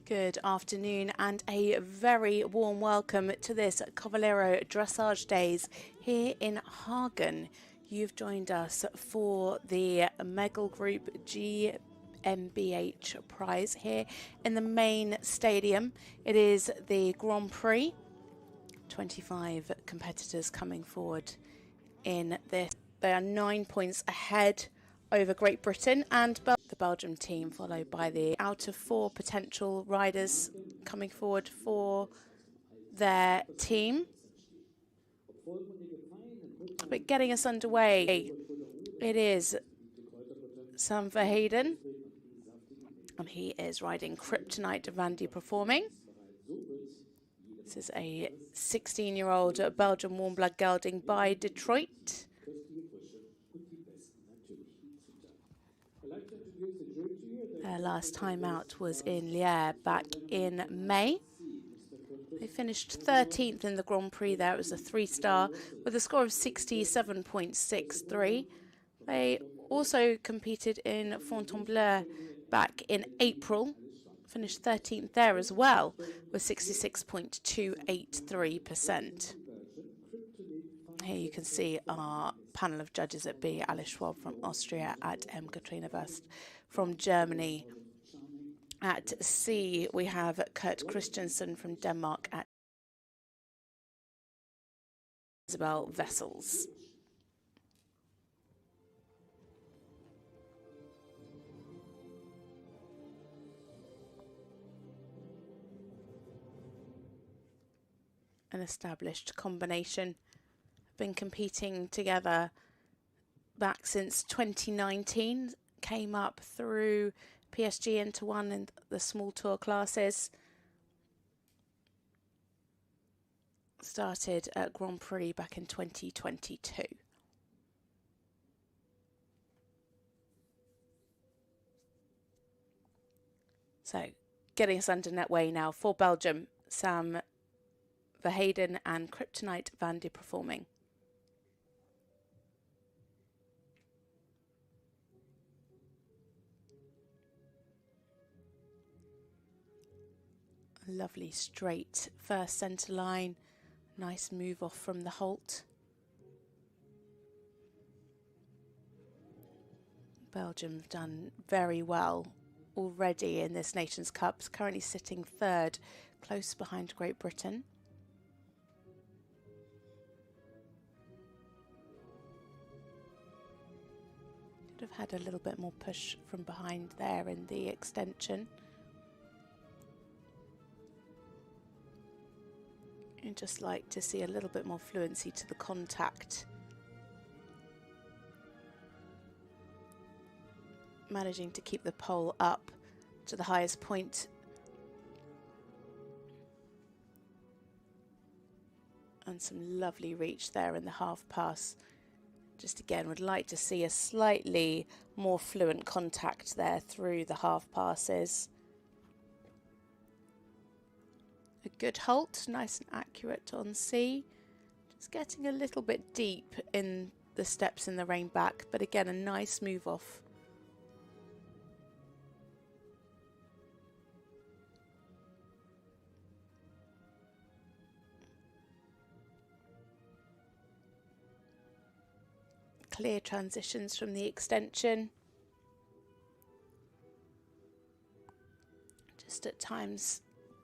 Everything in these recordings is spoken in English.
Good afternoon and a very warm welcome to this Cavallero Dressage Days here in Hagen. You've joined us for the Megel Group GmbH prize here in the main stadium. It is the Grand Prix. 25 competitors coming forward in this. They are 9 points ahead over Great Britain and the Belgium team, followed by the out of 4 potential riders coming forward for their team. But getting us underway, it is Sam Hagen, and he is riding Kryptonite Vandy performing. This is a 16-year-old Belgian warm-blood gelding by Detroit. Their last time out was in Liège back in May. They finished 13th in the Grand Prix there. It was a 3-star with a score of 67.63. They also competed in Fontainebleau back in April. Finished 13th there as well with 66.283%. Here you can see our panel of judges at B, Alice Schwab from Austria, at M, Katrina West from Germany. At C, we have Kurt Christensen from Denmark, at Isabel Vessels. An established combination. Been competing together back since 2019, came up through PSG into one in the small tour classes. Started at Grand Prix back in 2022. So getting us under netway now for Belgium, Sam Verheiden and Kryptonite Vandy performing. Lovely straight first centre line, nice move off from the halt. Belgium have done very well already in this Nations Cup, currently sitting 3rd, close behind Great Britain. Could have had a little bit more push from behind there in the extension. I'd just like to see a little bit more fluency to the contact. Managing to keep the pole up to the highest point. And some lovely reach there in the half pass. Just again, would like to see a slightly more fluent contact there through the half passes. A good halt, nice and accurate on C. Just getting a little bit deep in the steps in the rein back, but again, a nice move off. Clear transitions from the extension. Just at times,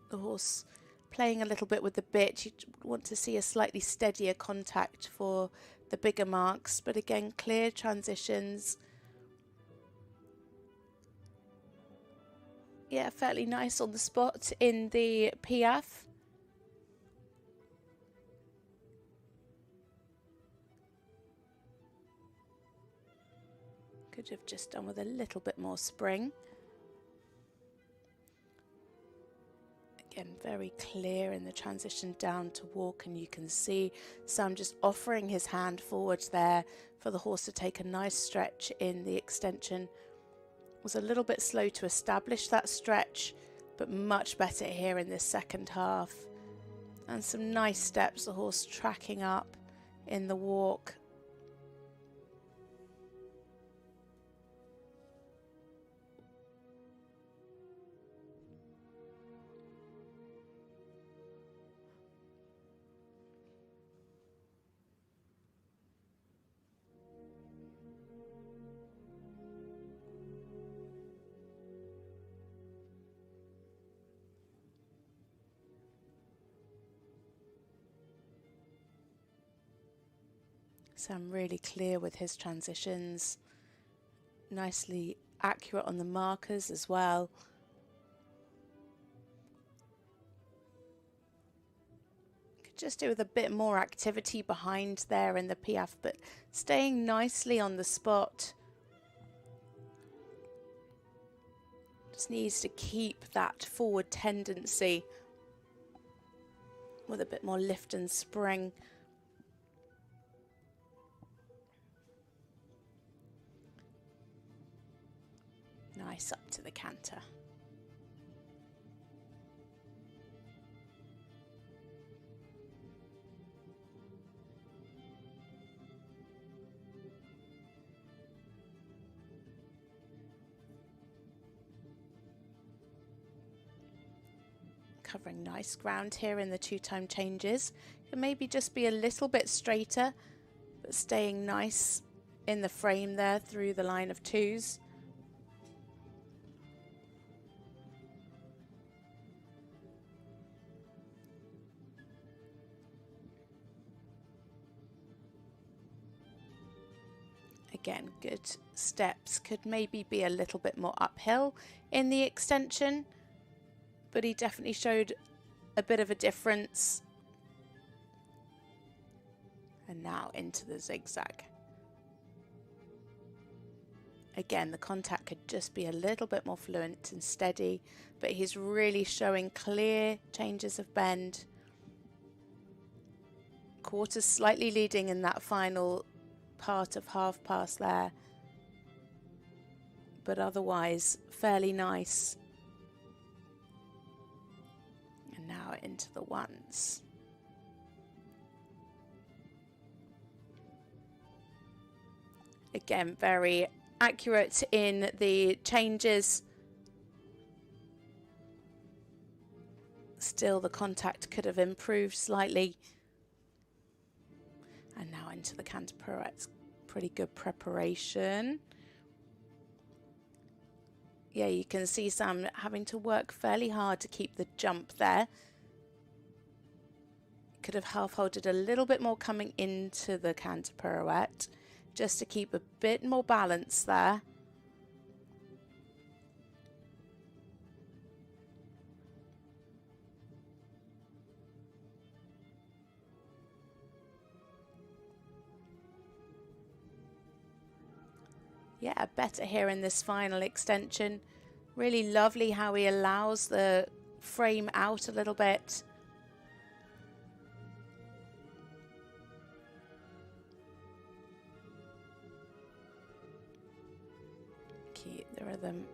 the horse playing a little bit with the bit. You want to see a slightly steadier contact for the bigger marks, but again, clear transitions. Yeah, fairly nice on the spot in the Piaffe. Could have just done with a little bit more spring. Again, very clear in the transition down to walk, and you can see Sam just offering his hand forwards there for the horse to take a nice stretch in the extension. Was a little bit slow to establish that stretch, but much better here in this second half. And some nice steps, the horse tracking up in the walk. Sam really clear with his transitions, nicely accurate on the markers as well. Could just do with a bit more activity behind there in the piaffe, but staying nicely on the spot. Just needs to keep that forward tendency with a bit more lift and spring. Nice up to the canter. Covering nice ground here in the two-time changes. Can maybe just be a little bit straighter, but staying nice in the frame there through the line of twos. Again, good steps. Could maybe be a little bit more uphill in the extension, but he definitely showed a bit of a difference. And now into the zigzag. Again, the contact could just be a little bit more fluent and steady, but he's really showing clear changes of bend. Quarters slightly leading in that final part of half pass there, but otherwise fairly nice. And now into the ones. Again, very accurate in the changes. Still, the contact could have improved slightly. And now into the canter pirouettes. Pretty good preparation. Yeah, you can see Sam having to work fairly hard to keep the jump there. Could have half-holded a little bit more coming into the canter pirouette, just to keep a bit more balance there. Yeah, better here in this final extension. Really lovely how he allows the frame out a little bit. Keep the rhythm.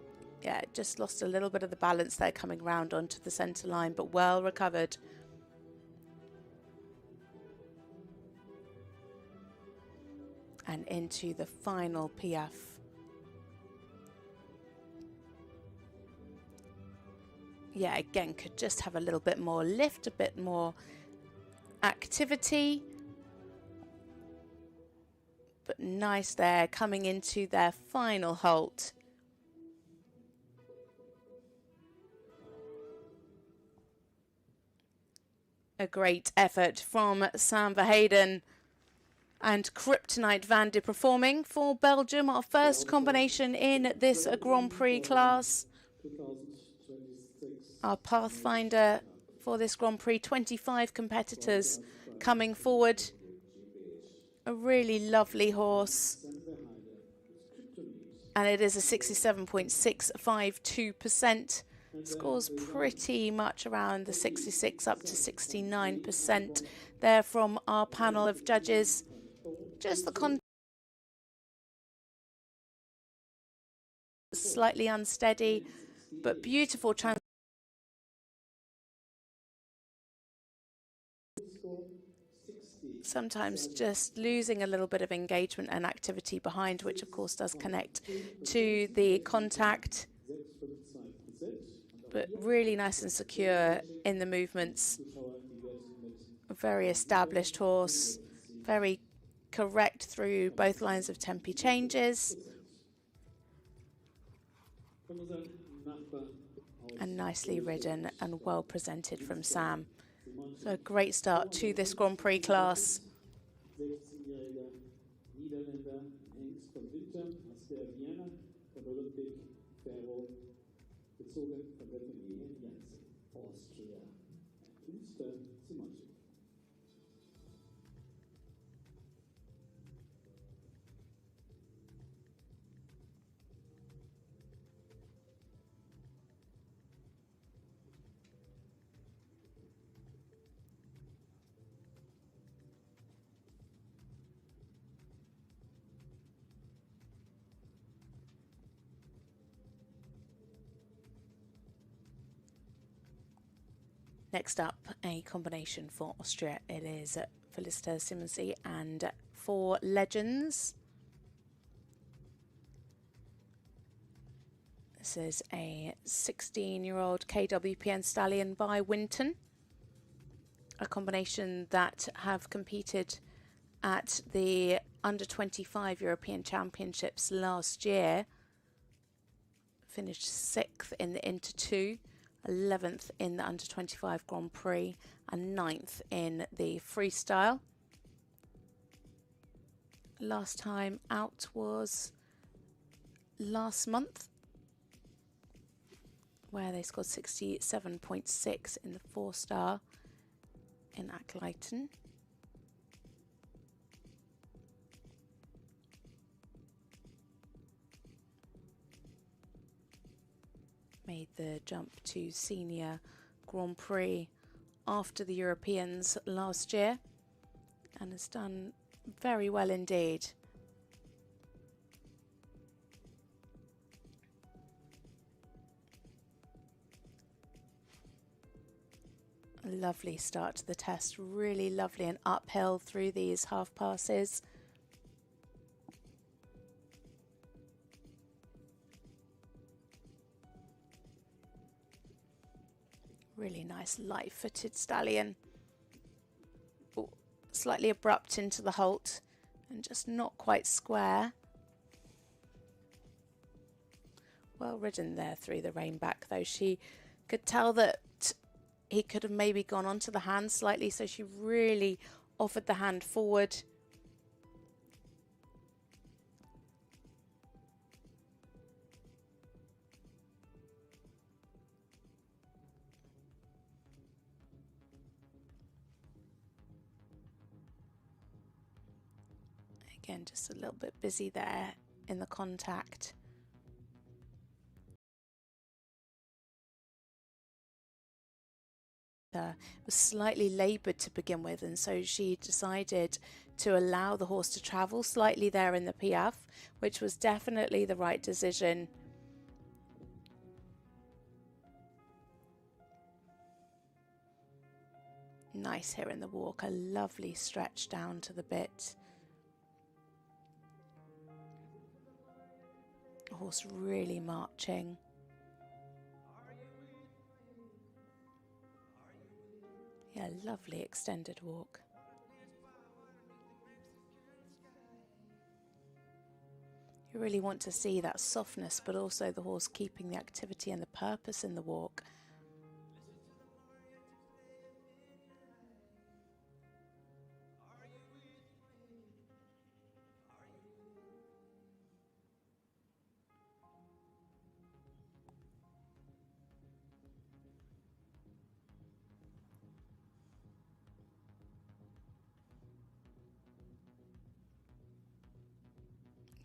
Yeah, just lost a little bit of the balance there coming round onto the centre line, but well recovered. And into the final piaffe. Yeah, again, could just have a little bit more lift, a bit more activity. But nice there, coming into their final halt. A great effort from Sam Verheyden and Kryptonite van de performing for Belgium, our first combination in this Grand Prix class. Our pathfinder for this Grand Prix, 25 competitors coming forward. A really lovely horse. And it is a 67.652%. Scores pretty much around the 66 up to 69% there from our panel of judges. Just the slightly unsteady, but beautiful transition. Sometimes just losing a little bit of engagement and activity behind, which of course does connect to the contact, but really nice and secure in the movements. A very established horse, very correct through both lines of tempi changes. And nicely ridden and well presented from Sam. So a great start to this Grand Prix class. Niederländer Hengst von Winter aus der Vienna von Olympic Ferro, gezogen von der Familie Jansen, Austria. Künstler Simonczyk. Next up, a combination for Austria. It is Felicita Simonsy and 4 legends. This is a 16-year-old KWPN stallion by Winton, a combination that have competed at the Under-25 European Championships last year. Finished 6th in the Inter 2. 11th in the Under-25 Grand Prix and 9th in the freestyle. Last time out was last month, where they scored 67.6 in the 4-star in Akleiten. Made the jump to senior Grand Prix after the Europeans last year and has done very well indeed. A lovely start to the test, really lovely and uphill through these half passes. Really nice light-footed stallion. Ooh, slightly abrupt into the halt and just not quite square. Well ridden there through the rein back though. She could tell that he could have maybe gone onto the hand slightly, so she really offered the hand forward. Again, just a little bit busy there in the contact. Was slightly laboured to begin with, and so she decided to allow the horse to travel slightly there in the piaffe, which was definitely the right decision. Nice here in the walk, a lovely stretch down to the bit. Horse really marching. Yeah, lovely extended walk. You really want to see that softness, but also the horse keeping the activity and the purpose in the walk.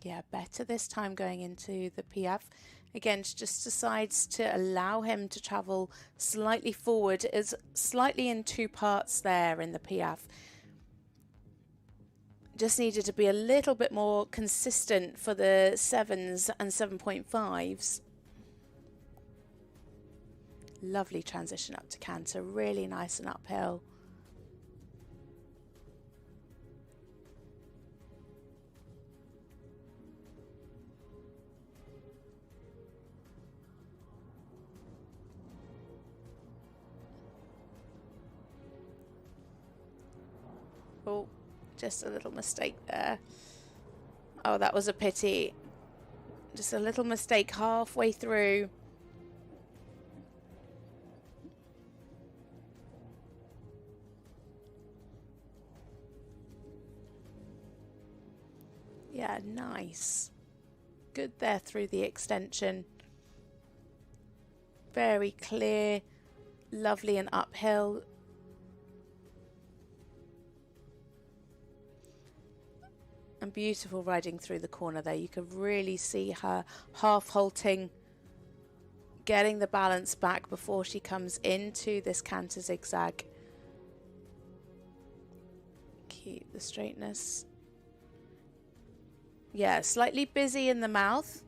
Yeah, better this time going into the piaffe. Again, she just decides to allow him to travel slightly forward. It's slightly in 2 parts there in the piaffe. Just needed to be a little bit more consistent for the 7s and 7.5s. Lovely transition up to canter, really nice and uphill. Oh, just a little mistake there. Oh, that was a pity. Just a little mistake halfway through. Yeah, nice. Good there through the extension. Very clear, lovely and uphill. And beautiful riding through the corner there. You can really see her half halting, getting the balance back before she comes into this canter zigzag. Keep the straightness. Yeah, slightly busy in the mouth.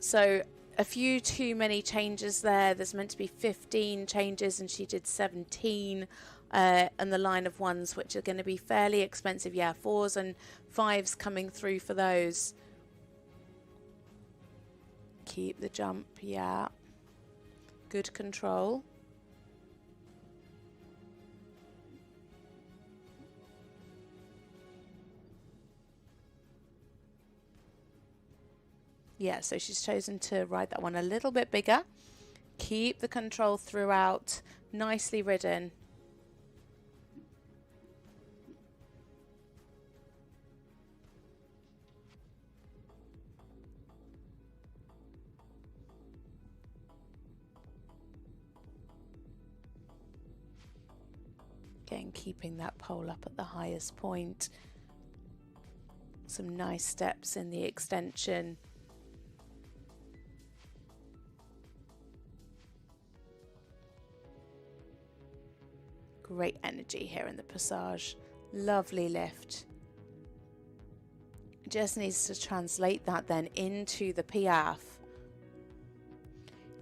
So a few too many changes there. There's meant to be 15 changes and she did 17. And the line of ones, which are going to be fairly expensive. Yeah, 4s and 5s coming through for those. Keep the jump, yeah. Good control. Yeah, so she's chosen to ride that one a little bit bigger. Keep the control throughout. Nicely ridden. Again, keeping that pole up at the highest point. Some nice steps in the extension. Great energy here in the passage. Lovely lift. Just needs to translate that then into the piaffe.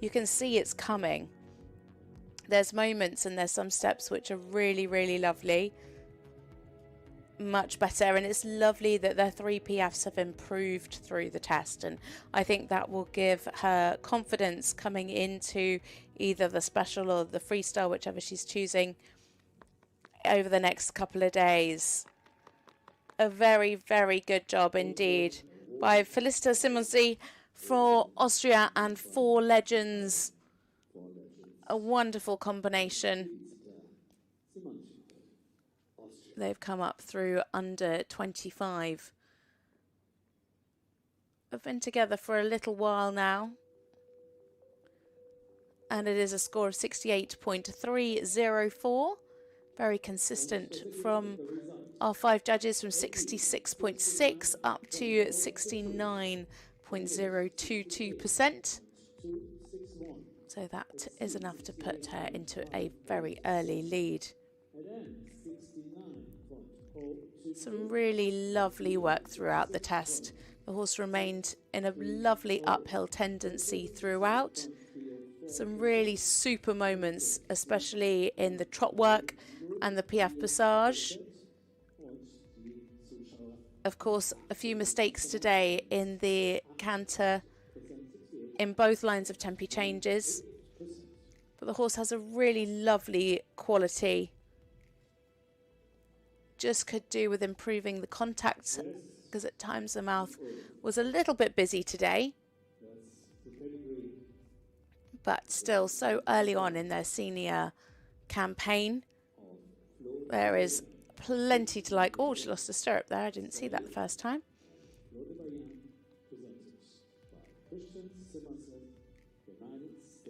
You can see it's coming. There's moments and there's some steps which are really, really lovely. Much better, and it's lovely that their 3 piaffes have improved through the test, and I think that will give her confidence coming into either the special or the freestyle, whichever she's choosing, over the next couple of days. A very, very good job indeed by Felicita Simonsi for Austria and 4 legends. A wonderful combination. They've come up through under 25. I've been together for a little while now. And it is a score of 68.304. Very consistent from our 5 judges, from 66.6 up to 69.022%. So that is enough to put her into a very early lead. Some really lovely work throughout the test. The horse remained in a lovely uphill tendency throughout. Some really super moments, especially in the trot work and the piaffe passage. Of course, a few mistakes today in the canter in both lines of tempi changes. But the horse has a really lovely quality. Just could do with improving the contact, because at times the mouth was a little bit busy today. But still so early on in their senior campaign. There is plenty to like. Oh, she lost a stirrup there. I didn't see that the first time.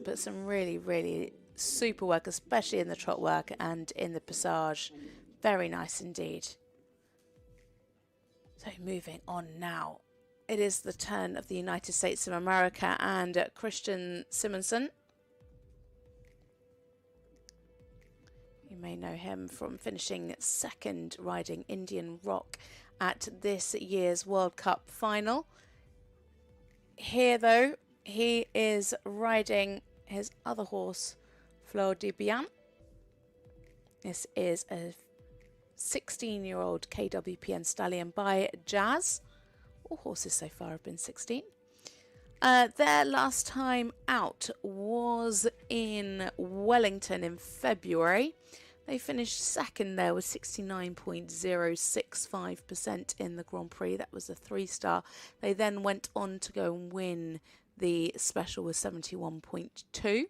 But some really, really super work, especially in the trot work and in the passage. Very nice indeed. So moving on now. It is the turn of the United States of America and Christian Simonsen. You may know him from finishing second riding Indian Rock at this year's World Cup final. Here though, he is riding his other horse, Fleur de Bien. This is a 16-year-old KWPN stallion by Jazz. All horses so far have been 16. Their last time out was in Wellington in February. They finished second there with 69.065% in the Grand Prix. That was a 3-star. They then went on to go and win the special with 71.2.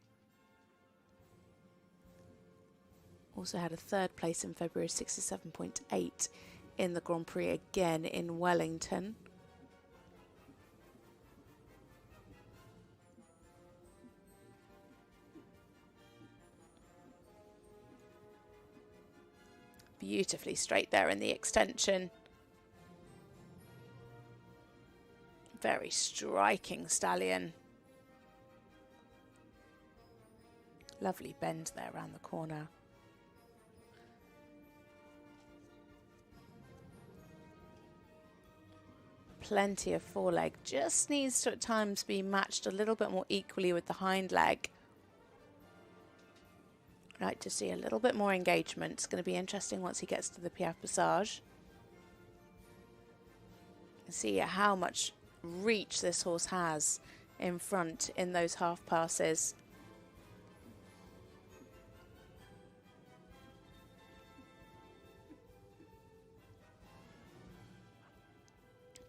Also had a 3rd place in February, 67.8 in the Grand Prix again in Wellington. Beautifully straight there in the extension. Very striking stallion. Lovely bend there around the corner. Plenty of foreleg. Just needs to at times be matched a little bit more equally with the hind leg. I'd like to see a little bit more engagement. It's going to be interesting once he gets to the Piaffe Passage. See how much reach this horse has in front in those half passes.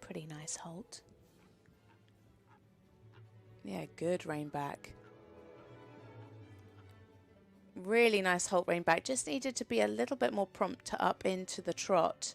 Pretty nice halt. Yeah, good rein back. Really nice halt rein back. Just needed to be a little bit more prompt to up into the trot.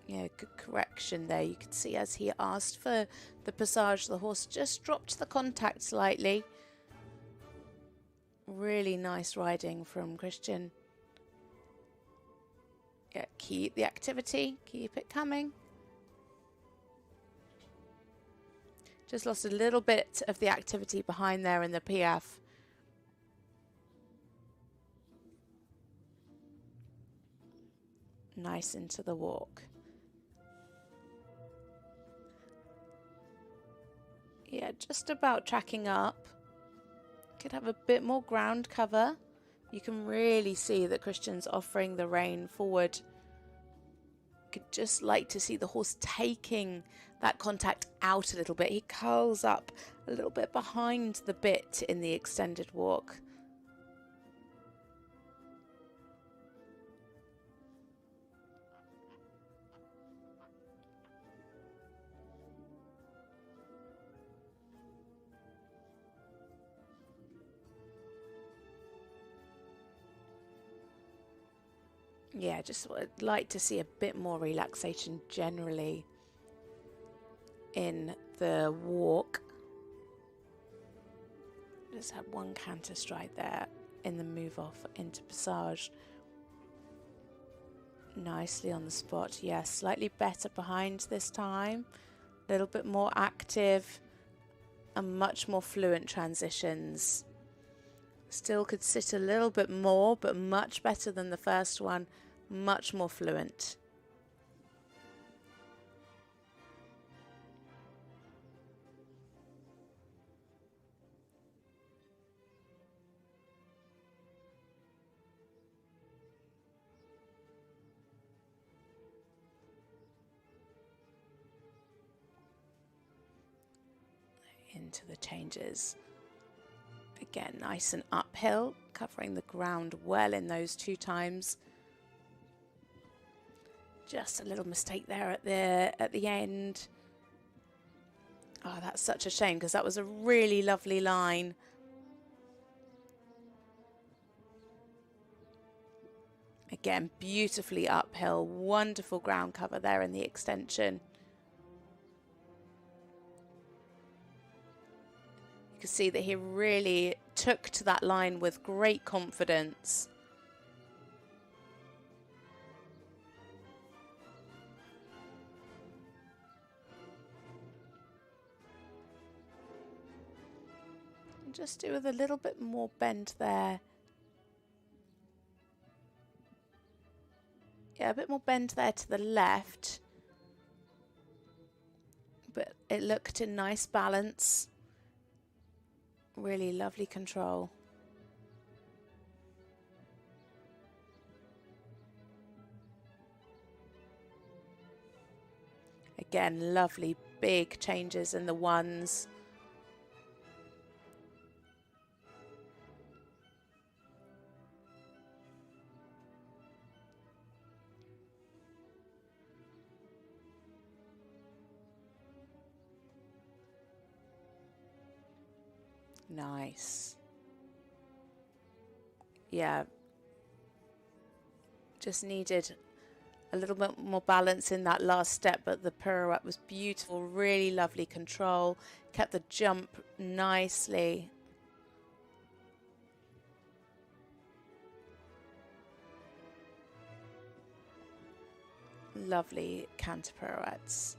Yeah, good correction there. You can see as he asked for the passage, the horse just dropped the contact slightly. Really nice riding from Christian. Yeah, keep the activity, keep it coming. Just lost a little bit of the activity behind there in the Piaffe. Nice into the walk. Yeah, just about tracking up. Could have a bit more ground cover. You can really see that Christian's offering the rein forward. Could just like to see the horse taking that contact out a little bit. He curls up a little bit behind the bit in the extended walk. Yeah, just would like to see a bit more relaxation generally in the walk. Just had one canter stride there in the move off into Passage. Nicely on the spot. Yes, slightly better behind this time. A little bit more active and much more fluent transitions. Still could sit a little bit more, but much better than the first one. Much more fluent. Into the changes. Again, nice and uphill, covering the ground well in those 2 times. Just a little mistake there at the end. Oh, that's such a shame because that was a really lovely line. Again, beautifully uphill, wonderful ground cover there in the extension. You can see that he really took to that line with great confidence. Just do with a little bit more bend there. Yeah, a bit more bend there to the left. But it looked in nice balance. Really lovely control. Again, lovely big changes in the ones. Nice. Yeah. Just needed a little bit more balance in that last step, but the pirouette was beautiful, really lovely control, kept the jump nicely. Lovely canter pirouettes.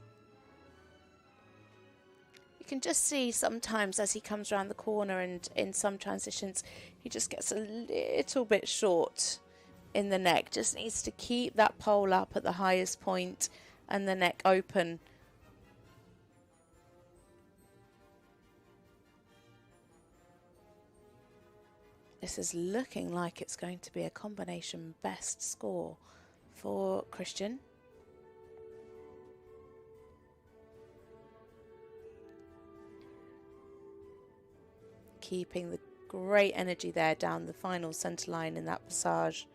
You can just see sometimes as he comes around the corner and in some transitions, he just gets a little bit short in the neck. Just needs to keep that pole up at the highest point and the neck open. This is looking like it's going to be a combination best score for Christian. Keeping the great energy there down the final centre line in that passage.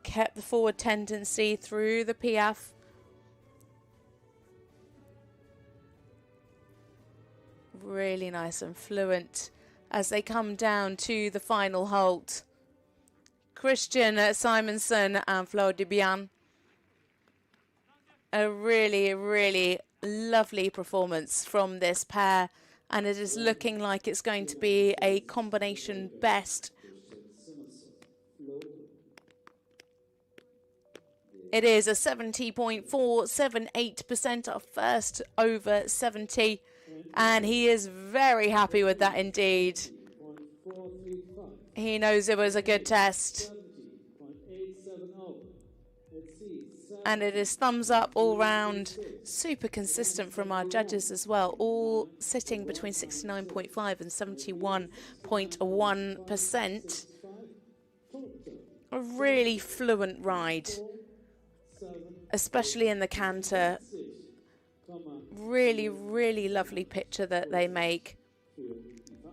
Kept the forward tendency through the piaffe. Really nice and fluent as they come down to the final halt. Christian Simonsen and Flo de Bian. A really, really lovely performance from this pair, and it is looking like it's going to be a combination best. It is a 70.478% of first over 70, and he is very happy with that indeed. He knows it was a good test. And it is thumbs up all round. Super consistent from our judges as well, all sitting between 69.5 and 71.1%. A really fluent ride, especially in the canter. Really, really lovely picture that they make.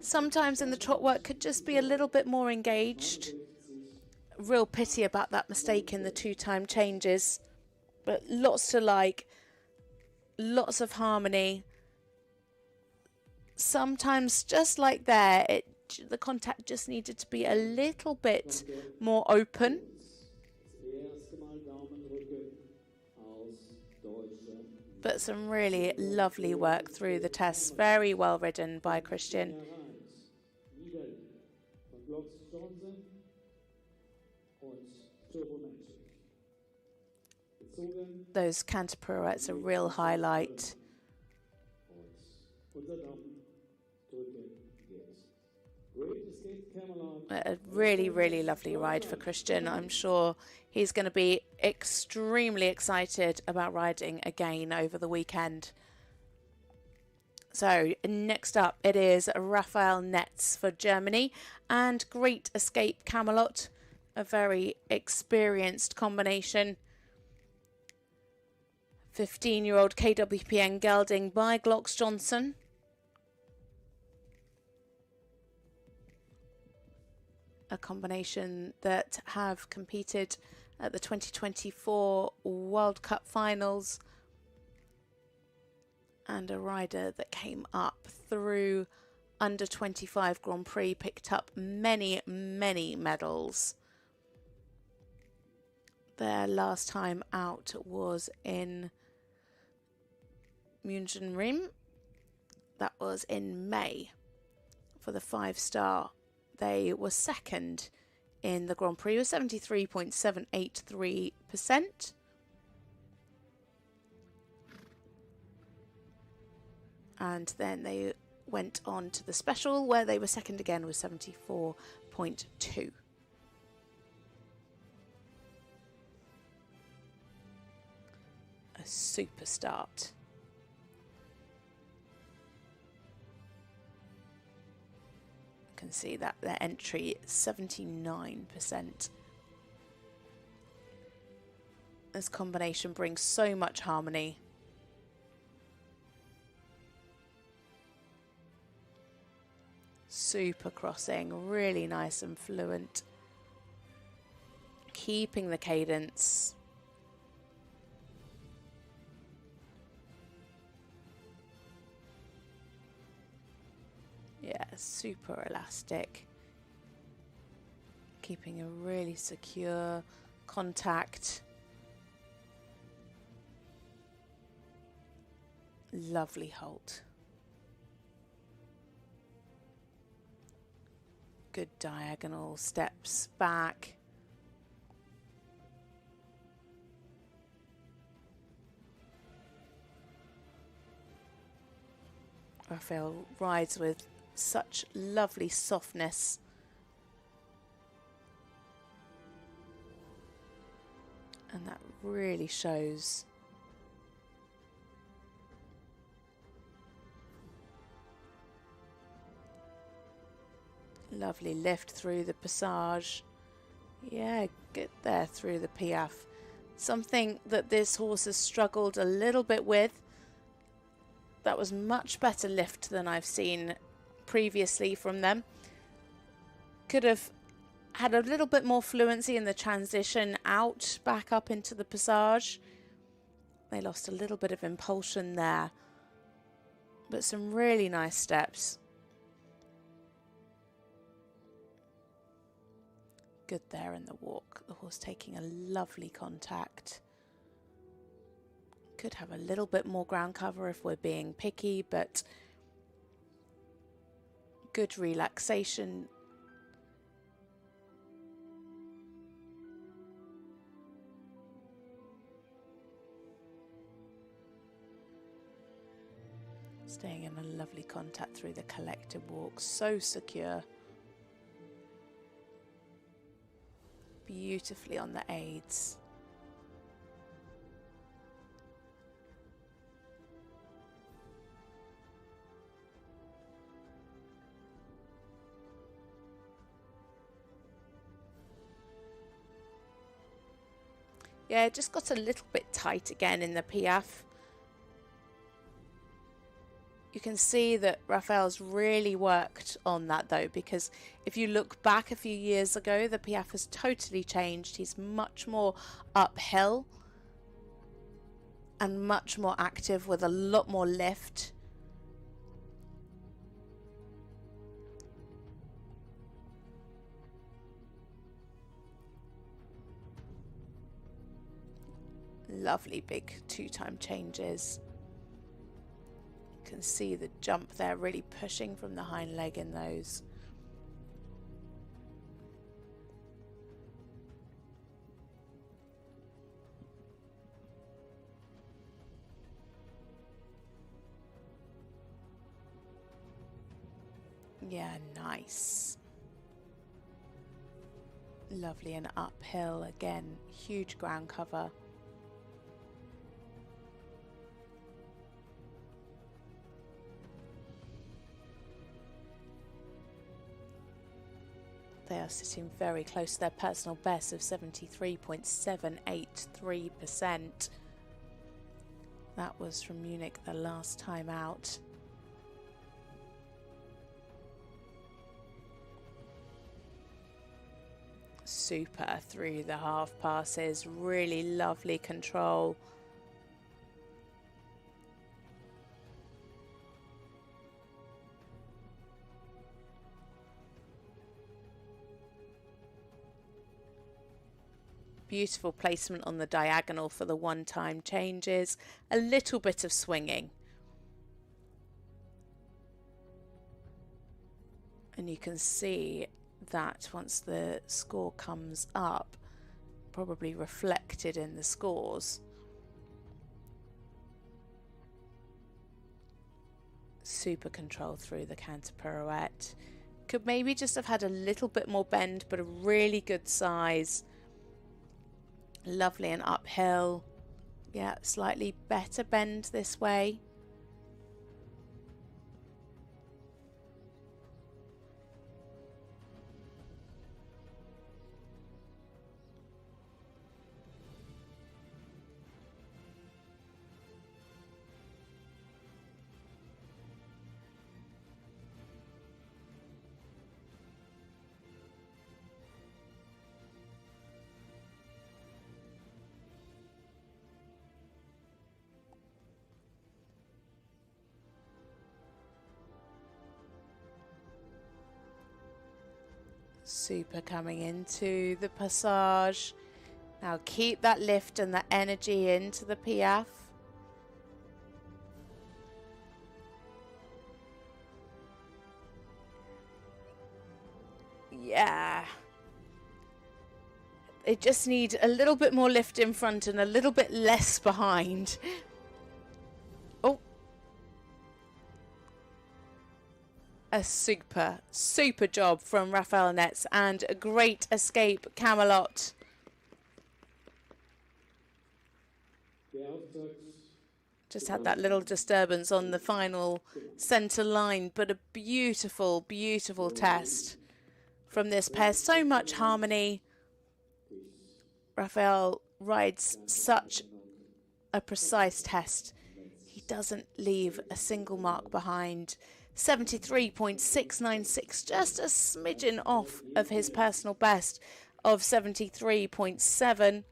Sometimes in the trot work could just be a little bit more engaged. Real pity about that mistake in the two-time changes. But lots to like, lots of harmony. Sometimes, just like there, the contact just needed to be a little bit more open. But some really lovely work through the tests. Very well ridden by Christian. Those canter pirouettes are a real highlight. A really, really lovely ride for Christian. I'm sure he's going to be extremely excited about riding again over the weekend. So next up it is Raphael Netz for Germany and Great Escape Camelot, a very experienced combination. 15-year-old KWPN gelding by Glocks Johnson. A combination that have competed at the 2024 World Cup finals. And a rider that came up through under 25 Grand Prix, picked up many, many medals. Their last time out was in München Rim. That was in May for the 5-star. They were second in the Grand Prix with 73.783%. And then they went on to the special where they were second again with 74.2. A super start. You can see that their entry 79% This combination brings so much harmony. Super crossing, really nice and fluent. Keeping the cadence. Yeah, super elastic. Keeping a really secure contact. Lovely halt. Good diagonal steps back. Rafael rides with such lovely softness. And that really shows. Lovely lift through the passage. Yeah, good there through the piaffe. Something that this horse has struggled a little bit with. That was much better lift than I've seen previously from them. Could have had a little bit more fluency in the transition out, back up into the passage. They lost a little bit of impulsion there. But some really nice steps. Good there in the walk. The horse taking a lovely contact. Could have a little bit more ground cover if we're being picky, but good relaxation. Staying in a lovely contact through the collective walk, so secure. Beautifully on the aids. Yeah, it just got a little bit tight again in the piaffe. You can see that Rafael's really worked on that though, because if you look back a few years ago, the piaffe has totally changed. He's much more uphill and much more active with a lot more lift. Lovely big two-time changes. You can see the jump there really pushing from the hind leg in those. Yeah, nice. Lovely and uphill again, huge ground cover. They are sitting very close to their personal best of 73.783%. That was from Munich the last time out. Super through the half passes, really lovely control. Beautiful placement on the diagonal for the one-time changes. A little bit of swinging. And you can see that once the score comes up, probably reflected in the scores. Super control through the canter pirouette. Could maybe just have had a little bit more bend, but a really good size. Lovely and uphill. Yeah, slightly better bend this way. Super coming into the passage. Now keep that lift and that energy into the Piaffe. Yeah. They just need a little bit more lift in front and a little bit less behind. Oh. A super job from Rafael Netz, and a great escape, Camelot. Just had that little disturbance on the final centre line, but a beautiful, beautiful test from this pair. So much harmony. Rafael rides such a precise test. He doesn't leave a single mark behind. 73.696, just a smidgen off of his personal best of 73.7.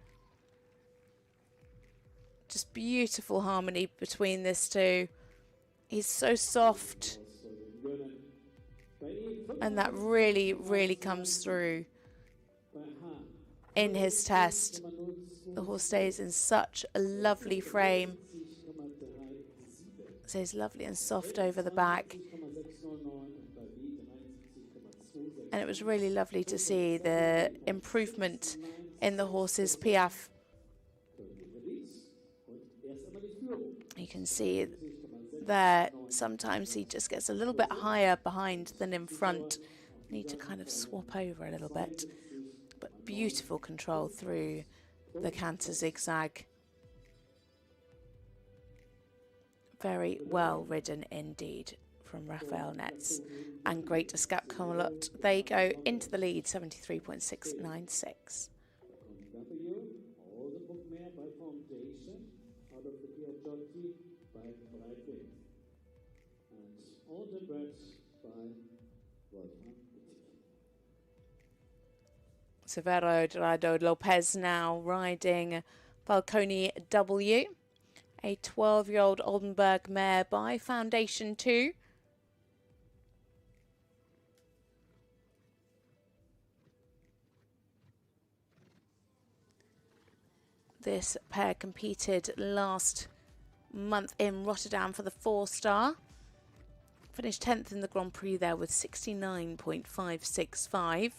Just beautiful harmony between this two. He's so soft, and that really, really comes through in his test. The horse stays in such a lovely frame. So he's lovely and soft over the back. And it was really lovely to see the improvement in the horse's Piaffe. You can see there, sometimes he just gets a little bit higher behind than in front. Need to kind of swap over a little bit. But beautiful control through the canter zigzag. Very well ridden indeed from Rafael Netz. And great escape Camelot. They go into the lead, 73.696. Severo Dorado Lopez now riding Falcone W, a 12-year-old Oldenburg mare by Foundation 2. This pair competed last month in Rotterdam for the 4-star. Finished 10th in the Grand Prix there with 69.565.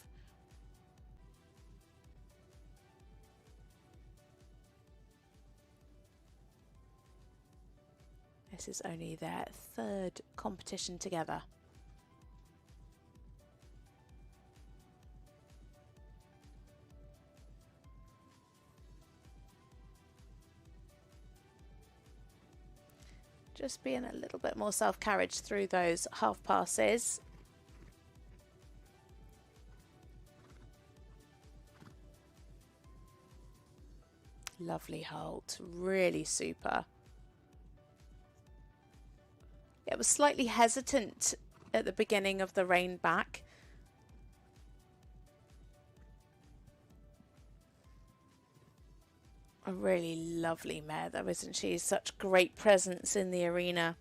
This is only their 3rd competition together. Just being a little bit more self-carriage through those half passes. Lovely halt, really super. It was slightly hesitant at the beginning of the rein back. A really lovely mare though, isn't she? Such great presence in the arena.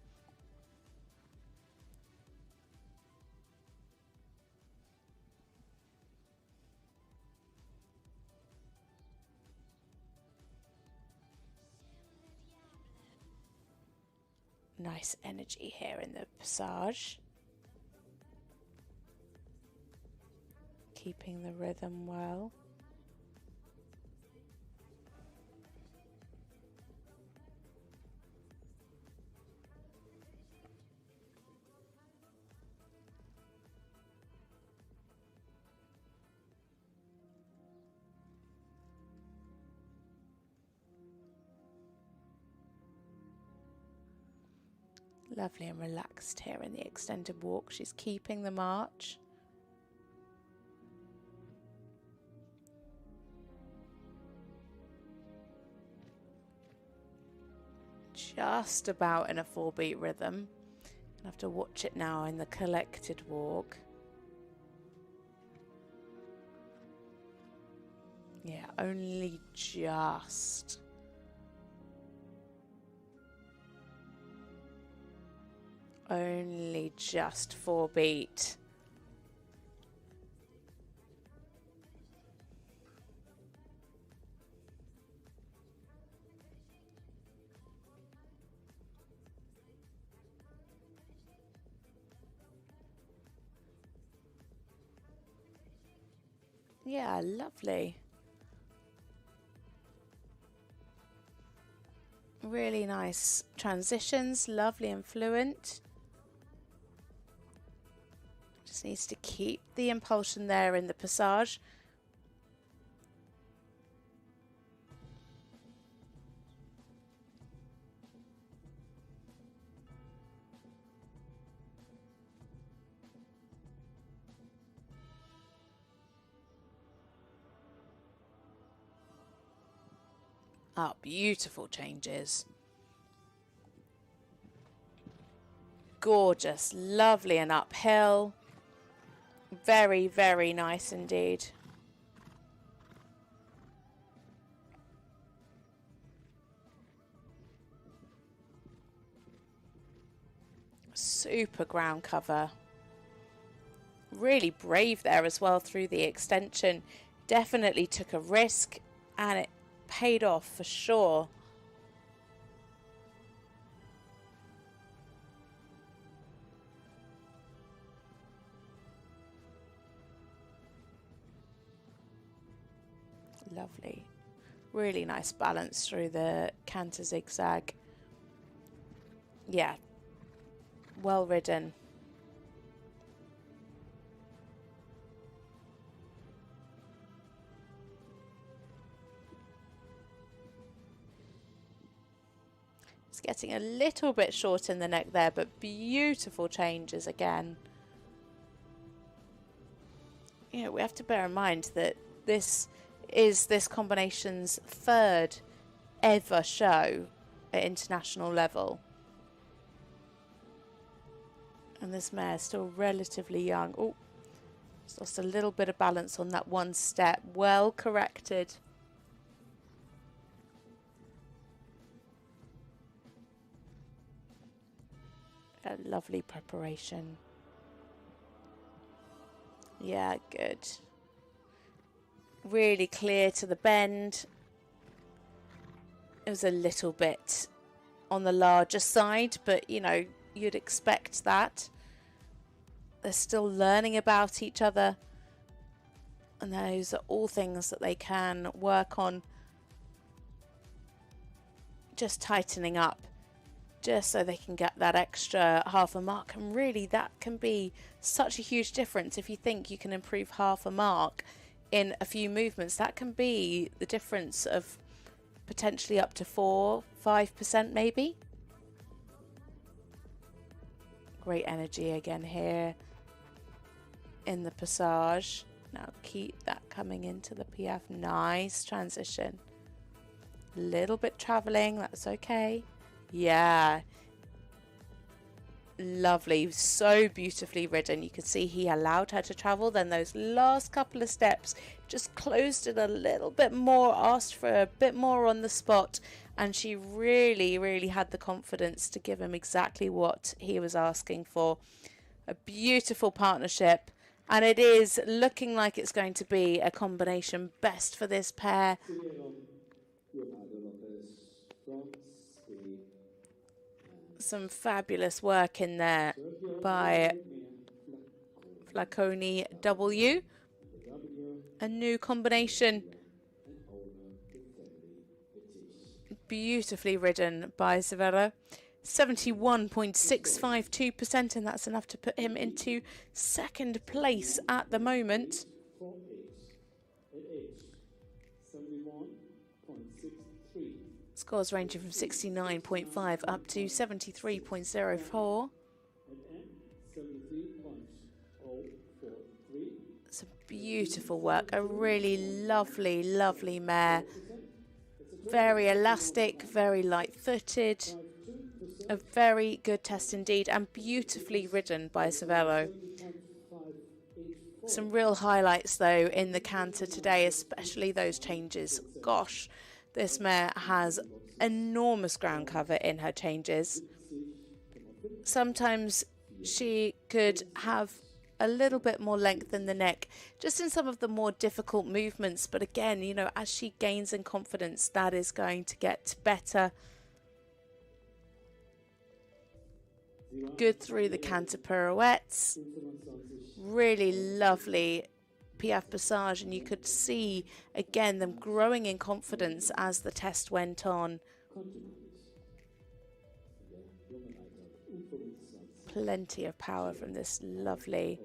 Nice energy here in the passage. Keeping the rhythm well. Lovely and relaxed here in the extended walk. She's keeping the march. Just about in a 4-beat rhythm. I have to watch it now in the collected walk. Yeah, only just. Only just 4-beat. Yeah, lovely. Really nice transitions, lovely and fluent. Just needs to keep the impulsion there in the passage. Oh, beautiful changes. Gorgeous, lovely and uphill. Very, very nice indeed. Super ground cover. Really brave there as well through the extension. Definitely took a risk and it paid off for sure. Lovely. Really nice balance through the canter zigzag. Yeah. Well ridden. It's getting a little bit short in the neck there, but beautiful changes again. You know, we have to bear in mind that this is this combination's third ever show at international level. And this mare is still relatively young. Oh, just lost a little bit of balance on that one step. Well corrected. A lovely preparation. Yeah, good. Really clear to the bend. It was a little bit on the larger side, but you know, you'd expect that. They're still learning about each other, and those are all things that they can work on. Just tightening up, just so they can get that extra half a mark. And really, that can be such a huge difference. If you think you can improve half a mark in a few movements, that can be the difference of potentially up to 4-5% maybe. Great energy again here in the passage. Now keep that coming into the PF. Nice transition. Little bit traveling, that's okay. Yeah. Lovely, so beautifully ridden. You can see he allowed her to travel. Then those last couple of steps just closed it a little bit more, asked for a bit more on the spot, and she really had the confidence to give him exactly what he was asking for. A beautiful partnership, and it is looking like it's going to be a combination best for this pair. Some fabulous work in there by Flaconi W. A new combination. Beautifully ridden by Severo. 71.652%, and that's enough to put him into second place at the moment. Scores ranging from 69.5 up to 73.04. Some beautiful work. A really lovely mare. Very elastic, very light-footed. A very good test indeed, and beautifully ridden by Severo. Some real highlights though in the canter today, especially those changes. Gosh, this mare has enormous ground cover in her changes. Sometimes she could have a little bit more length in the neck, just in some of the more difficult movements. But again, you know, as she gains in confidence, that is going to get better. Good through the canter pirouettes. Really lovely Piaf Passage, and you could see again them growing in confidence as the test went on. Plenty of power from this lovely,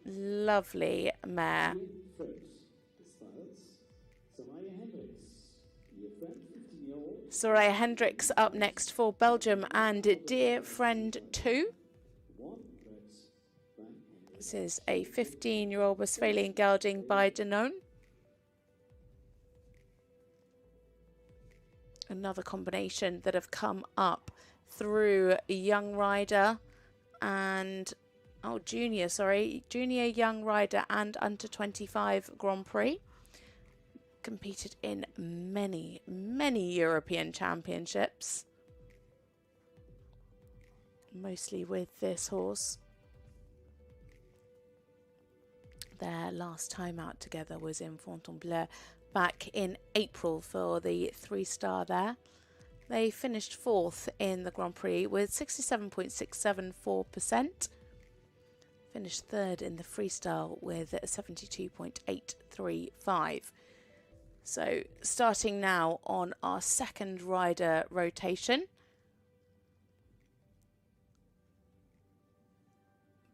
lovely mare. Soraya Hendricks up next for Belgium, and Dear Friend 2. This is a 15-year-old Westphalian gelding by Danone. Another combination that have come up through Young Rider and Junior Young Rider and Under 25 Grand Prix. Competed in many, many European championships, mostly with this horse. Their last time out together was in Fontainebleau back in April for the 3-star there. They finished 4th in the Grand Prix with 67.674%. Finished 3rd in the freestyle with 72.835. So starting now on our second rider rotation.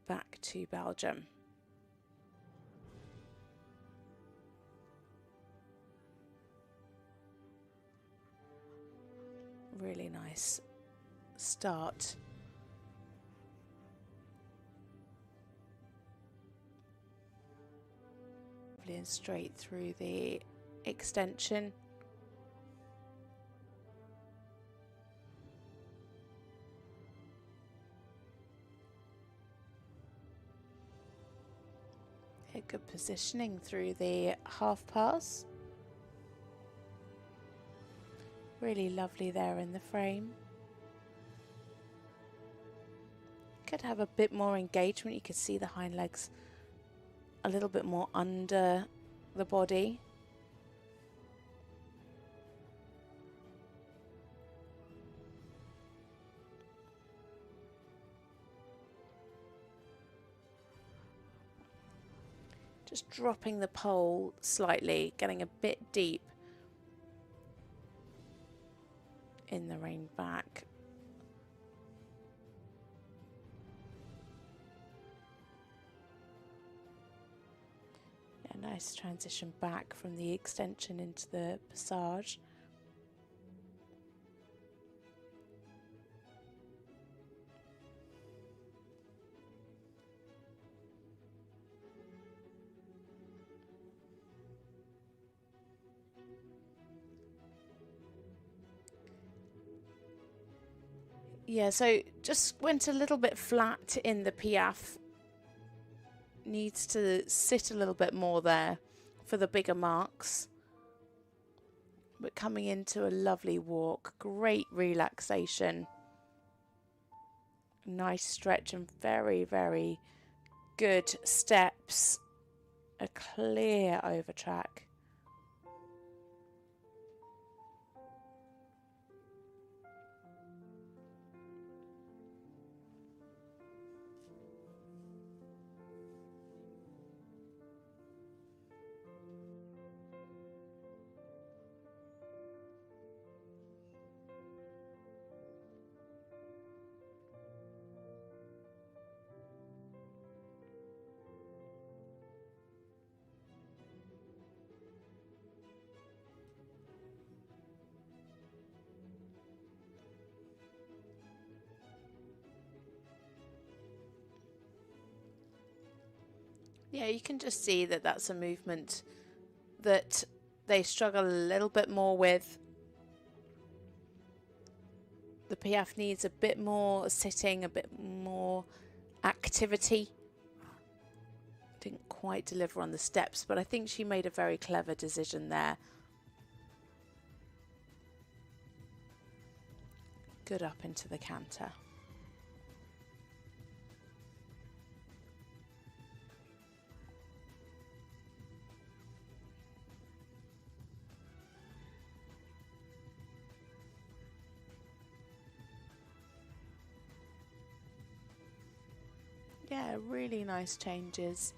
Back to Belgium. Really nice start. And straight through the extension. Good positioning through the half pass. Really lovely there in the frame. Could have a bit more engagement. You could see the hind legs a little bit more under the body. Just dropping the pole slightly, getting a bit deep in the rein back. Yeah, nice transition back from the extension into the passage. Yeah, so just went a little bit flat in the Piaf. Needs to sit a little bit more there for the bigger marks. But coming into a lovely walk, great relaxation. Nice stretch and very, very good steps. A clear over track. Yeah, you can just see that that's a movement that they struggle a little bit more with. The Piaf needs a bit more sitting, a bit more activity. Didn't quite deliver on the steps, but I think she made a very clever decision there. Good up into the canter. Yeah, really nice changes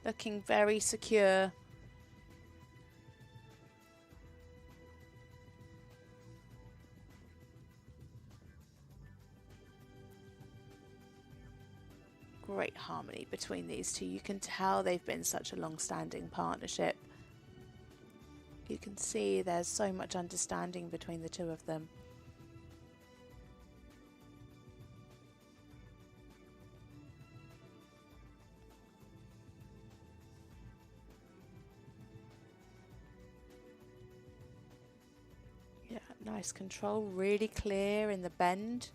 Looking very secure. Great harmony between these two. You can tell they've been such a long-standing partnership. You can see there's so much understanding between the two of them. Yeah, nice control, really clear in the bend.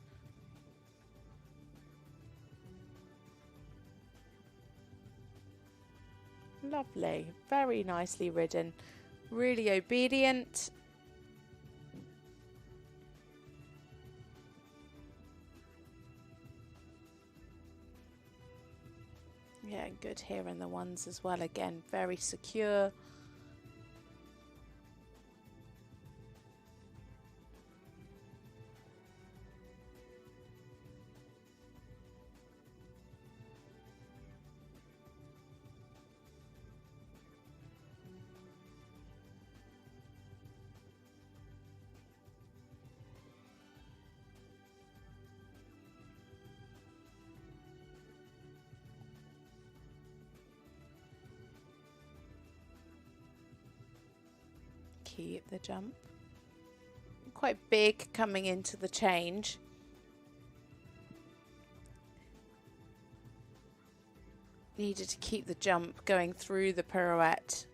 Lovely, very nicely ridden, really obedient. Yeah, good here in the ones as well. Again, very secure. Keep the jump. Quite big coming into the change. Needed to keep the jump going through the pirouette.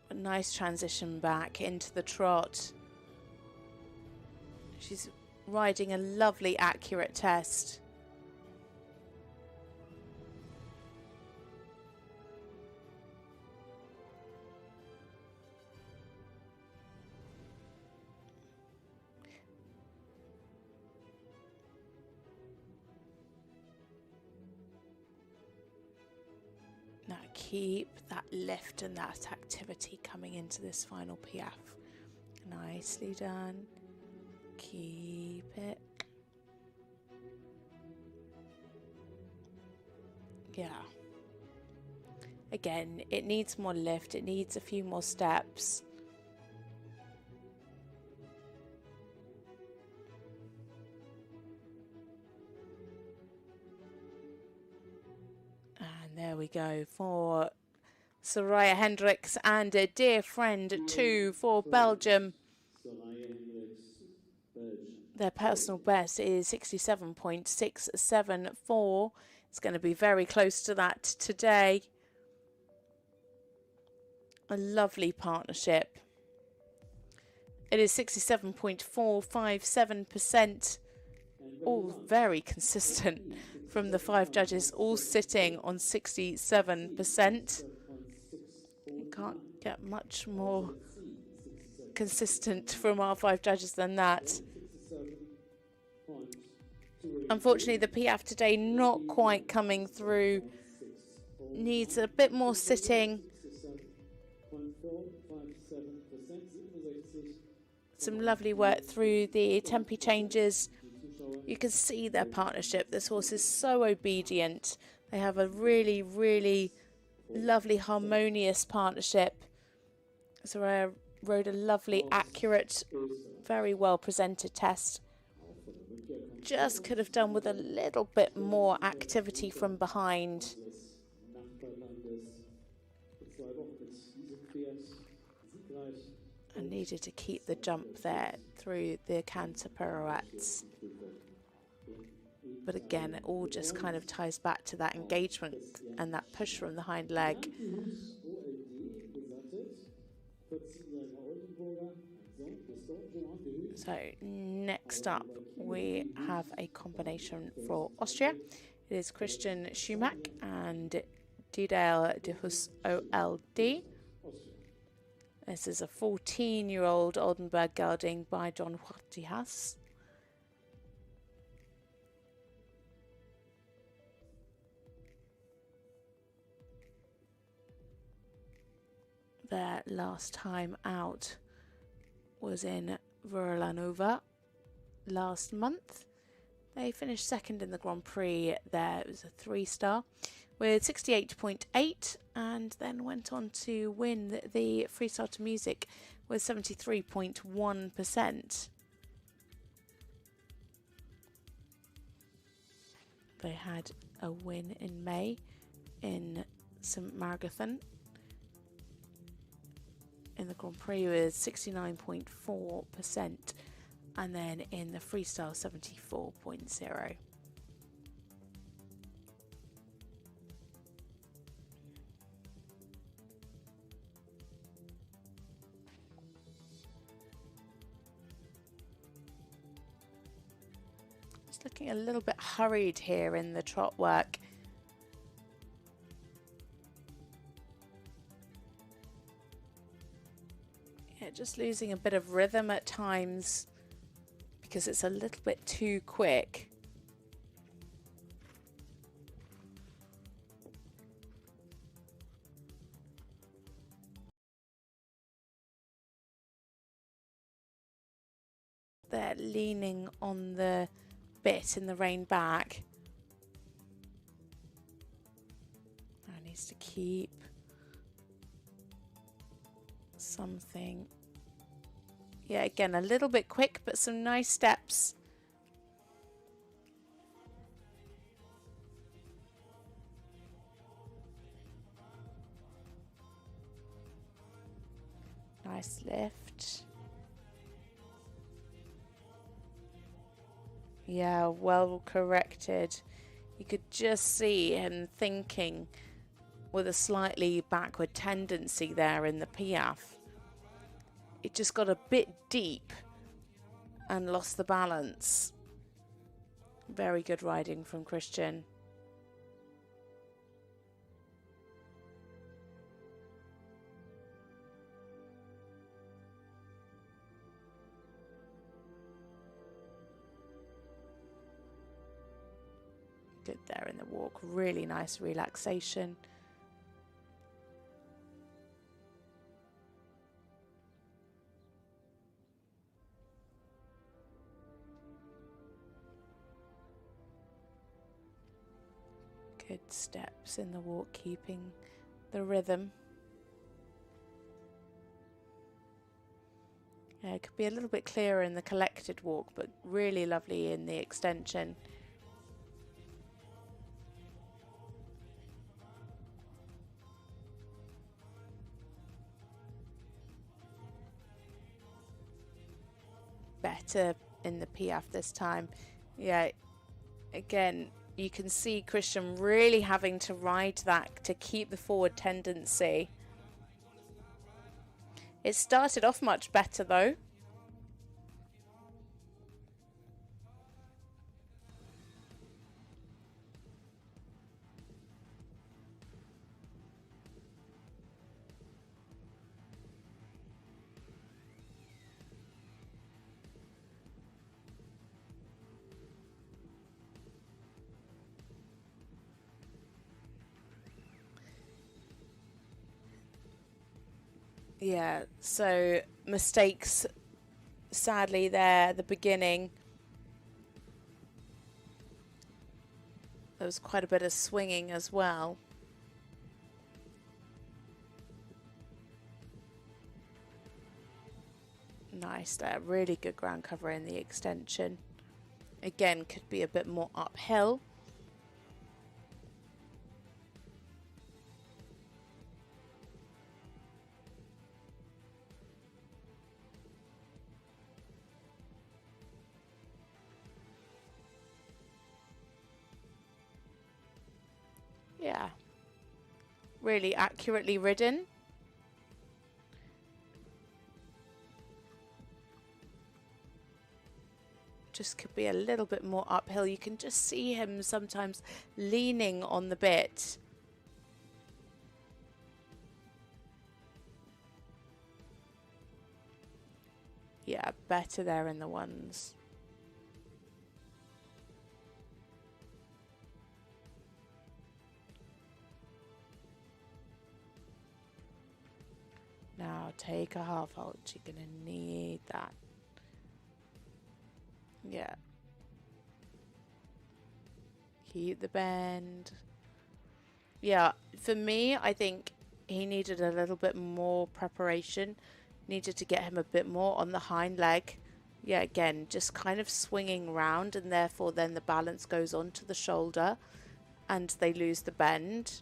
A nice transition back into the trot. She's riding a lovely accurate test. Now keep that lift and that activity coming into this final piaffe. Nicely done. Keep it. Yeah. Again, it needs more lift. It needs a few more steps. And there we go for Soraya Hendricks and a dear friend too for Belgium. Their personal best is 67.674. It's going to be very close to that today. A lovely partnership. It is 67.457%. All very consistent from the 5 judges, all sitting on 67%. You can't get much more consistent from our 5 judges than that. Unfortunately, the piaffe today not quite coming through. Needs a bit more sitting. Some lovely work through the tempi changes. You can see their partnership. This horse is so obedient. They have a really, really lovely, harmonious partnership. Soraya rode a lovely, accurate, very well presented test. Just could have done with a little bit more activity from behind. And needed to keep the jump there through the canter pirouettes. But again, it all just kind of ties back to that engagement and that push from the hind leg. So next up, we have a combination for Austria. It is Christian Schumack and Didel de Hus OLD. This is a 14-year-old Oldenburg gelding by John Huertijas. Their last time out was in Vorolanova last month. They finished second in the Grand Prix there. It was a 3-star. with 68.8, and then went on to win the freestyle to music with 73.1%. They had a win in May in St Margathan in the Grand Prix with 69.4%, and then in the freestyle 74.0. It's looking a little bit hurried here in the trot work. Yeah, just losing a bit of rhythm at times because it's a little bit too quick. They're leaning on the bit in the rein back. Now needs to keep something. Yeah, again, a little bit quick, but some nice steps. Nice lift. Yeah, well corrected. You could just see him thinking with a slightly backward tendency there in the piaffe. It just got a bit deep and lost the balance. Very good riding from Christian. Good there in the walk, really nice relaxation. Good steps in the walk, keeping the rhythm. Yeah, it could be a little bit clearer in the collected walk, but really lovely in the extension. Better in the piaffe this time. Yeah, again, you can see Christian really having to ride that to keep the forward tendency. It started off much better though. Yeah, so mistakes sadly there at the beginning. There was quite a bit of swinging as well. Nice there, really good ground cover in the extension. Again, could be a bit more uphill. Yeah, really accurately ridden. Just could be a little bit more uphill. You can just see him sometimes leaning on the bit. Yeah, better there in the ones. Now take a half halt. You're going to need that. Yeah. Keep the bend. Yeah, for me, I think he needed a little bit more preparation. Needed to get him a bit more on the hind leg. Yeah, again, just kind of swinging round, and therefore then the balance goes onto the shoulder and they lose the bend.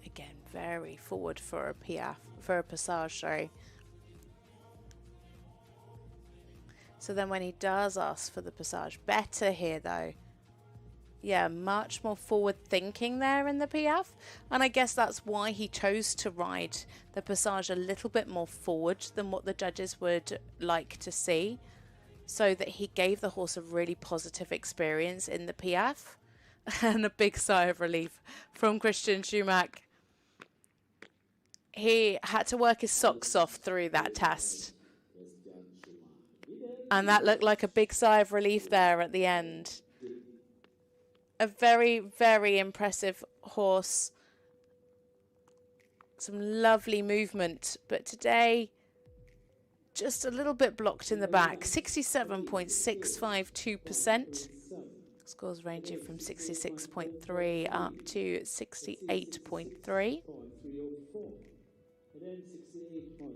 Again, very forward for a piaffe, for a passage, sorry. So then when he does ask for the passage, better here though. Yeah, much more forward thinking there in the piaffe. And I guess that's why he chose to ride the passage a little bit more forward than what the judges would like to see, so that he gave the horse a really positive experience in the piaffe. And a big sigh of relief from Christian Schumacher. He had to work his socks off through that test. And that looked like a big sigh of relief there at the end. A very, very impressive horse. Some lovely movement. But today, just a little bit blocked in the back. 67.652%. Scores ranging from 66.3 up to 68.3.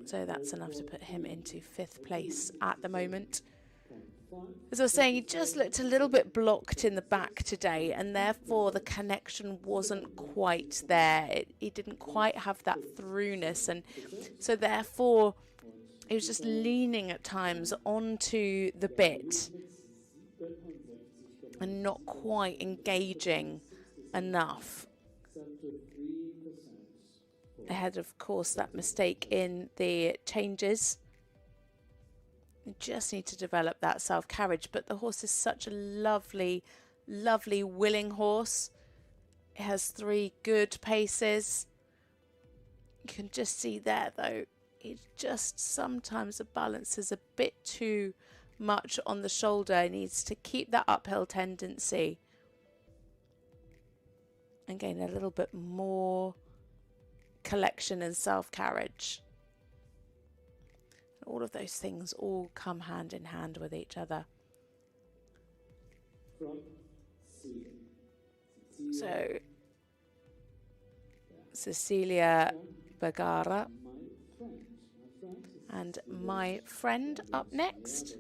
So that's enough to put him into 5th place at the moment. As I was saying, he just looked a little bit blocked in the back today, and therefore the connection wasn't quite there. He didn't quite have that throughness, and so therefore he was just leaning at times onto the bit and not quite engaging enough. Ahead, of course, that mistake in the changes. You just need to develop that self-carriage. But the horse is such a lovely, lovely, willing horse. It has 3 good paces. You can just see there, though, it just sometimes the balance is a bit too much on the shoulder. It needs to keep that uphill tendency and gain a little bit more collection and self-carriage. All of those things all come hand in hand with each other. So Cecilia Bergara and My Friend up next.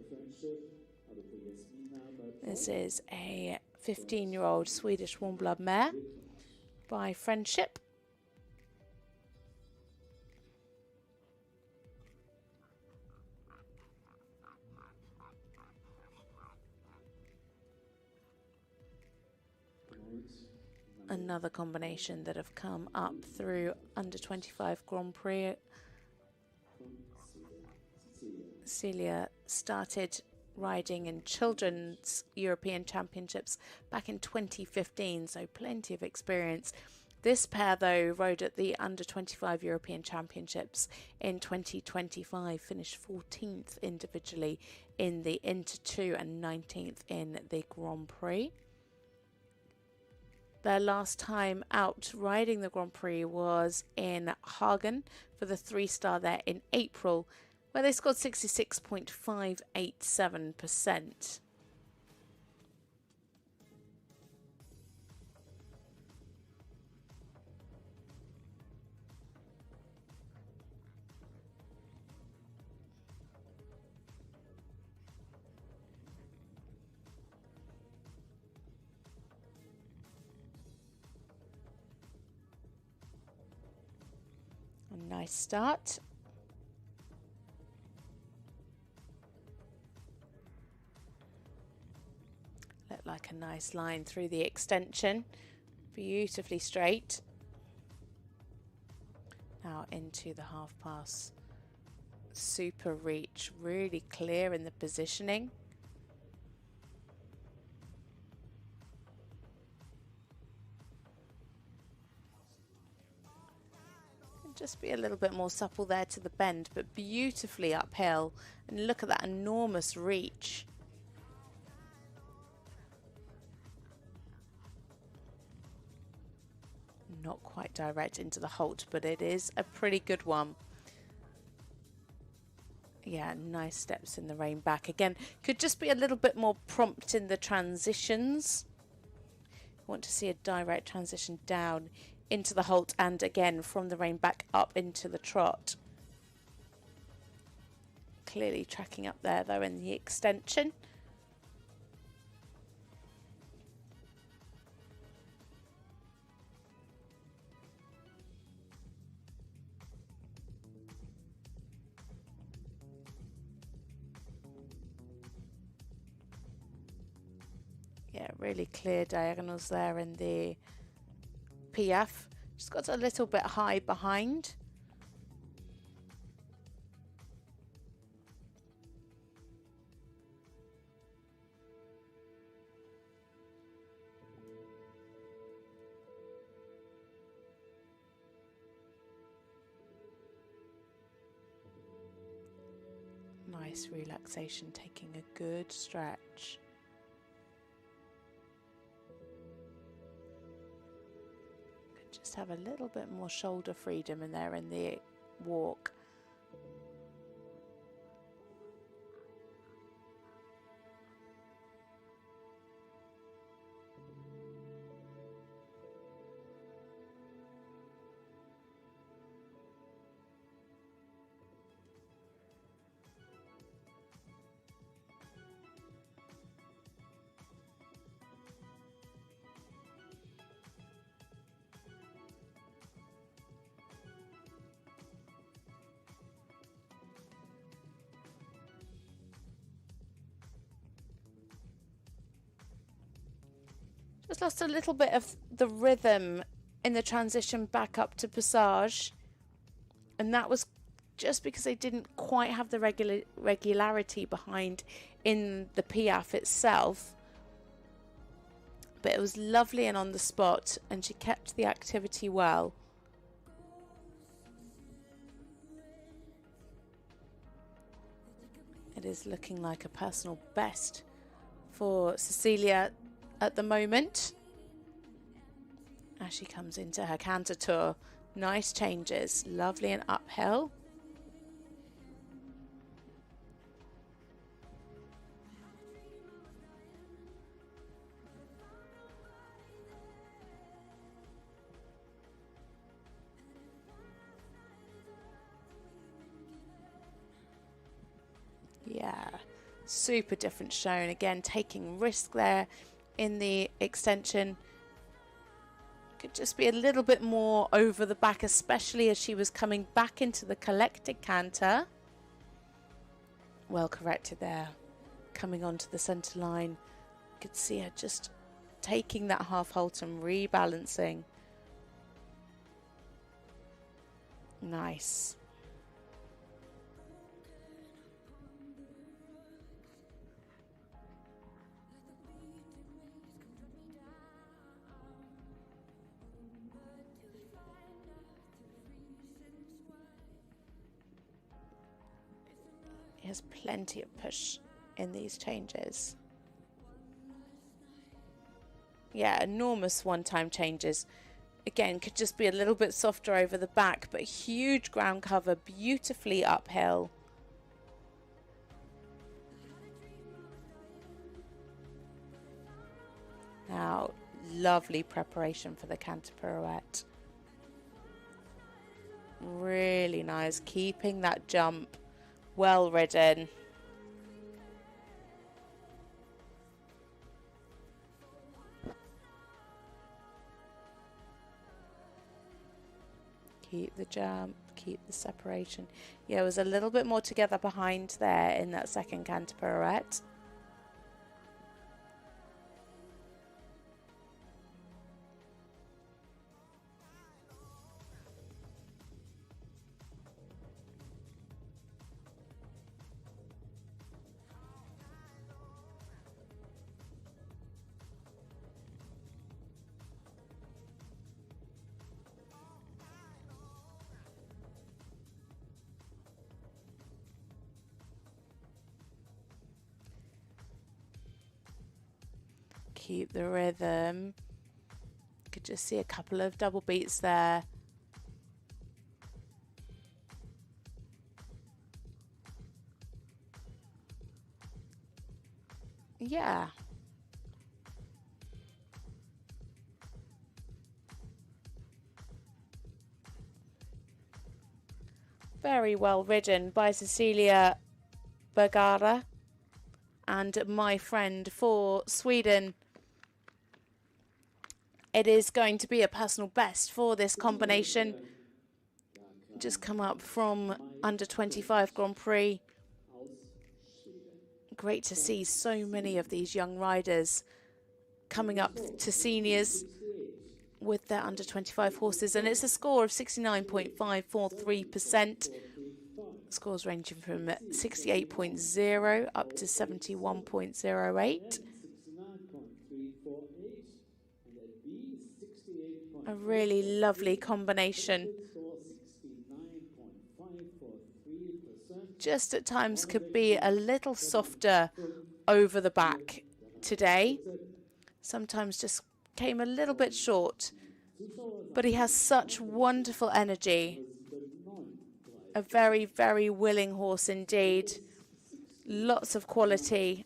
This is a 15-year-old Swedish warm blood mare by Friendship. Another combination that have come up through under 25 Grand Prix. Celia started riding in children's European Championships back in 2015, so plenty of experience. This pair, though, rode at the under 25 European Championships in 2025, finished 14th individually in the Inter 2 and 19th in the Grand Prix. Their last time out riding the Grand Prix was in Hagen for the 3-star there in April, where they scored 66.587%. A nice start. Looked like a nice line through the extension. Beautifully straight. Now into the half pass. Super reach, really clear in the positioning. Just be a little bit more supple there to the bend, but beautifully uphill. And look at that enormous reach. Not quite direct into the halt, but it is a pretty good one. Yeah, nice steps in the rain back. Again, could just be a little bit more prompt in the transitions. Want to see a direct transition down into the halt and again from the rein back up into the trot. Clearly tracking up there though in the extension. Yeah, really clear diagonals there in the PF. Just got a little bit high behind. Nice relaxation, taking a good stretch. Just have a little bit more shoulder freedom in there in the walk. Just lost a little bit of the rhythm in the transition back up to passage, and that was just because they didn't quite have the regularity behind in the piaffe itself. But it was lovely and on the spot, and she kept the activity well. It is looking like a personal best for Cecilia at the moment as she comes into her canter tour. Nice changes, lovely and uphill. Yeah, super different shown. Again, taking risk there in the extension. Could just be a little bit more over the back, especially as she was coming back into the collected canter. Well corrected there. Coming onto the centre line. Could see her just taking that half halt and rebalancing. Nice. He has plenty of push in these changes. Yeah, enormous one-time changes. Again, could just be a little bit softer over the back, but huge ground cover, beautifully uphill. Now, lovely preparation for the canter pirouette. Really nice, keeping that jump well ridden. Keep the jump, keep the separation. Yeah, it was a little bit more together behind there in that second canter pirouette. keep the rhythm. You could just see a couple of double beats there. Yeah. Very well ridden by Cecilia Bergara and my friend for Sweden. It is going to be a personal best for this combination. Just come up from under 25 Grand Prix. Great to see so many of these young riders coming up to seniors with their under 25 horses, and it's a score of 69.543%. Scores ranging from 68.0 up to 71.08. A really lovely combination. Just at times could be a little softer over the back today. Sometimes just came a little bit short. But he has such wonderful energy. A very, very willing horse indeed. Lots of quality.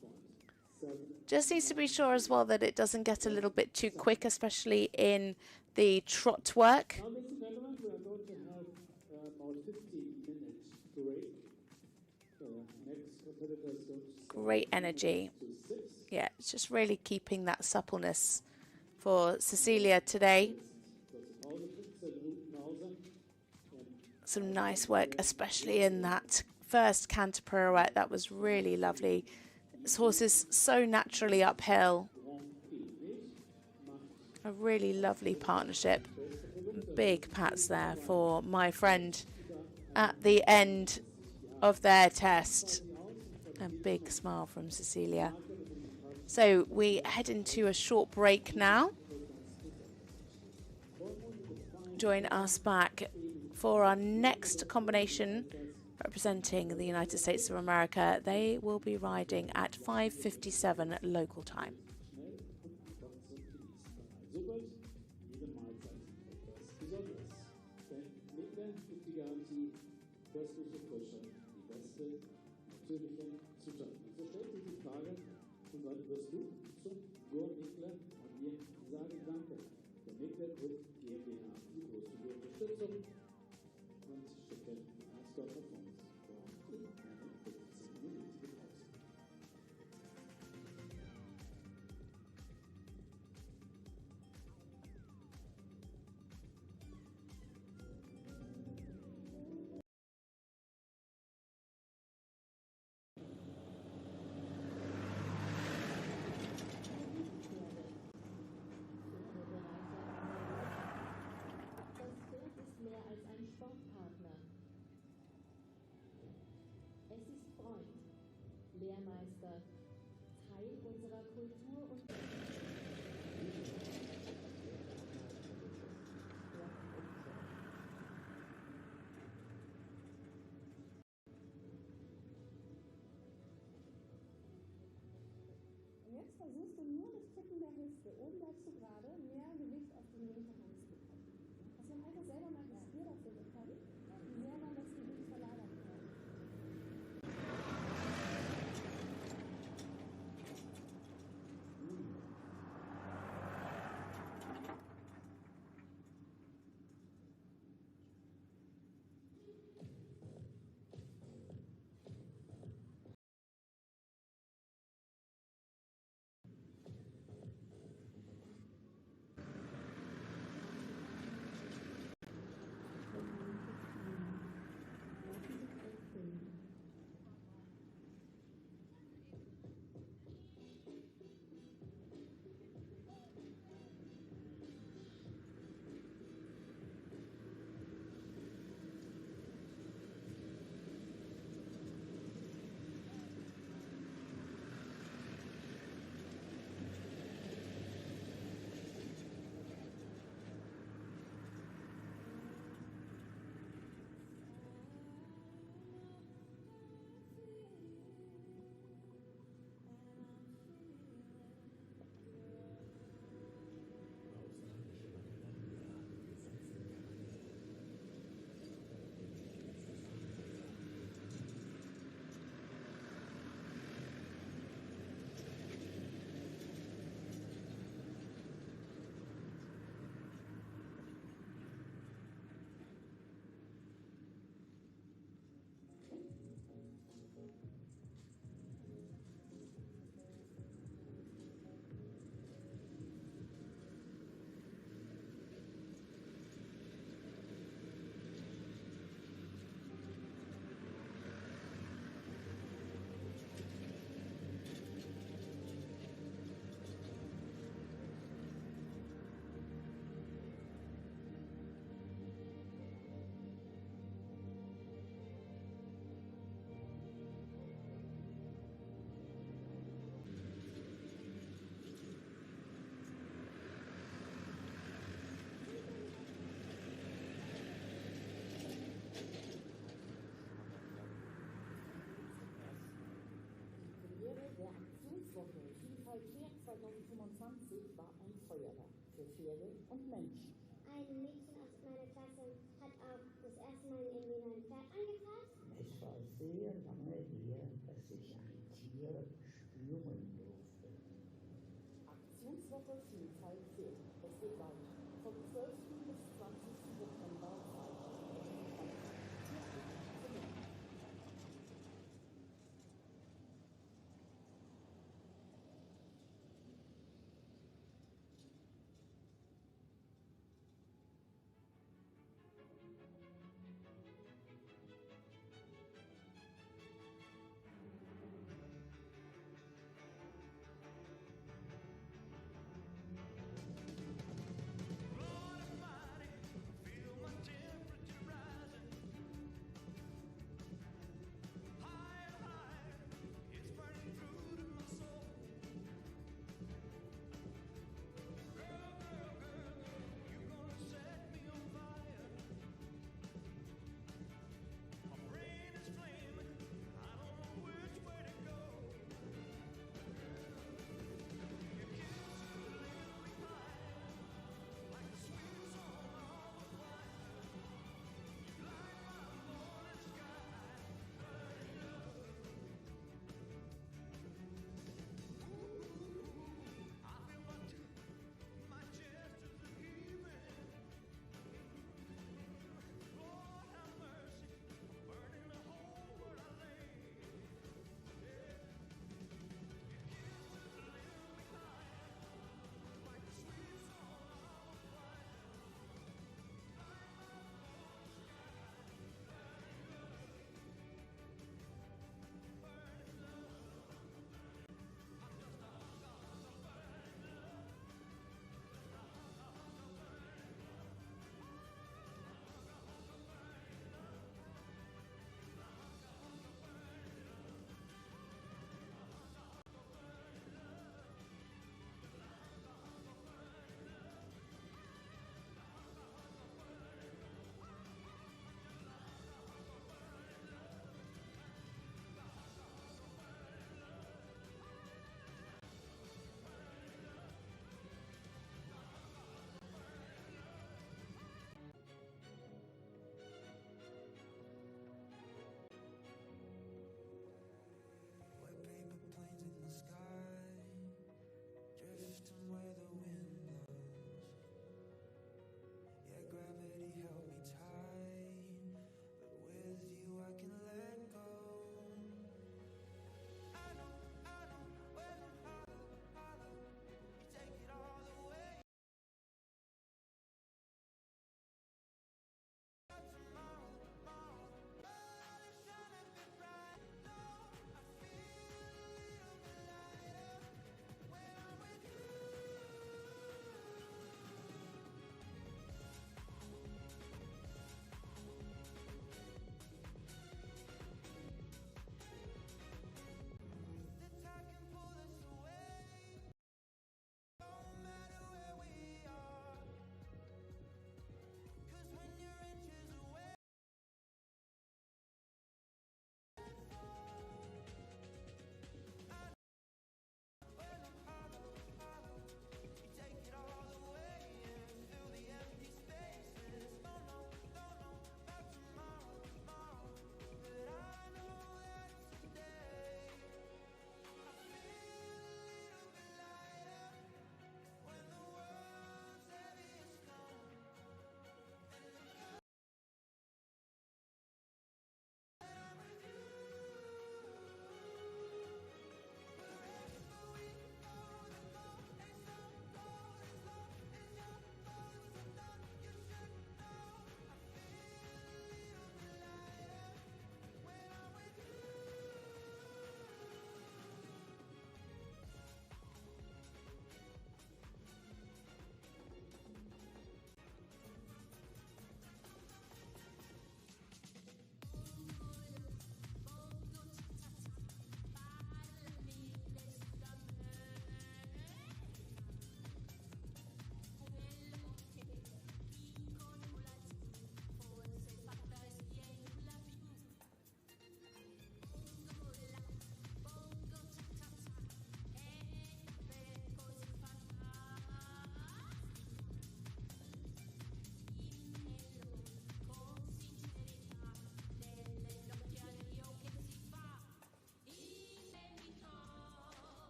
Just needs to be sure as well that it doesn't get a little bit too quick, especially in the trot work. Great energy. Yeah, it's just really keeping that suppleness for Cecilia today. Some nice work, especially in that first canter pirouette. That was really lovely. This horse is so naturally uphill. A really lovely partnership. Big pats there for my friend at the end of their test. A big smile from Cecilia. So we head into a short break now. Join us back for our next combination representing the United States of America. They will be riding at 5:57 local time. Versuchst du nur das Tippen der Hüfte. Oben bleibst du gerade, mehr Gewicht auf die linke Hand zu bekommen. Hast du einfach selber mal ein Gespür dafür bekommen, wie sehr man das Gewicht verlagern kann? Wir spüren durften. Aktionswoche Vielfalt zählt. Es geht weiter. Vom 12. bis 20. September 2020.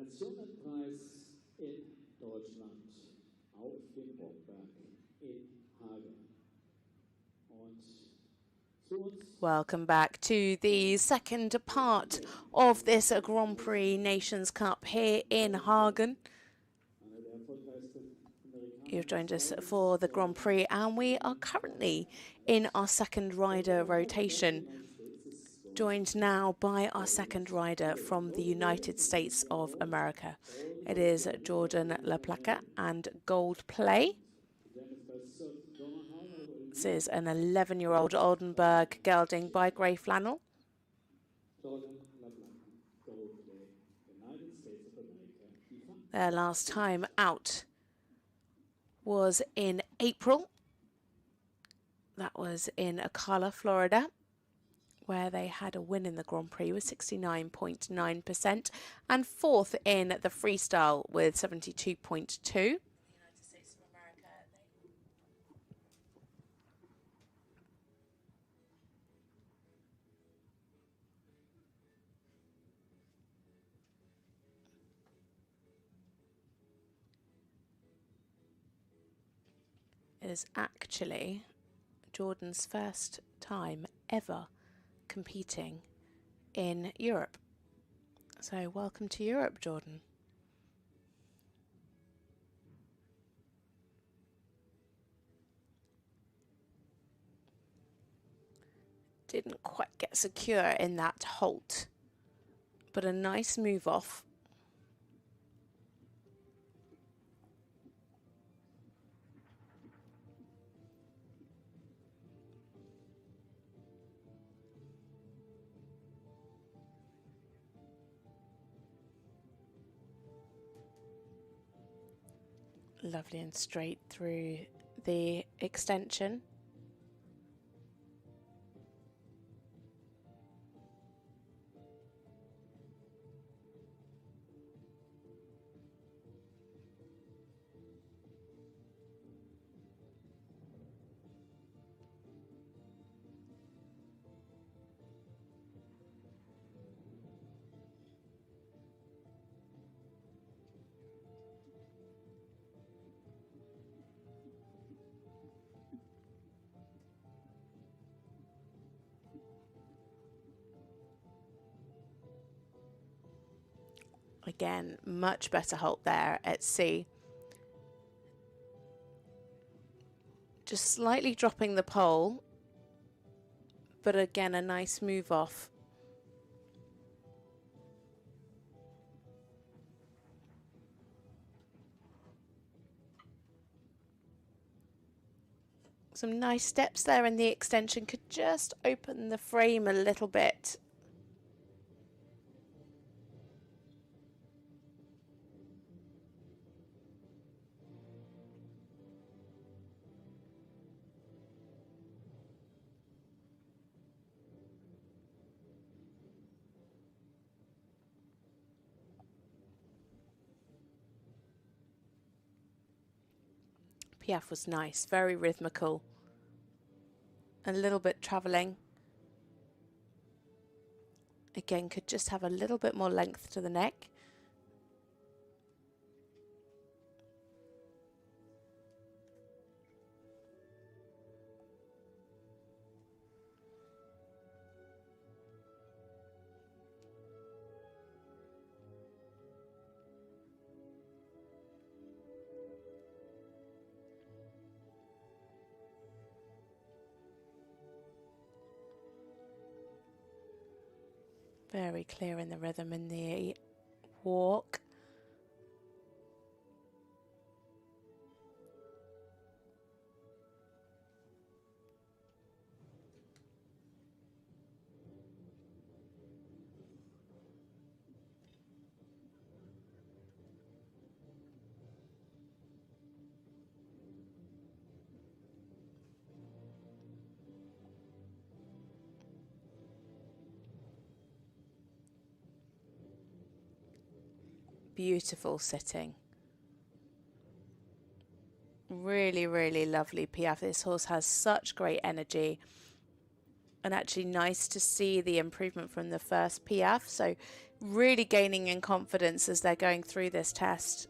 Nationenpreis in Deutschland auf dem Bockberg in Hagen. Und zu uns Welcome back to the second part of this Grand Prix Nations Cup here in Hagen. einer der erfolgreichsten Amerikaner. You've joined us for the Grand Prix, and we are currently in our second rider rotation, joined now by our second rider from the United States of America. It is Jordan LaPlaca and Gold Play. This is an 11-year-old Oldenburg gelding by Grey Flannel. Jordan LaPlaca, Gold Play, United States of America, FIFA. Their last time out was in April. That was in Ocala, Florida, where they had a win in the Grand Prix with 69.9% and fourth in the freestyle with 72.2%. It is actually Jordan's first time ever competing in Europe. So welcome to Europe, Jordan. Didn't quite get secure in that halt, but a nice move off. Lovely and straight through the extension. Again, much better halt there at sea. Just slightly dropping the pole, but again, a nice move off. Some nice steps there in the extension, could just open the frame a little bit. Piaf was nice, very rhythmical. A little bit travelling. Again, could just have a little bit more length to the neck. Very clear in the rhythm in the walk. Beautiful sitting. Really, really lovely Piaf. This horse has such great energy. And actually nice to see the improvement from the first PF. So really gaining in confidence as they're going through this test.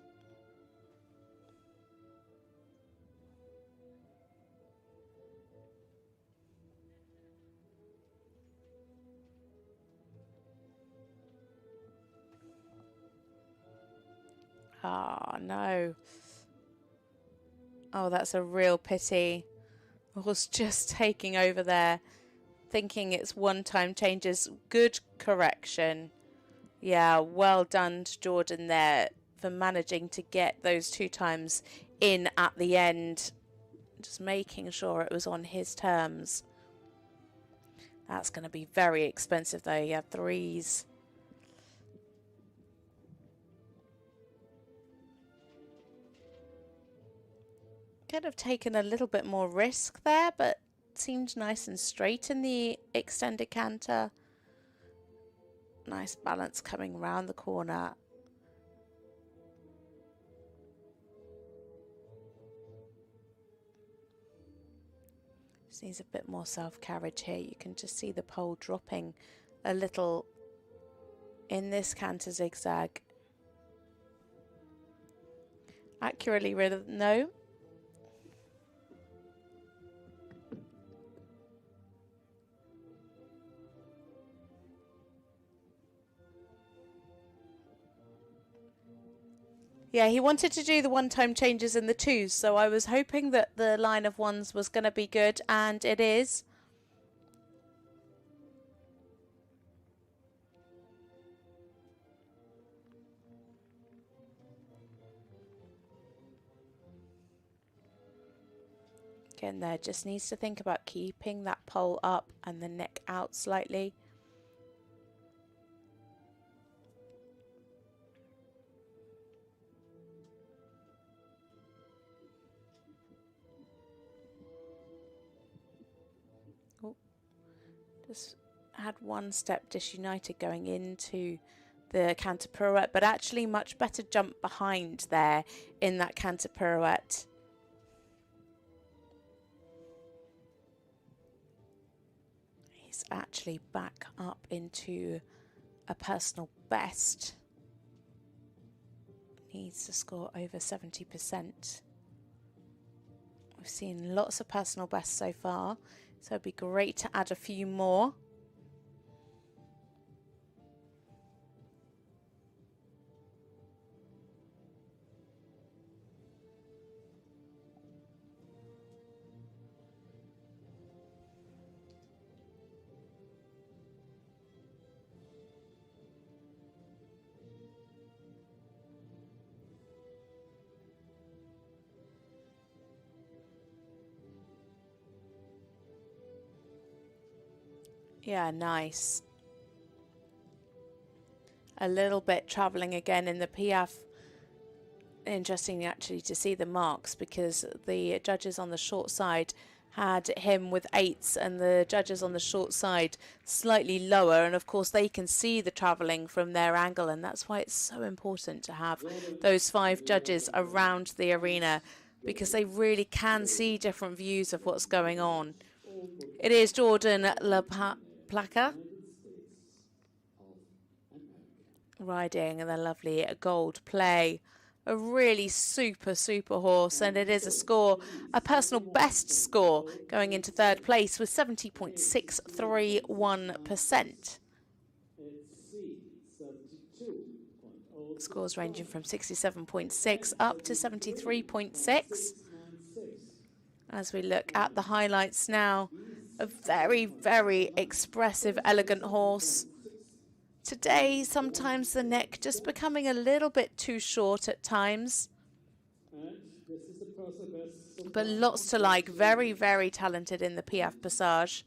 Ah, no. Oh, that's a real pity. I was just taking over there, thinking it's one-time changes. Good correction. Yeah, well done to Jordan there for managing to get those 2 times in at the end. Just making sure it was on his terms. That's going to be very expensive though. Yeah, 3s. Could have taken a little bit more risk there, but seemed nice and straight in the extended canter. Nice balance coming around the corner. Just needs a bit more self-carriage here. You can just see the pole dropping a little in this canter zigzag. Accurately ridden, no. Yeah, he wanted to do the one-time changes in the 2s, so I was hoping that the line of 1s was going to be good, and it is. Again there, just needs to think about keeping that pole up and the neck out slightly. Oh, just had one step disunited going into the canter pirouette, but actually much better jump behind there in that canter pirouette. He's actually back up into a personal best. Needs to score over 70%. We've seen lots of personal bests so far, so it'd be great to add a few more. Yeah, nice. A little bit travelling again in the PF. Interesting actually to see the marks, because the judges on the short side had him with 8s and the judges on the short side slightly lower, and of course they can see the travelling from their angle, and that's why it's so important to have those 5 judges around the arena, because they really can see different views of what's going on. It is Jordan Placa riding the lovely Gold Play. A really super horse, and it is a personal best score, going into 3rd place with 70.631%. Scores ranging from 67.6 up to 73.6. As we look at the highlights now, a very expressive, elegant horse. Today, sometimes the neck just becoming a little bit too short at times. But lots to like. Very talented in the PF Passage.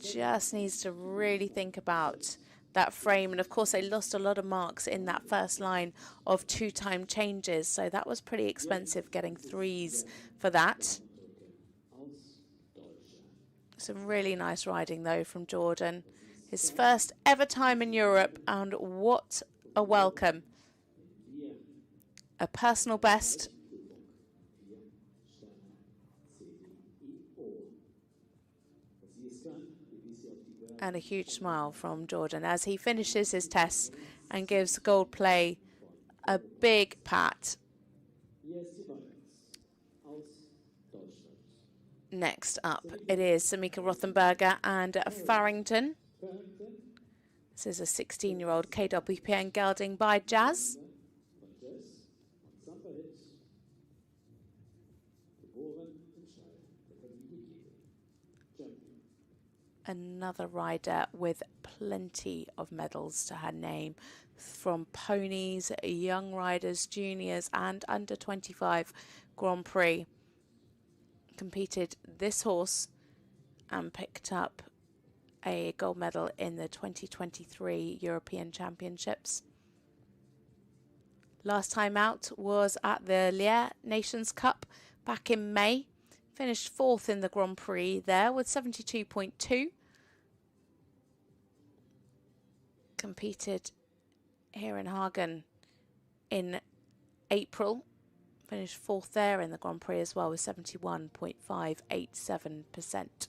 Just needs to really think about that frame. And of course, they lost a lot of marks in that first line of 2-time changes. So that was pretty expensive, getting 3s for that. Some really nice riding, though, from Jordan. His first ever time in Europe, and what a welcome. A personal best. And a huge smile from Jordan as he finishes his tests and gives Gold Play a big pat. Erste Balance aus Deutschland. Next up, it is Samika Rothenberger and Farrington. Farrington This is a 16-year-old KWPN gelding by Jazz. von Jazz und Zamperhit, geboren im Stall der Familie Hagen. Champion. Another rider with plenty of medals to her name, from ponies, young riders, juniors and under 25 Grand Prix. Competed this horse and picked up a gold medal in the 2023 European Championships. Last time out was at the Liège Nations Cup back in May. Finished fourth in the Grand Prix there with 72.2. Competed here in Hagen in April. Finished fourth there in the Grand Prix as well with 71.587%.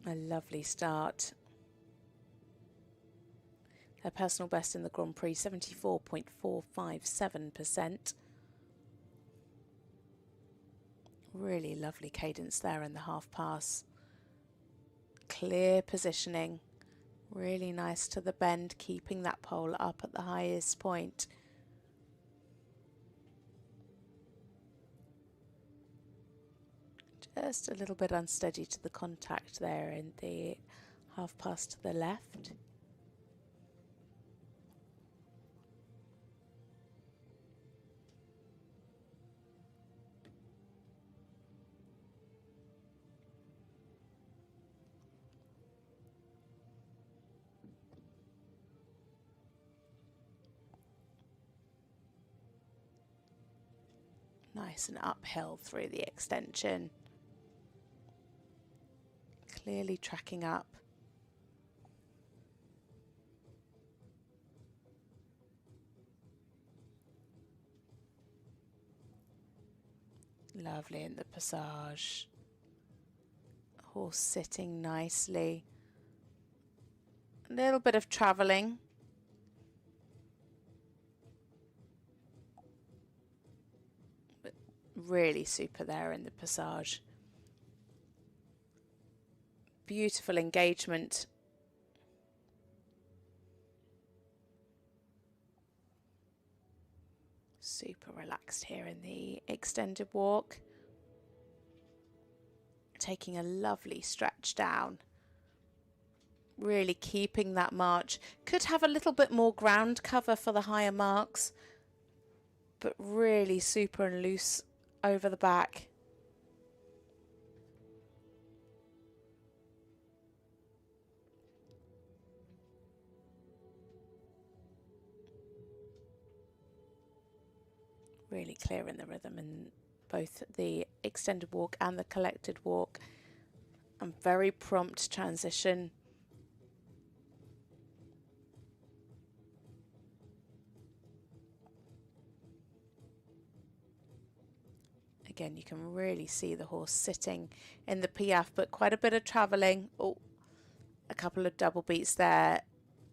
A lovely start. Her personal best in the Grand Prix, 74.457%. Really lovely cadence there in the half pass. Clear positioning. Really nice to the bend, keeping that pole up at the highest point. Just a little bit unsteady to the contact there in the half pass to the left. Nice and uphill through the extension. Clearly tracking up. Lovely in the passage. Horse sitting nicely. A little bit of travelling. But really super there in the passage. Beautiful engagement. Super relaxed here in the extended walk. Taking a lovely stretch down. Really keeping that march. Could have a little bit more ground cover for the higher marks, but really super and loose over the back. Really clear in the rhythm in both the extended walk and the collected walk. And very prompt transition. Again, you can really see the horse sitting in the piaffe, but quite a bit of travelling. Oh, a couple of double beats there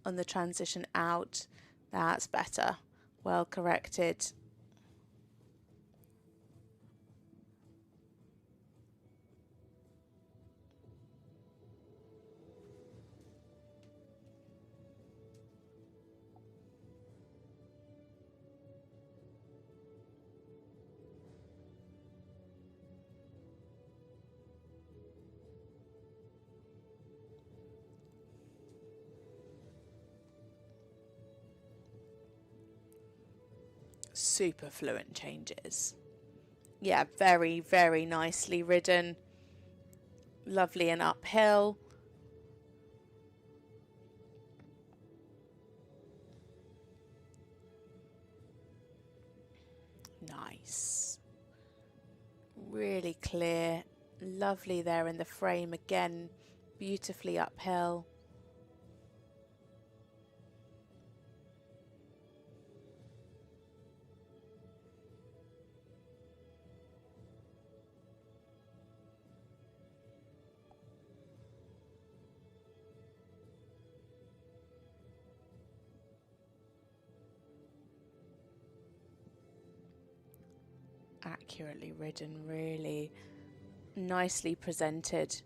on the transition out. That's better. Well corrected. Super fluent changes. Yeah, very, very nicely ridden. Lovely and uphill. Nice. Really clear, lovely there in the frame again, beautifully uphill. Accurately ridden, really nicely presented.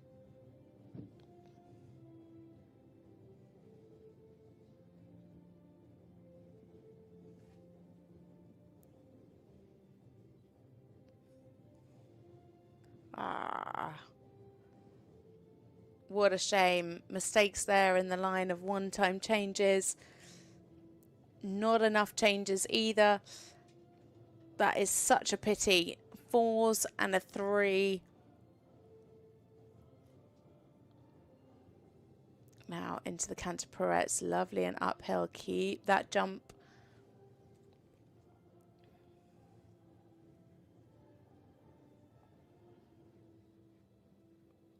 What a shame. Mistakes there in the line of one-time changes. Not enough changes either. That is such a pity. 4s and a 3. Now into the canter pirouettes. Lovely and uphill. Keep that jump.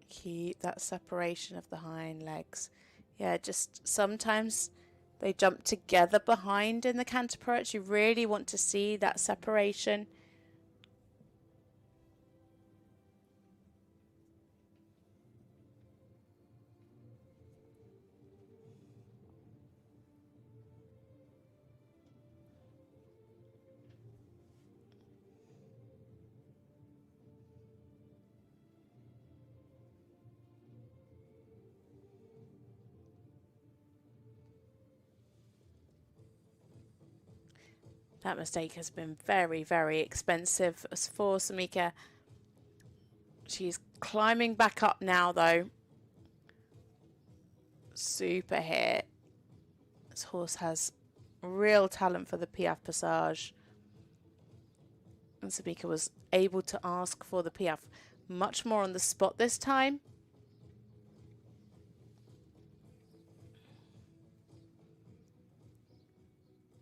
Keep that separation of the hind legs. Yeah, just sometimes they jump together behind in the canter pirouettes. You really want to see that separation. That mistake has been very, very expensive for Samika. She's climbing back up now, though. Super hit. This horse has real talent for the Piaffe Passage. And Samika was able to ask for the Piaffe much more on the spot this time.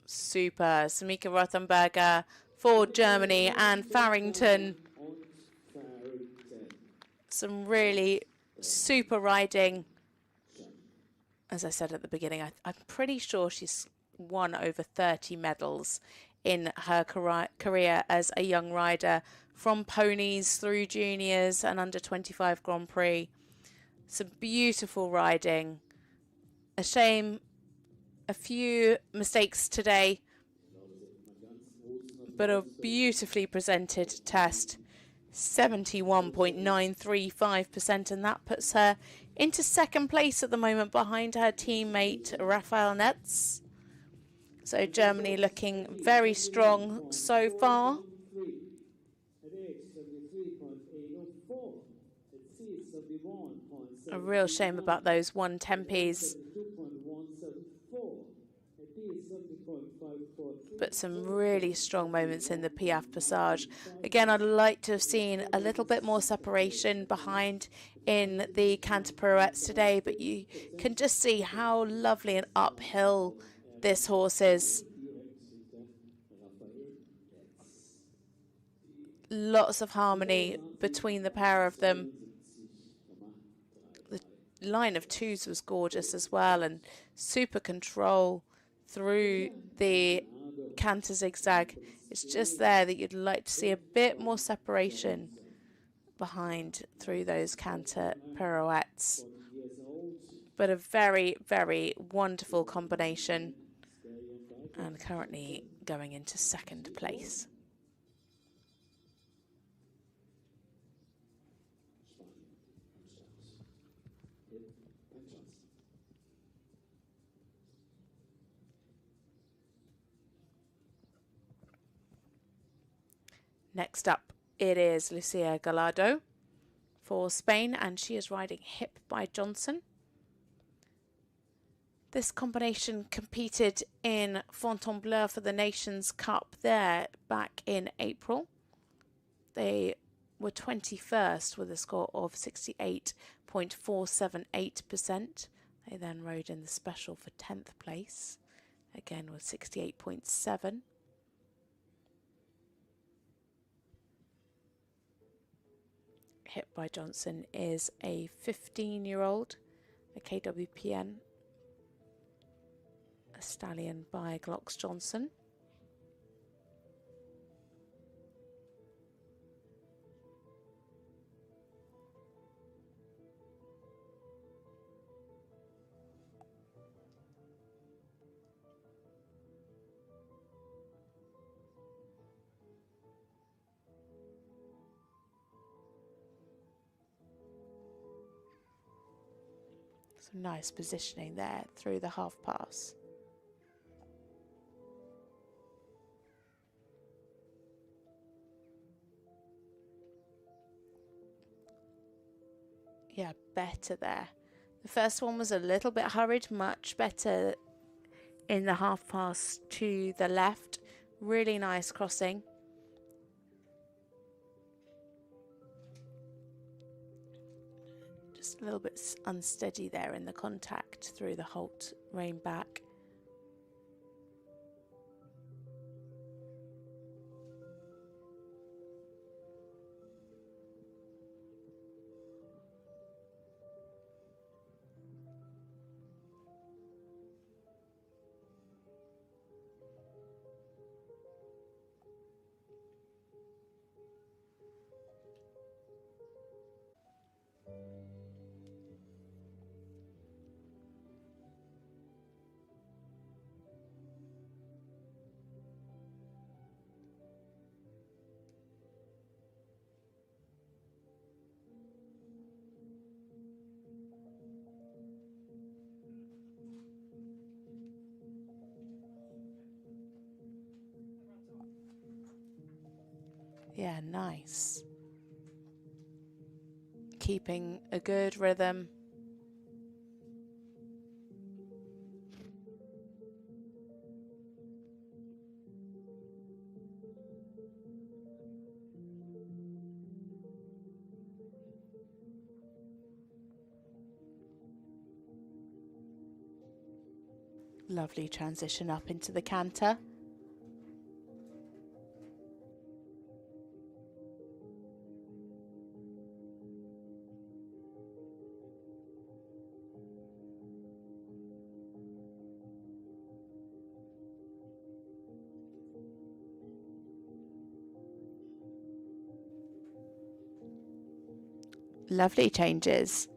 Super. Samika Rothenberger for Germany and Farrington. Some really super riding. As I said at the beginning, I'm pretty sure she's won over 30 medals in her career as a young rider, from ponies through juniors and under 25 Grand Prix. Some beautiful riding. A shame, a few mistakes today, but a beautifully presented test. 71.935%, and that puts her into second place at the moment behind her teammate Rafael Netz. So Germany looking very strong so far. A real shame about those 1 tempies. But some really strong moments in the Piaffe Passage. Again, I'd like to have seen a little bit more separation behind in the canter pirouettes today, but you can just see how lovely and uphill this horse is. Lots of harmony between the pair of them. The line of 2s was gorgeous as well, and super control through the canter zigzag. It's just there that you'd like to see a bit more separation behind through those canter pirouettes. But a very, very wonderful combination, and currently going into second place. Next up, it is Lucia Gallardo for Spain, and she is riding Hip by Johnson. This combination competed in Fontainebleau for the Nations Cup there back in April. They were 21st with a score of 68.478%. They then rode in the special for 10th place, again with 68.7. hit by Johnson is a 15-year-old, a KWPN, a stallion by Glocks Johnson. Some nice positioning there through the half pass. Yeah, better there. The first one was a little bit hurried, much better in the half pass to the left. Really nice crossing. Just a little bit unsteady there in the contact through the halt rein back. Yeah, nice. Keeping a good rhythm. Lovely transition up into the canter. Lovely changes.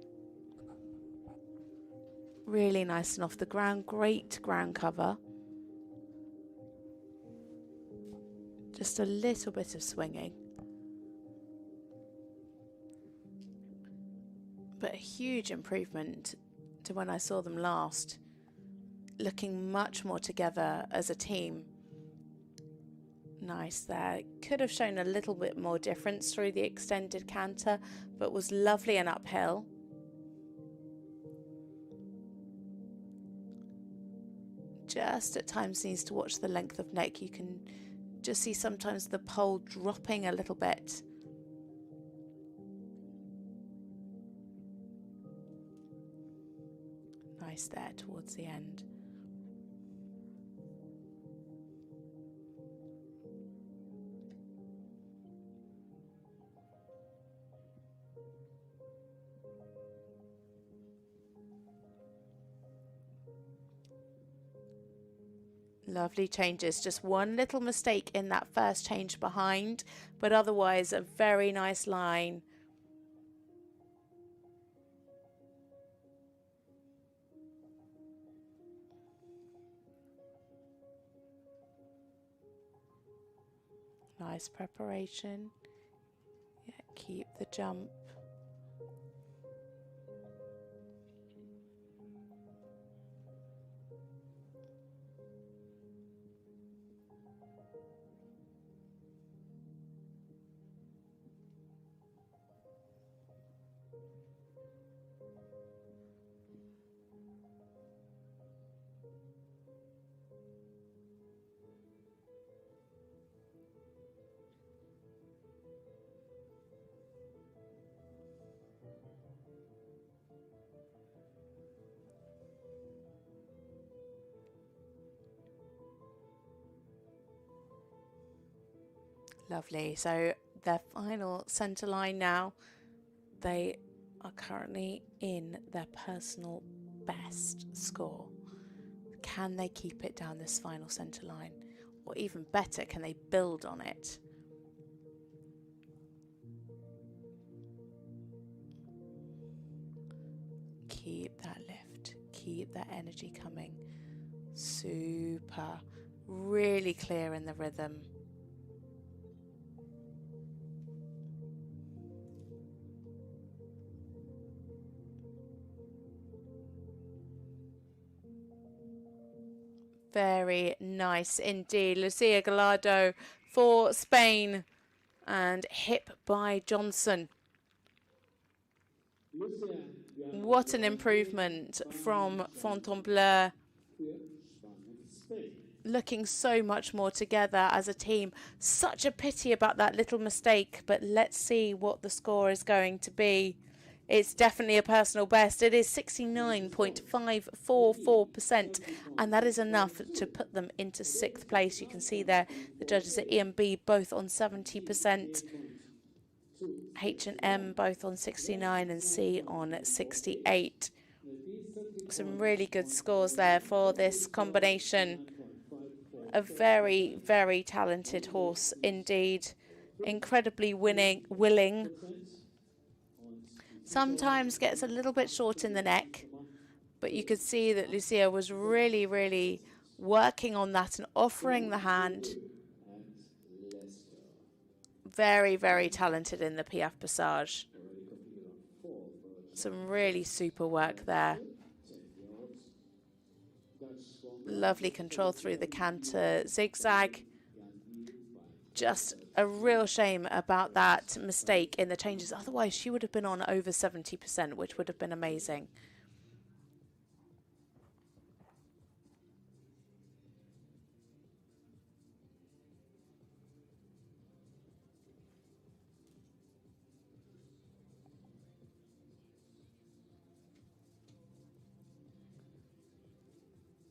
Really nice and off the ground. Great ground cover. Just a little bit of swinging. But a huge improvement to when I saw them last. Looking much more together as a team. Nice there. Could have shown a little bit more difference through the extended canter, but was lovely and uphill. Just at times needs to watch the length of neck. You can just see sometimes the pole dropping a little bit. Nice there towards the end. Lovely changes. Just one little mistake in that first change behind, but otherwise a very nice line. Nice preparation. Yeah, keep the jump. Lovely. So their final centre line now, They are currently in their personal best score. Can they keep it down this final centre line? Or even better, can they build on it? Keep that lift. Keep that energy coming. Super. Really clear in the rhythm. Very nice indeed. Lucia Gallardo for Spain and hip by Johnson. What an improvement from Fontainebleau. Looking so much more together as a team. Such a pity about that little mistake, but let's see what the score is going to be. It's definitely a personal best. It is 69.544%, and that is enough to put them into 6th place. You can see there the judges at E&B both on 70%, H&M both on 69 and C on 68. Some really good scores there for this combination. A very, very talented horse indeed. Incredibly willing. Sometimes gets a little bit short in the neck, but you could see that Lucia was really, really working on that and offering the hand. Very, very talented in the Piaffe Passage. Some really super work there. Lovely control through the canter zigzag. Just a real shame about that mistake in the changes. Otherwise, she would have been on over 70%, which would have been amazing.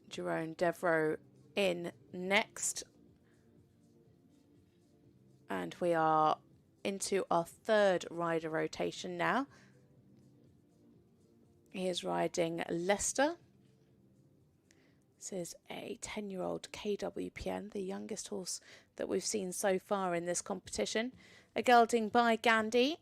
Jerome Devro in next. And we are into our 3rd rider rotation now. He is riding Leicester. This is a 10-year-old KWPN, the youngest horse that we've seen so far in this competition. A gelding by Gandhi.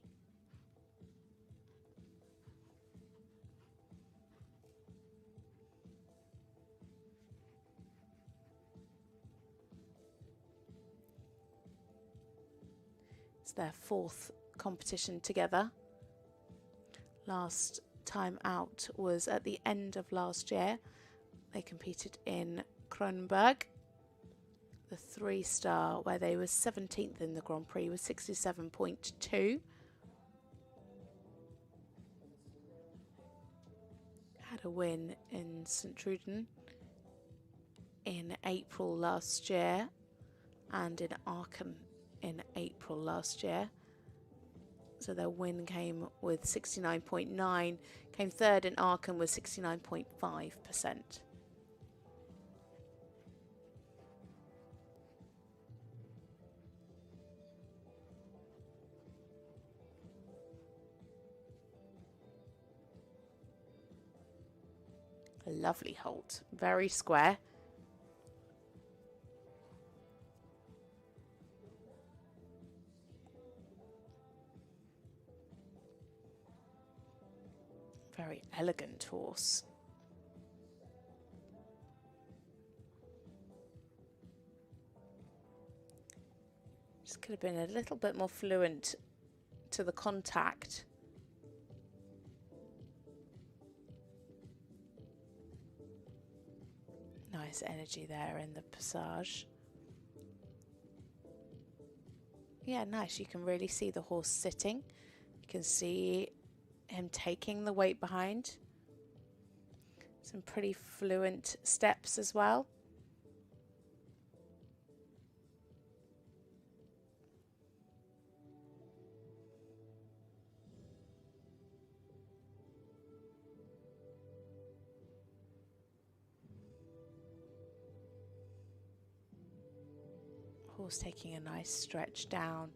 It's their 4th competition together. Last time out was at the end of last year. They competed in Kronenberg, the 3-star, where they were 17th in the Grand Prix with 67.2. Had a win in St Truden in April last year and in Aachen in April last year. So their win came with 69.9, came 3rd in Aachen with 69.5%. A lovely halt, very square. Very elegant horse. Just could have been a little bit more fluent to the contact. Nice energy there in the passage. Yeah, nice. You can really see the horse sitting. You can see him taking the weight behind. Some pretty fluent steps as well. Horse taking a nice stretch down.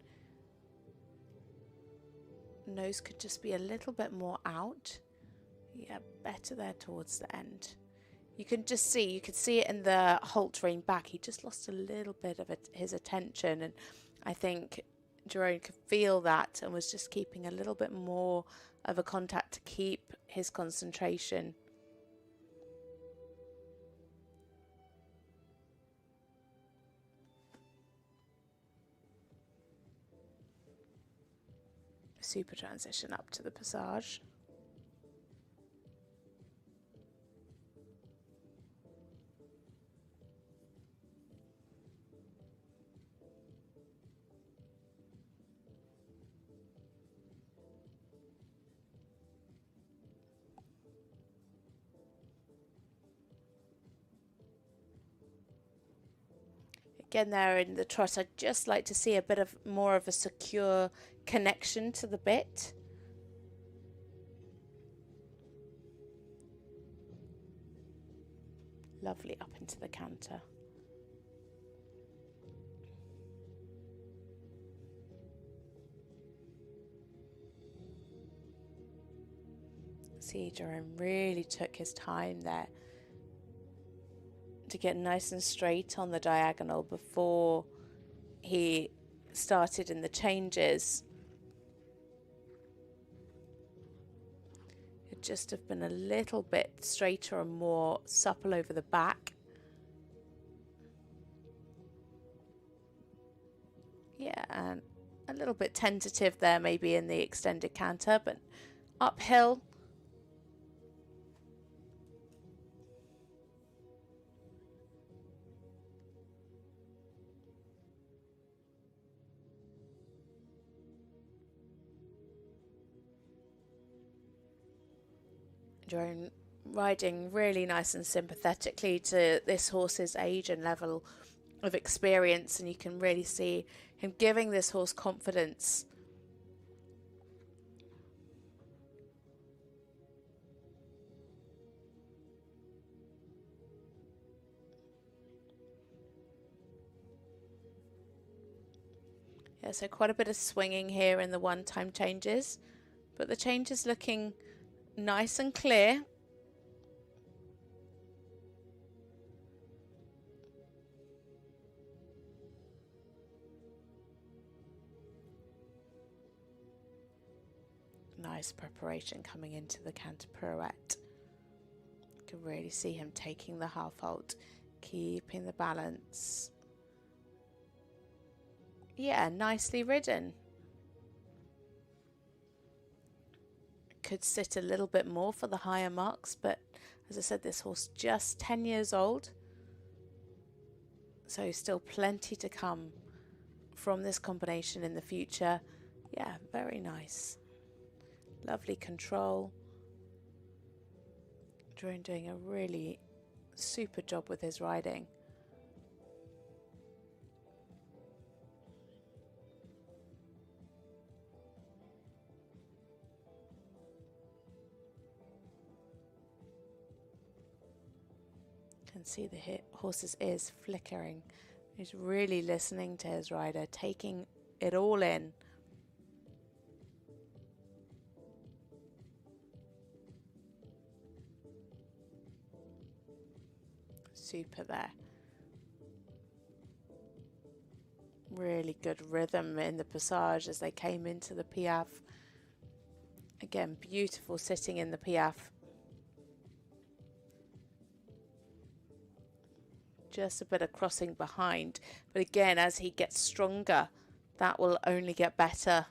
nose could just be a little bit more out. Yeah, better there towards the end. You can just see, you could see it in the haltering back. He just lost a little bit of his attention, and I think Jerome could feel that and was just keeping a little bit more of a contact to keep his concentration. Super transition up to the passage. Again, there in the trot, I'd just like to see a bit of more of a secure connection to the bit. Lovely up into the canter. See, Jerome really took his time there to get nice and straight on the diagonal before he started in the changes. Could just have been a little bit straighter and more supple over the back. Yeah, and a little bit tentative there maybe in the extended canter, but uphill. Jerome riding really nice and sympathetically to this horse's age and level of experience, and you can really see him giving this horse confidence. Yeah, so quite a bit of swinging here in the one-time changes, but the change is looking nice and clear. Nice preparation coming into the canter pirouette. You can really see him taking the half halt, keeping the balance. Yeah, nicely ridden. Could sit a little bit more for the higher marks, but as I said, this horse just 10 years old, so still plenty to come from this combination in the future. Yeah, very nice. Lovely control. Jerome doing a really super job with his riding. Can see the horse's ears flickering. He's really listening to his rider, taking it all in. Super there. Really good rhythm in the passage as they came into the piaffe. Again, beautiful sitting in the piaffe. Just a bit of crossing behind, but again, as he gets stronger, that will only get better.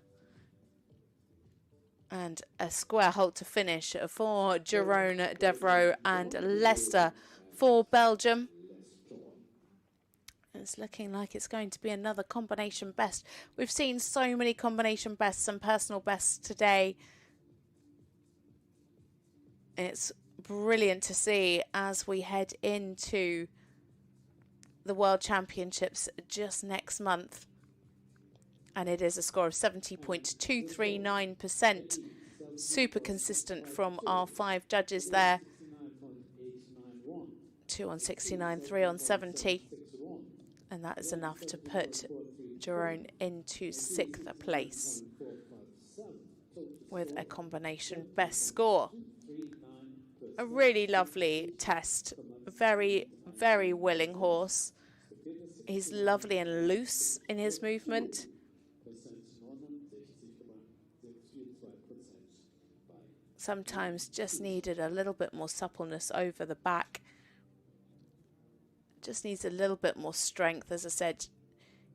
And a square halt to finish for Jerome Devereaux and Leicester for Belgium. It's looking like it's going to be another combination best. We've seen so many combination bests and personal bests today. It's brilliant to see as we head into the World Championships just next month. And it is a score of 70.239%. Super consistent from our 5 judges there. 2 on 69, 3 on 70. And that is enough to put Jerome into 6th place. with a combination best score. A really lovely test. Very, very willing horse. He's lovely and loose in his movement. Sometimes just needed a little bit more suppleness over the back. Just needs a little bit more strength, as I said,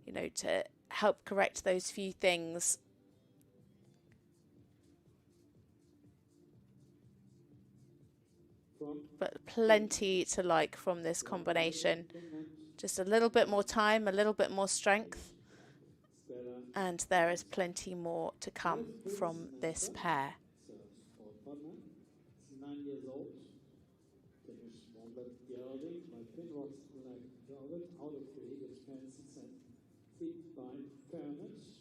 you know, to help correct those few things. But plenty to like from this combination. Just a little bit more time, a little bit more strength. And there is plenty more to come from this pair. 9 years old. Technisch Mondlet Gelding by Pinrocks Black Velvet out of the Hagen fences and feet by Fairness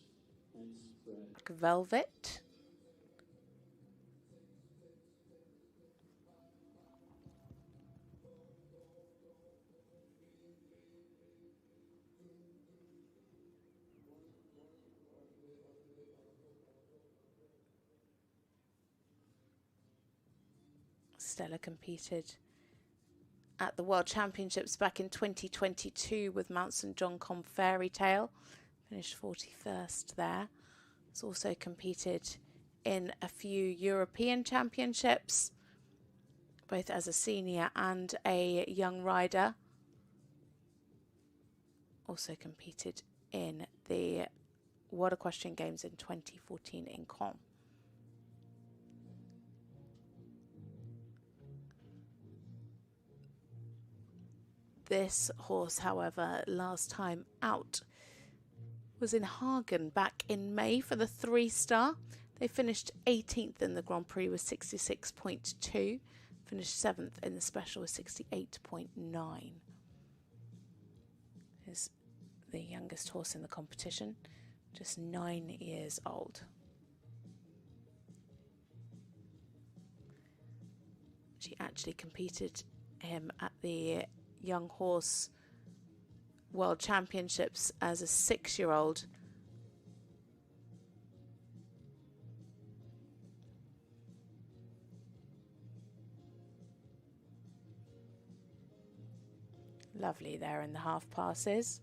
and spread. Velvet. Stella competed at the World Championships back in 2022 with Mount St John Com Fairy Tale. Finished 41st there. Has also competed in a few European Championships, both as a senior and a young rider. Also competed in the World Equestrian Games in 2014 in Caen. This horse, however, last time out was in Hagen back in May for the 3-star. They finished 18th in the Grand Prix with 66.2, finished 7th in the special with 68.9. Is the youngest horse in the competition, just 9 years old. She actually competed him at the Young Horse World Championships as a 6-year-old. Lovely there in the half passes.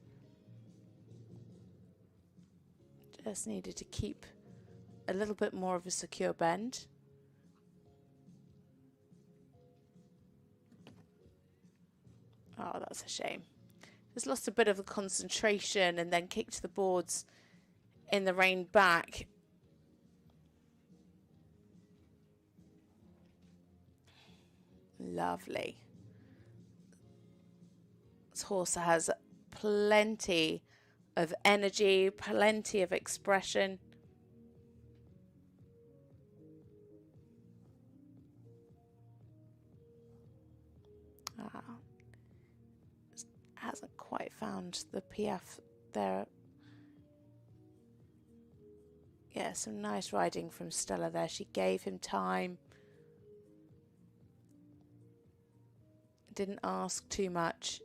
Just needed to keep a little bit more of a secure bend. Oh, that's a shame. Just lost a bit of the concentration and then kicked the boards in the rein back. Lovely. This horse has plenty of energy, plenty of expression. Hasn't quite found the PF there. Yeah, some nice riding from Stella there. She gave him time. Didn't ask too much.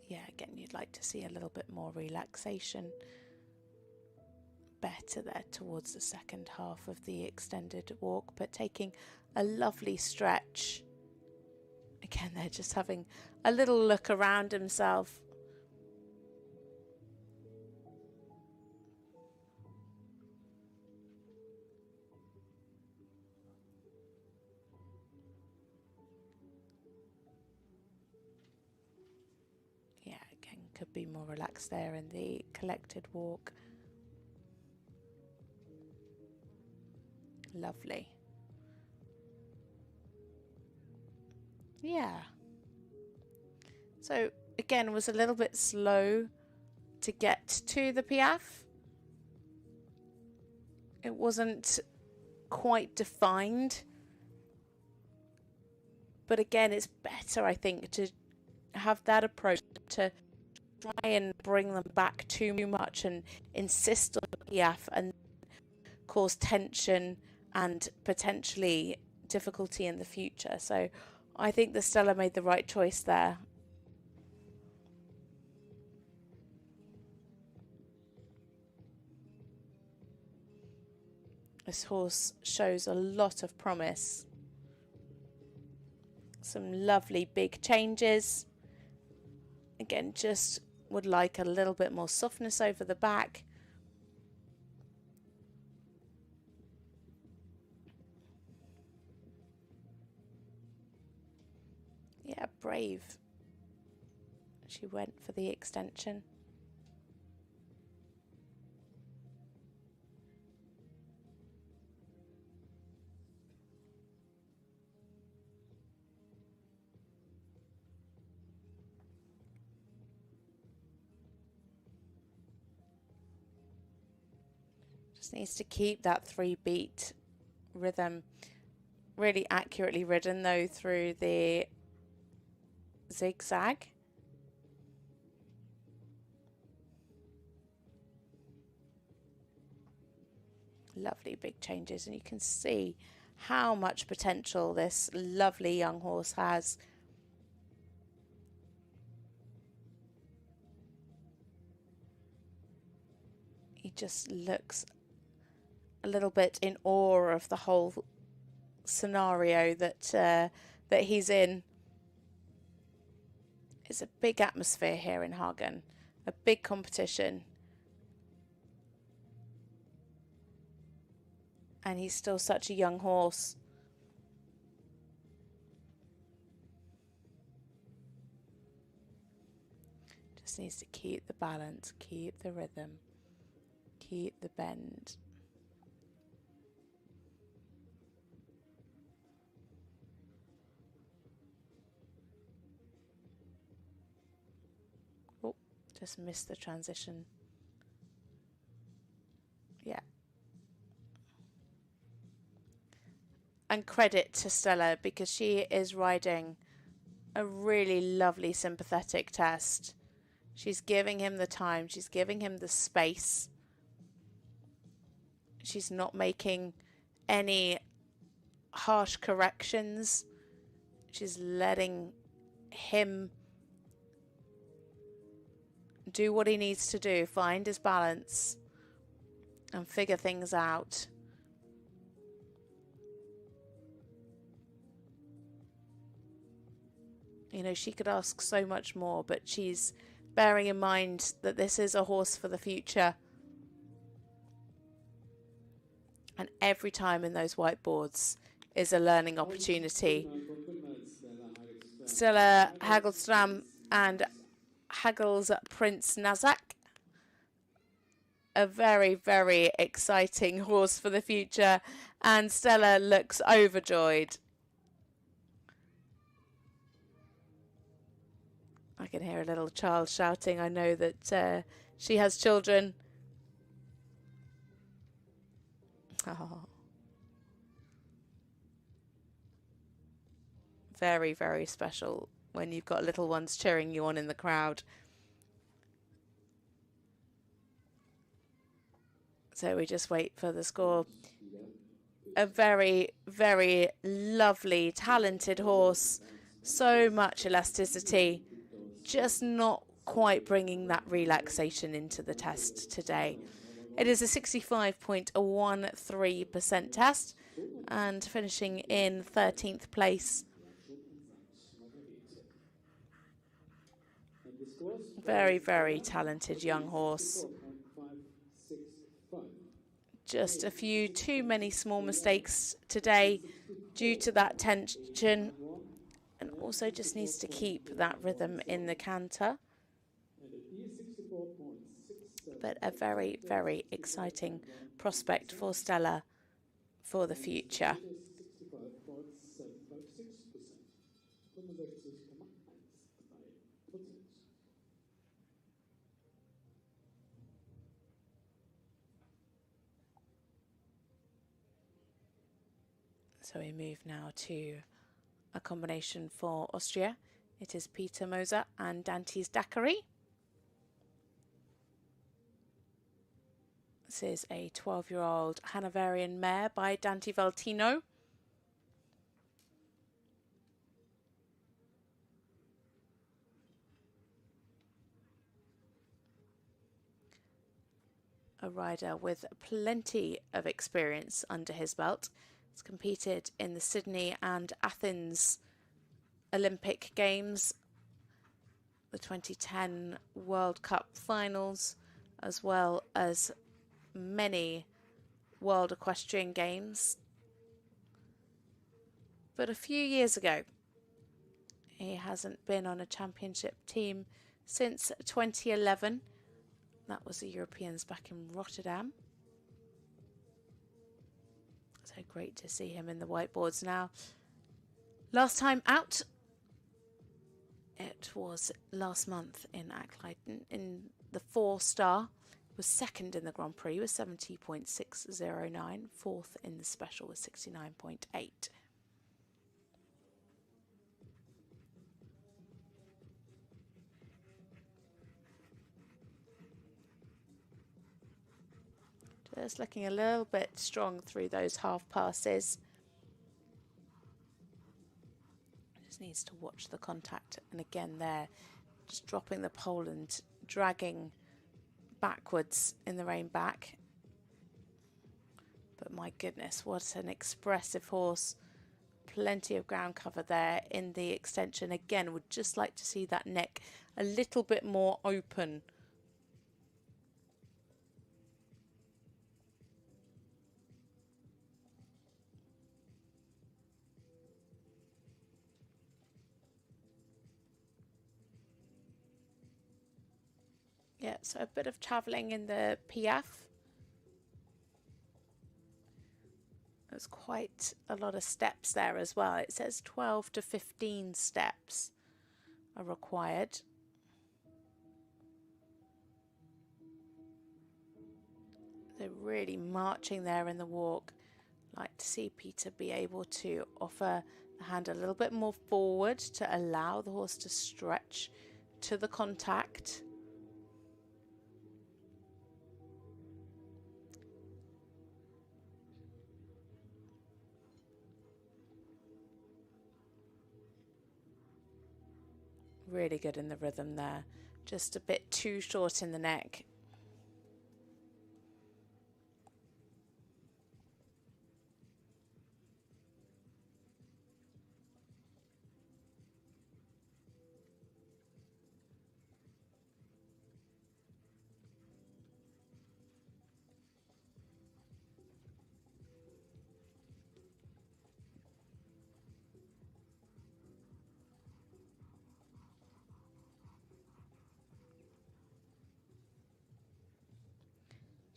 Yeah, again, you'd like to see a little bit more relaxation. Better there towards the second half of the extended walk, but taking a lovely stretch. Again, they're just having a little look around himself. Yeah, again, could be more relaxed there in the collected walk. Lovely. Yeah. So again, was a little bit slow to get to the PF. It wasn't quite defined. But again, it's better, I think, to have that approach, to try and bring them back too much and insist on the PF and cause tension and potentially difficulty in the future. So I think the Stella made the right choice there. This horse shows a lot of promise. Some lovely big changes. Again, just would like a little bit more softness over the back. Yeah, brave. She went for the extension. Just needs to keep that 3-beat rhythm. Really accurately ridden though through the zigzag. Lovely big changes, and you can see how much potential this lovely young horse has. He just looks a little bit in awe of the whole scenario that he's in. It's a big atmosphere here in Hagen, a big competition. And he's still such a young horse. Just needs to keep the balance, keep the rhythm, keep the bend. Oh, just missed the transition. Yeah. And credit to Stella, because she is riding a really lovely sympathetic test. She's giving him the time, she's giving him the space. She's not making any harsh corrections. She's letting him do what he needs to do, find his balance and figure things out. You know, she could ask so much more, but she's bearing in mind that this is a horse for the future. And every time in those whiteboards is a learning opportunity. Stella Hagelstam and Hagel's Prince Nazak. A very, very exciting horse for the future. And Stella looks overjoyed. I can hear a little child shouting. I know that she has children. Oh. Very, very special when you've got little ones cheering you on in the crowd. So we just wait for the score. A very, very lovely, talented horse. So much elasticity. Just not quite bringing that relaxation into the test today. It is a 65.13% test and finishing in 13th place. Very, very talented young horse. Just a few too many small mistakes today due to that tension, and also just needs to keep that rhythm in the canter. But a very, very exciting prospect for Stella for the future. So we move now to a combination for Austria. It is Peter Moser and Dante's Daiquiri. This is a 12-year-old Hanoverian mare by Dante Valtino. a rider with plenty of experience under his belt. He's competed in the Sydney and Athens Olympic Games, the 2010 World Cup finals, as well as many World Equestrian Games. But a few years ago, he hasn't been on a championship team since 2011. That was the Europeans back in Rotterdam. So great to see him in the whiteboards now. Last time out, it was last month in Ackleiden in the 4-star. Was second in the Grand Prix with 70.609. Fourth in the special with 69.8. Just looking a little bit strong through those half passes. Just needs to watch the contact. And again there, just dropping the pole and dragging backwards in the rein back. But my goodness, what an expressive horse. Plenty of ground cover there in the extension. Again, would just like to see that neck a little bit more open. Yeah, so a bit of travelling in the PF. There's quite a lot of steps there as well. It says 12 to 15 steps are required. They're really marching there in the walk. Like to see Peter be able to offer the hand a little bit more forward to allow the horse to stretch to the contact. Really good in the rhythm there. Just a bit too short in the neck.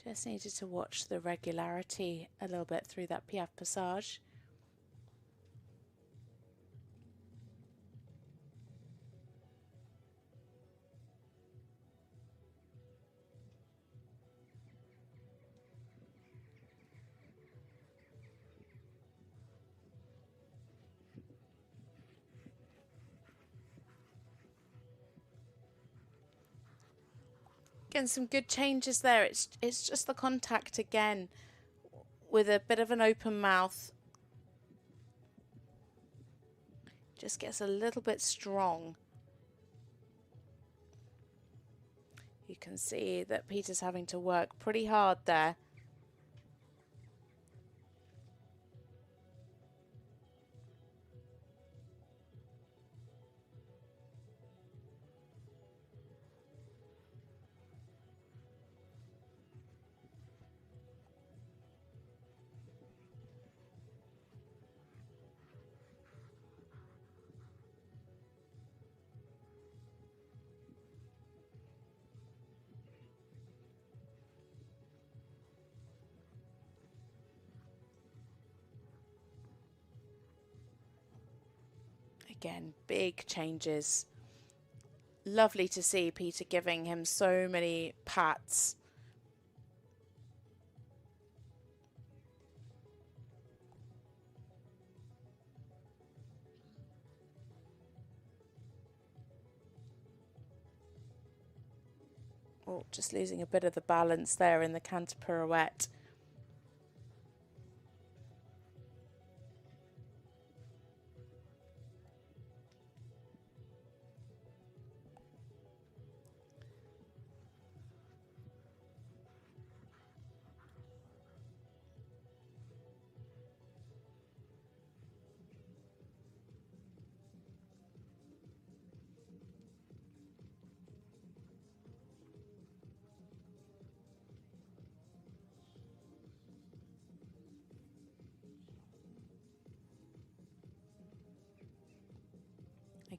Just needed to watch the regularity a little bit through that Piaf Passage. Again, some good changes there. It's just the contact again with a bit of an open mouth. Just gets a little bit strong. You can see that Peter's having to work pretty hard there. Again, big changes. Lovely to see Peter giving him so many pats. Oh, just losing a bit of the balance there in the canter pirouette.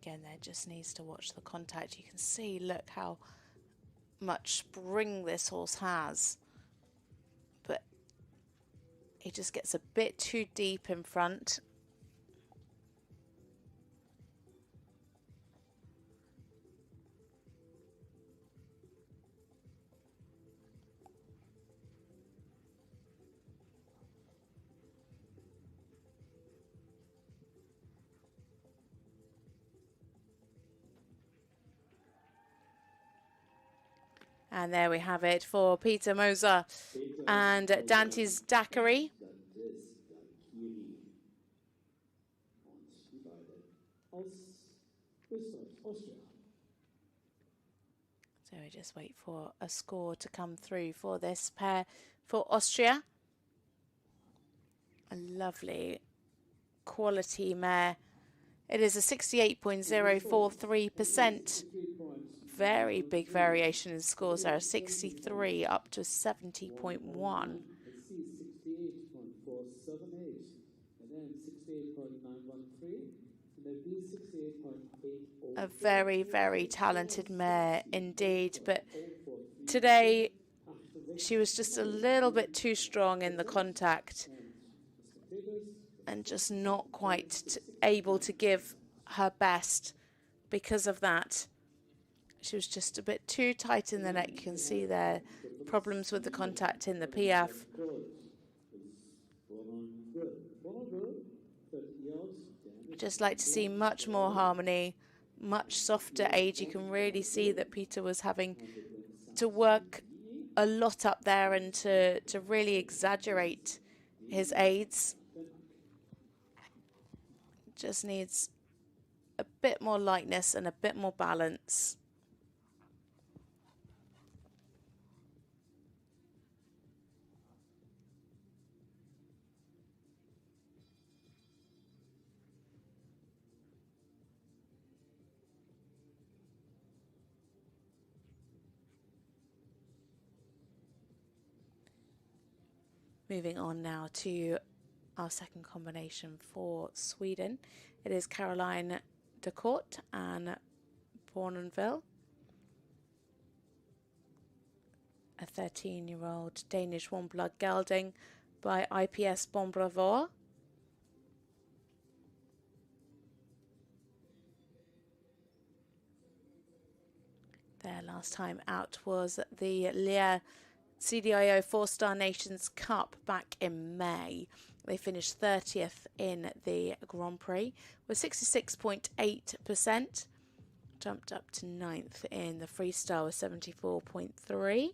again, there just needs to watch the contact. You can see, look how much spring this horse has, but he just gets a bit too deep in front. And there we have it for Peter Moser and Dante's Daiquiri. So we just wait for a score to come through for this pair for Austria. A lovely quality mare. It is a 68.043%. Very big variation in scores there, 63 up to 70.1. Let's see, 68.478, and then 68.913, and then B 68.804. A very, very talented mare indeed, but today she was just a little bit too strong in the contact and just not quite able to give her best because of that. She was just a bit too tight in the neck. You can see there problems with the contact in the PF. I'd just like to see much more harmony, much softer age. You can really see that Peter was having to work a lot up there and to really exaggerate his aids. Just needs a bit more lightness and a bit more balance. Moving on now to our second combination for Sweden. It is Caroline de Court and Bournonville. A 13-year-old Danish warm-blood gelding by IPS Bon Bravo. Their last time out was the Lear CDIO 4-Star Nations Cup back in May. They finished 30th in the Grand Prix with 66.8%. Jumped up to 9th in the Freestyle with 74.3%.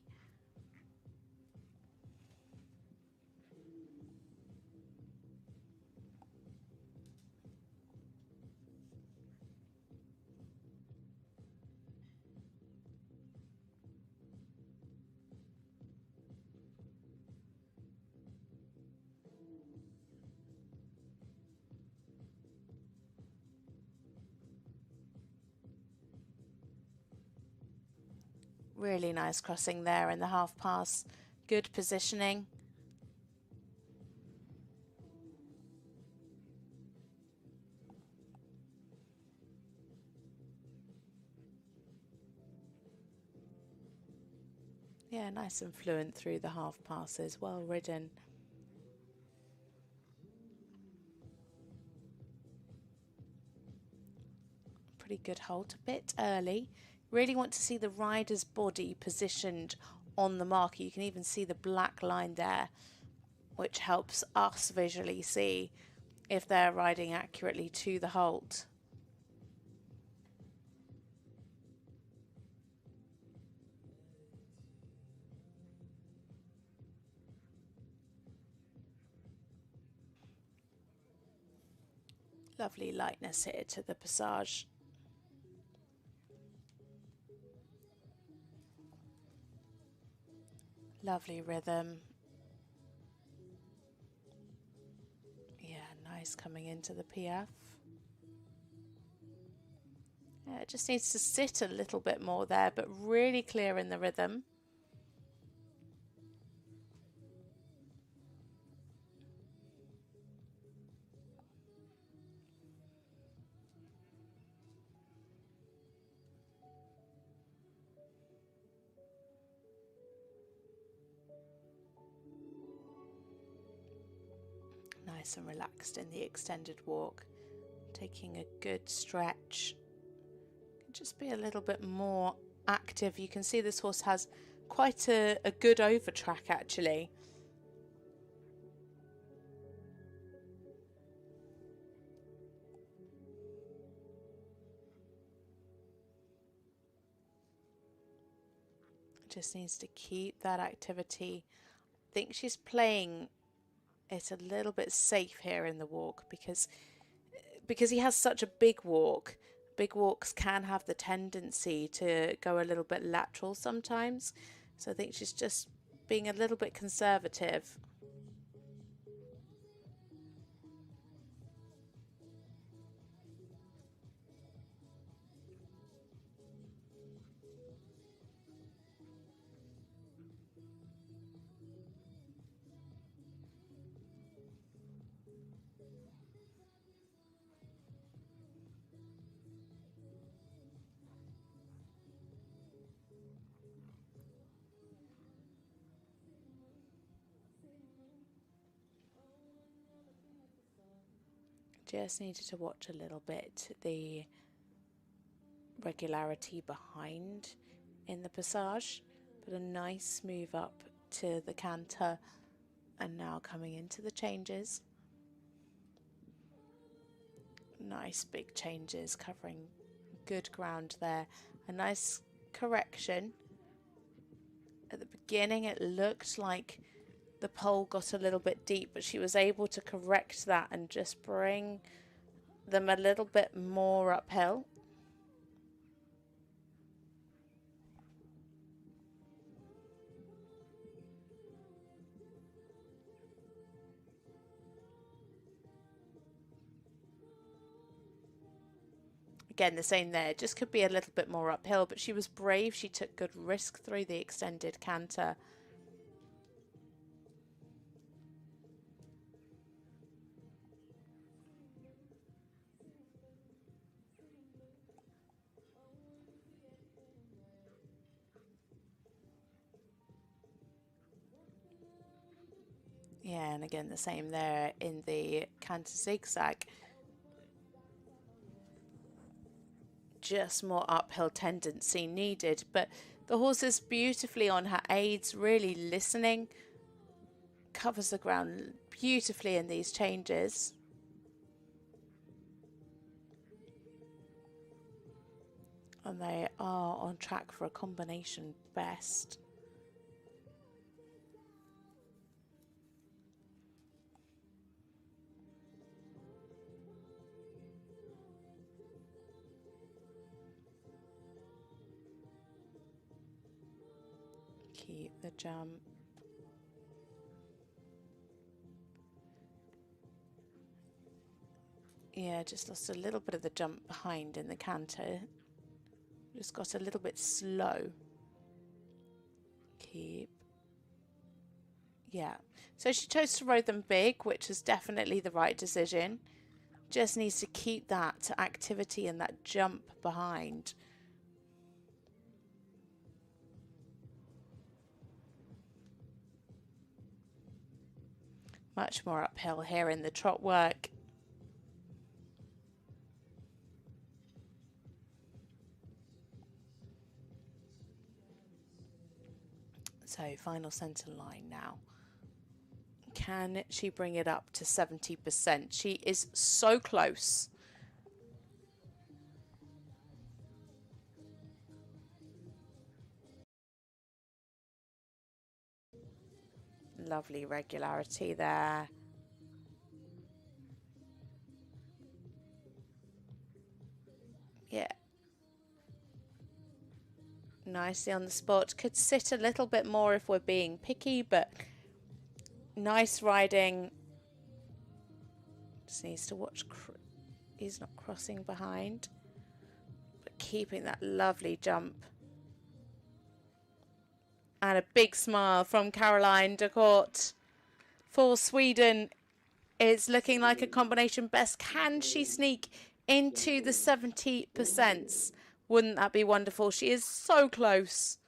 Really nice crossing there in the half pass. Good positioning. Yeah, nice and fluent through the half passes. Well ridden. Pretty good halt. A bit early. Really want to see the rider's body positioned on the marker. You can even see the black line there, which helps us visually see if they're riding accurately to the halt. Lovely lightness here to the passage. Lovely rhythm. Yeah, nice coming into the PF. Yeah, it just needs to sit a little bit more there, but really clear in the rhythm. Nice and relaxed in the extended walk, taking a good stretch. Just be a little bit more active. You can see this horse has quite a good over track actually. Just needs to keep that activity. I think she's playing it a little bit safe here in the walk because he has such a big walk. Big walks can have the tendency to go a little bit lateral sometimes. So I think she's just being a little bit conservative. Just needed to watch a little bit the regularity behind in the passage, but a nice move up to the canter and now coming into the changes. Nice big changes covering good ground there. A nice correction. At the beginning it looked like the pole got a little bit deep, but she was able to correct that and just bring them a little bit more uphill. Again, the same there, just could be a little bit more uphill, but she was brave. She took good risk through the extended canter. Yeah, and again, the same there in the canter zigzag. Just more uphill tendency needed, but the horse is beautifully on her aids, really listening, covers the ground beautifully in these changes. And they are on track for a combination best. Keep the jump. Yeah, just lost a little bit of the jump behind in the canter. Just got a little bit slow. Keep. Yeah. So she chose to ride them big, which is definitely the right decision. Just needs to keep that activity and that jump behind. Much more uphill here in the trot work. So final centre line now. Can she bring it up to 70%? She is so close. Lovely regularity there. Yeah. Nicely on the spot. Could sit a little bit more if we're being picky, but nice riding. Just needs to watch. He's not crossing behind, but keeping that lovely jump. And a big smile from Caroline de Court for Sweden. It's looking like a combination best. Can she sneak into the 70%? Wouldn't that be wonderful? She is so close.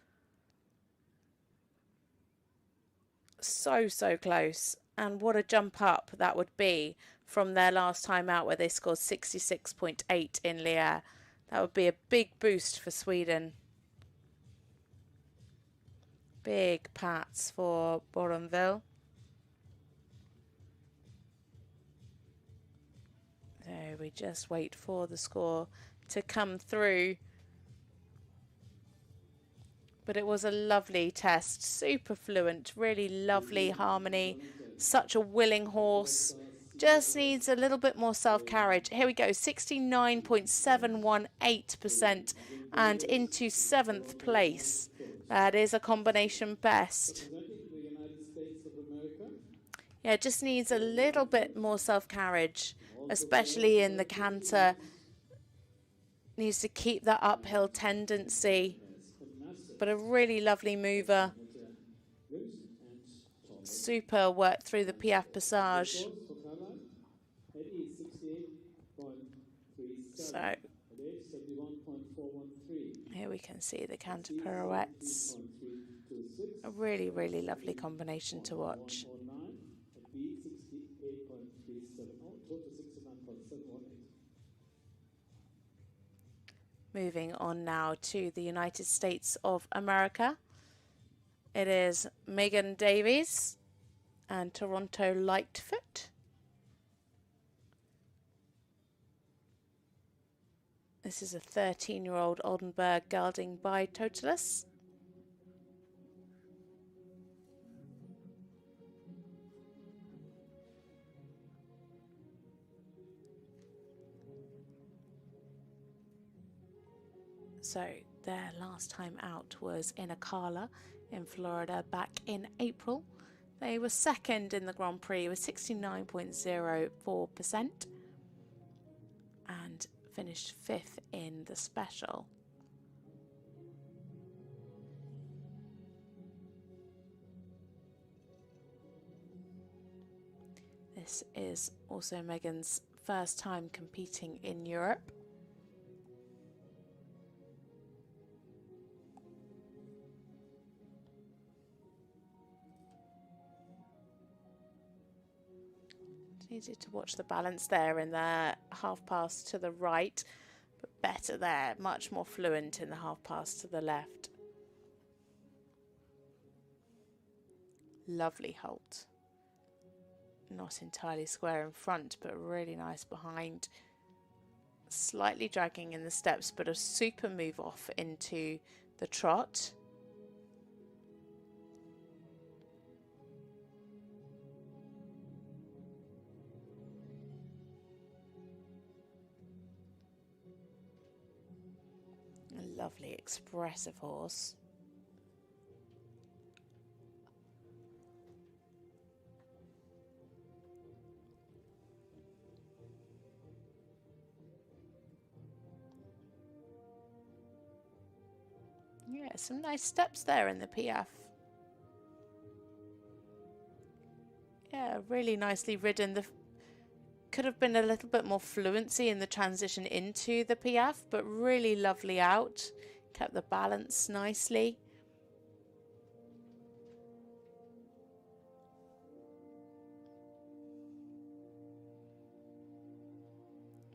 so, so close. And what a jump up that would be from their last time out where they scored 66.8 in Liège. That would be a big boost for Sweden. Big pats for Boronville. So we just wait for the score to come through. But it was a lovely test, super fluent, really lovely harmony, such a willing horse. Just needs a little bit more self-carriage. Here we go, 69.718% and into 7th place. That is a combination best. Representing the United States of America. Yeah, just needs a little bit more self-carriage, especially in the canter. Needs to keep that uphill tendency. But a really lovely mover. Super work through the Piaf Passage. So here we can see the canter pirouettes. A really, really lovely combination to watch. Moving on now to the United States of America. It is Megan Davies and Toronto Lightfoot. This is a 13-year-old Oldenburg gelding by Totalis. So their last time out was in Ocala in Florida back in April. They were second in the Grand Prix with 69.04% and finished 5th in the special. This is also Megan's first time competing in Europe. Easy to watch the balance there in the half pass to the right, but better there, much more fluent in the half pass to the left. Lovely halt. Not entirely square in front, but really nice behind. Slightly dragging in the steps, but a super move off into the trot. A lovely, expressive horse. Yeah, some nice steps there in the Piaf. Yeah, really nicely ridden. Could have been a little bit more fluency in the transition into the Piaf, but really lovely out. Kept the balance nicely.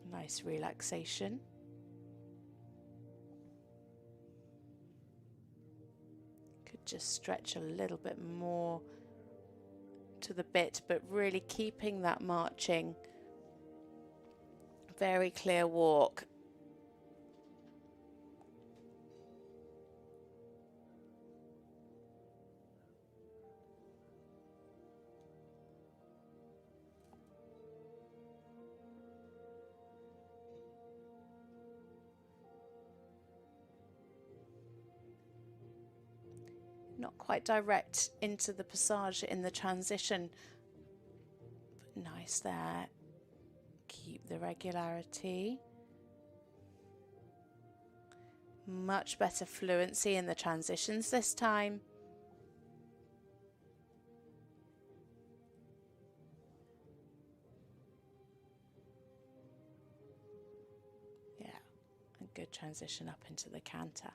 Nice relaxation. Could just stretch a little bit more to the bit, but really keeping that marching. Very clear walk. Not quite direct into the passage in the transition, but nice there. Keep the regularity. Much better fluency in the transitions this time. Yeah, a good transition up into the canter.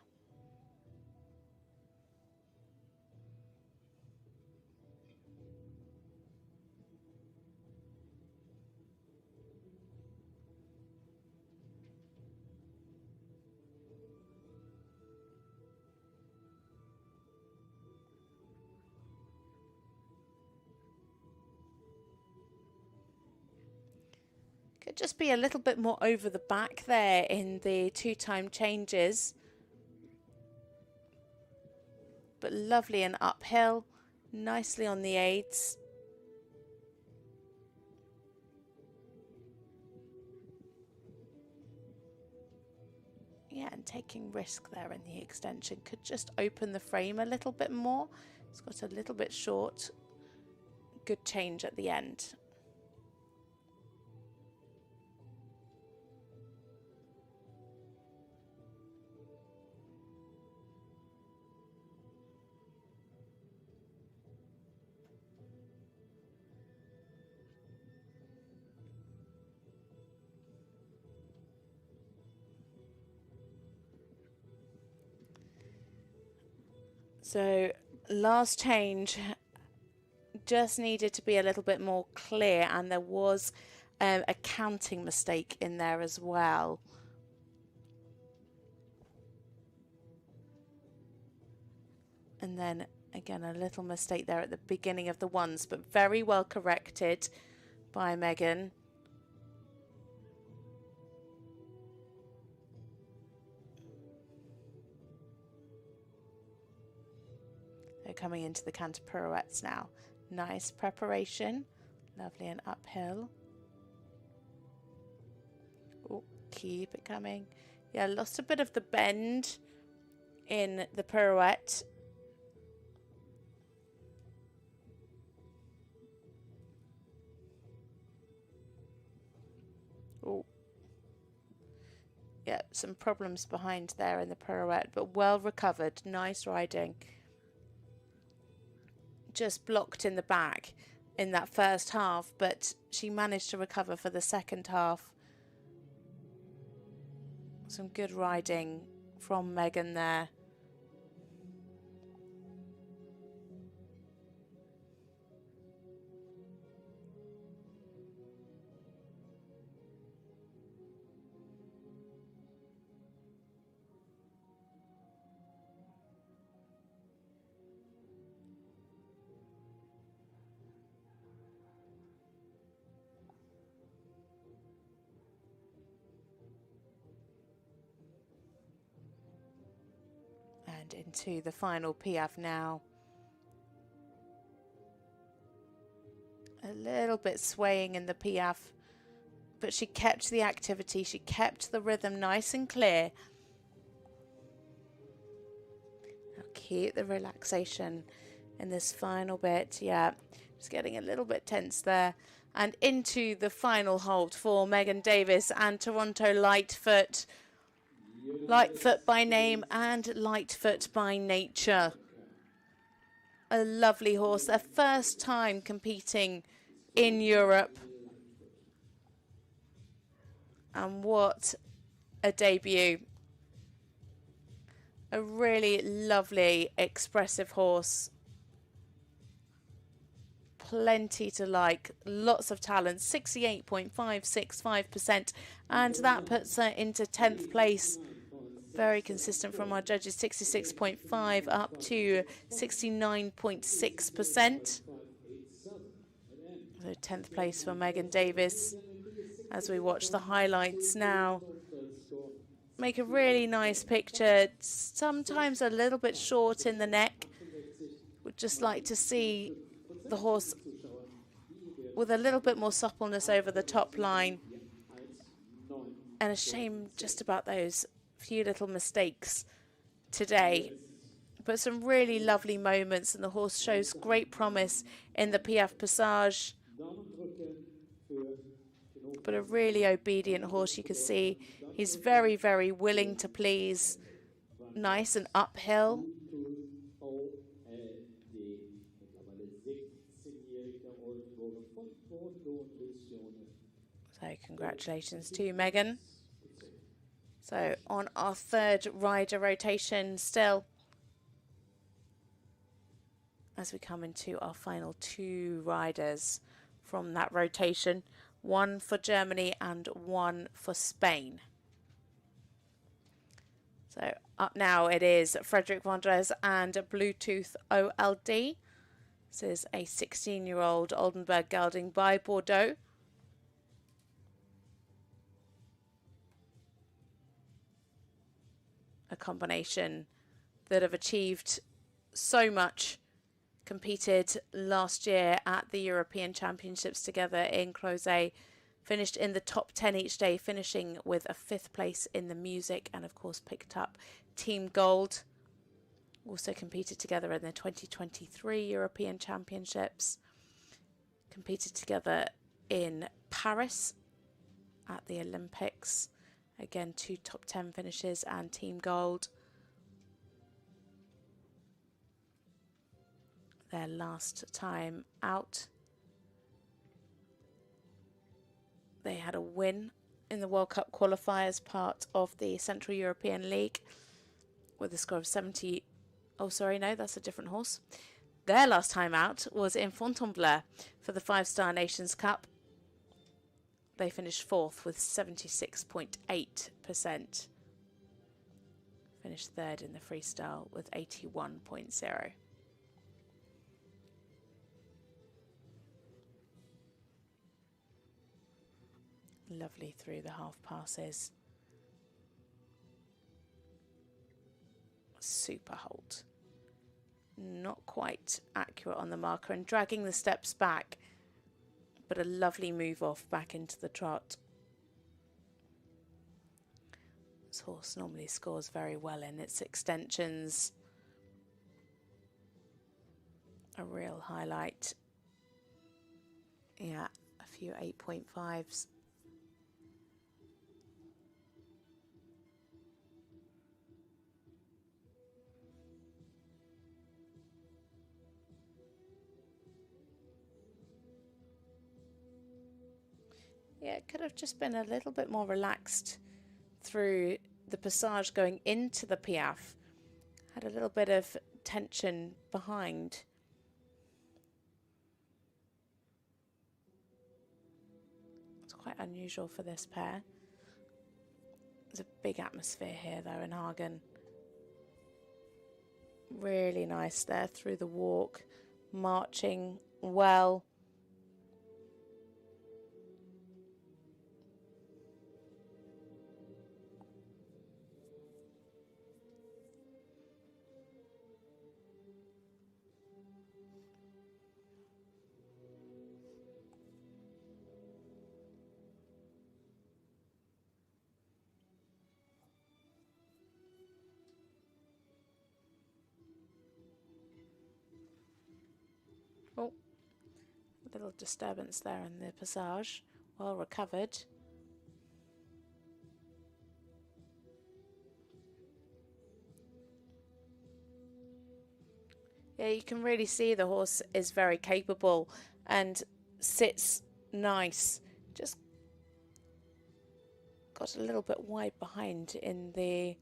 just be a little bit more over the back there in the 2-time changes. But lovely and uphill, nicely on the aids. Yeah, and taking risk there in the extension. Could just open the frame a little bit more. It's got a little bit short. Good change at the end. So last change just needed to be a little bit more clear, and there was a counting mistake in there as well. And then again a little mistake there at the beginning of the ones, but very well corrected by Megan. They're coming into the canter pirouettes now. Nice preparation, lovely and uphill. Oh, keep it coming. Yeah, lost a bit of the bend in the pirouette. Oh, yeah, some problems behind there in the pirouette, but well recovered. Nice riding. Just blocked in the back in that first half, but she managed to recover for the second half. Some good riding from Megan there. And into the final piaffe now. A little bit swaying in the piaffe, but she kept the activity, she kept the rhythm nice and clear. Now keep the relaxation in this final bit. Yeah, just getting a little bit tense there. And into the final hold for Megan Davis and Toronto Lightfoot. Lightfoot by name and Lightfoot by nature. A lovely horse, their first time competing in Europe. And what a debut. A really lovely, expressive horse. Plenty to like, lots of talent, 68.565%, and that puts her into 10th place. Very consistent from our judges, 66.5 up to 69.6%. So 10th place for Megan Davis. As we watch the highlights now, make a really nice picture. Sometimes a little bit short in the neck. Would just like to see the horse with a little bit more suppleness over the top line. And a shame just about those few little mistakes today. But some really lovely moments, and the horse shows great promise in the Piaffe Passage. But a really obedient horse, you can see. He's very, very willing to please. Nice and uphill. So congratulations to Megan. So on our third rider rotation still, as we come into our final two riders from that rotation, one for Germany and one for Spain. So up now it is Frederick Vondres and Bluetooth OLD. This is a 16-year-old Oldenburg gelding by Bordeaux. combination that have achieved so much, competed last year at the European Championships together in Crozet, finished in the top 10 each day, finishing with a 5th place in the music, and of course picked up team gold. Also competed together in the 2023 European Championships, competed together in Paris at the Olympics, again 2 top 10 finishes and team gold. Their last time out, they had a win in the World Cup qualifiers, part of the Central European League, with a score of 70. Oh, sorry, no, that's a different horse. Their last time out was in Fontainebleau for the 5-Star Nations Cup. They finished 4th with 76.8%. Finished 3rd in the freestyle with 81.0. Lovely through the half passes. Super hold. Not quite accurate on the marker and dragging the steps back, but a lovely move off back into the trot. This horse normally scores very well in its extensions. A real highlight. Yeah, a few 8.5s. Yeah, it could have just been a little bit more relaxed through the passage going into the piaffe. Had a little bit of tension behind. It's quite unusual for this pair. There's a big atmosphere here though in Hagen. Really nice there through the walk, marching well. Oh, a little disturbance there in the passage. Well recovered. Yeah, you can really see the horse is very capable and sits nice. Just got a little bit wide behind in the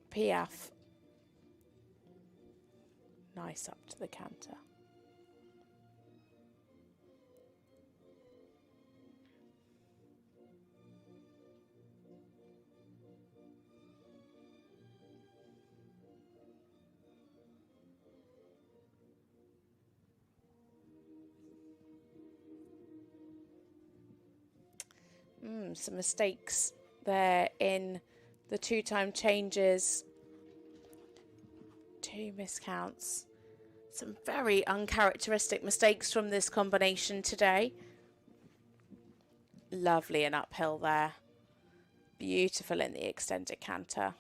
piaffe. Nice up to the canter. Some mistakes there in the 2-time changes. 2 miscounts. Some very uncharacteristic mistakes from this combination today. Lovely and uphill there. Beautiful in the extended canter.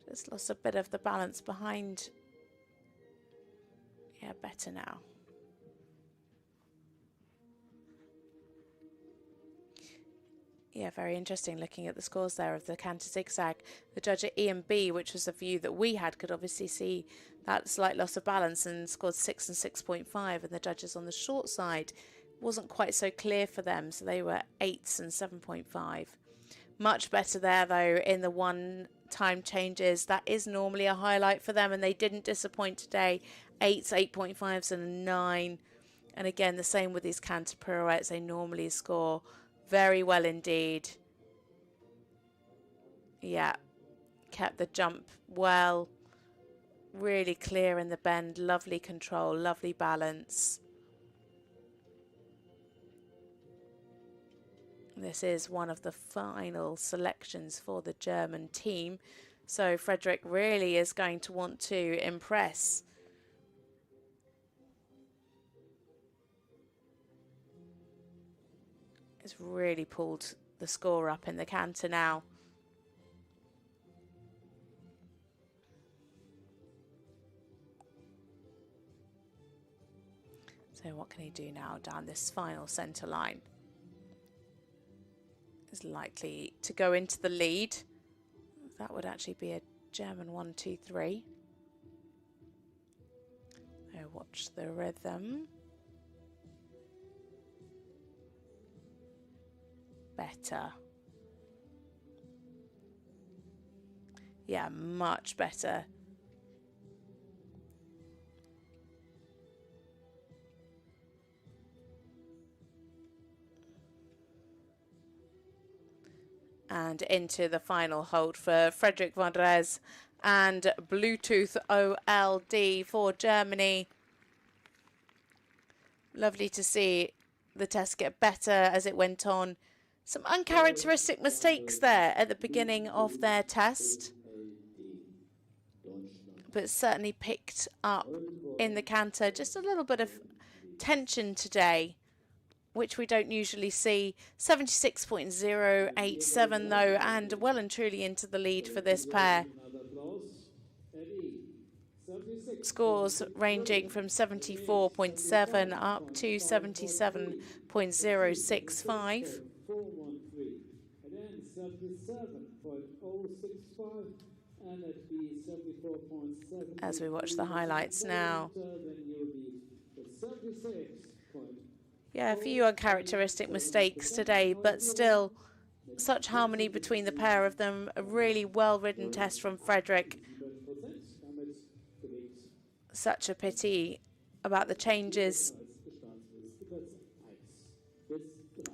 Just lost a bit of the balance behind. Yeah, better now. Yeah, very interesting looking at the scores there of the canter zigzag. The judge at E and B, which was a view that we had, could obviously see that slight loss of balance and scored 6 and 6.5. And the judges on the short side wasn't quite so clear for them, so they were 8s and 7.5. Much better there though in the 1-time changes. That is normally a highlight for them, and they didn't disappoint today. 8s, 8.5s and a 9. And again, the same with these canter pirouettes. They normally score very well indeed. Yeah, kept the jump well, really clear in the bend, lovely control, lovely balance. This is one of the final selections for the German team, so Frederick really is going to want to impress. It's really pulled the score up in the canter now. So what can he do now down this final centre line? Is likely to go into the lead. That would actually be a German 1-2-3. Oh, watch the rhythm. Better. Yeah, much better. And into the final hold for Frederick von Res and Bluetooth OLD for Germany. Lovely to see the test get better as it went on. Some uncharacteristic mistakes there at the beginning of their test, but certainly picked up in the canter. Just a little bit of tension today, which we don't usually see. 76.087 though, and well and truly into the lead for this pair. Scores ranging from 74.7 up to 77.065. As we watch the highlights now. Yeah, a few uncharacteristic mistakes today, but still such harmony between the pair of them. A really well-ridden test from Frederick. Such a pity about the changes.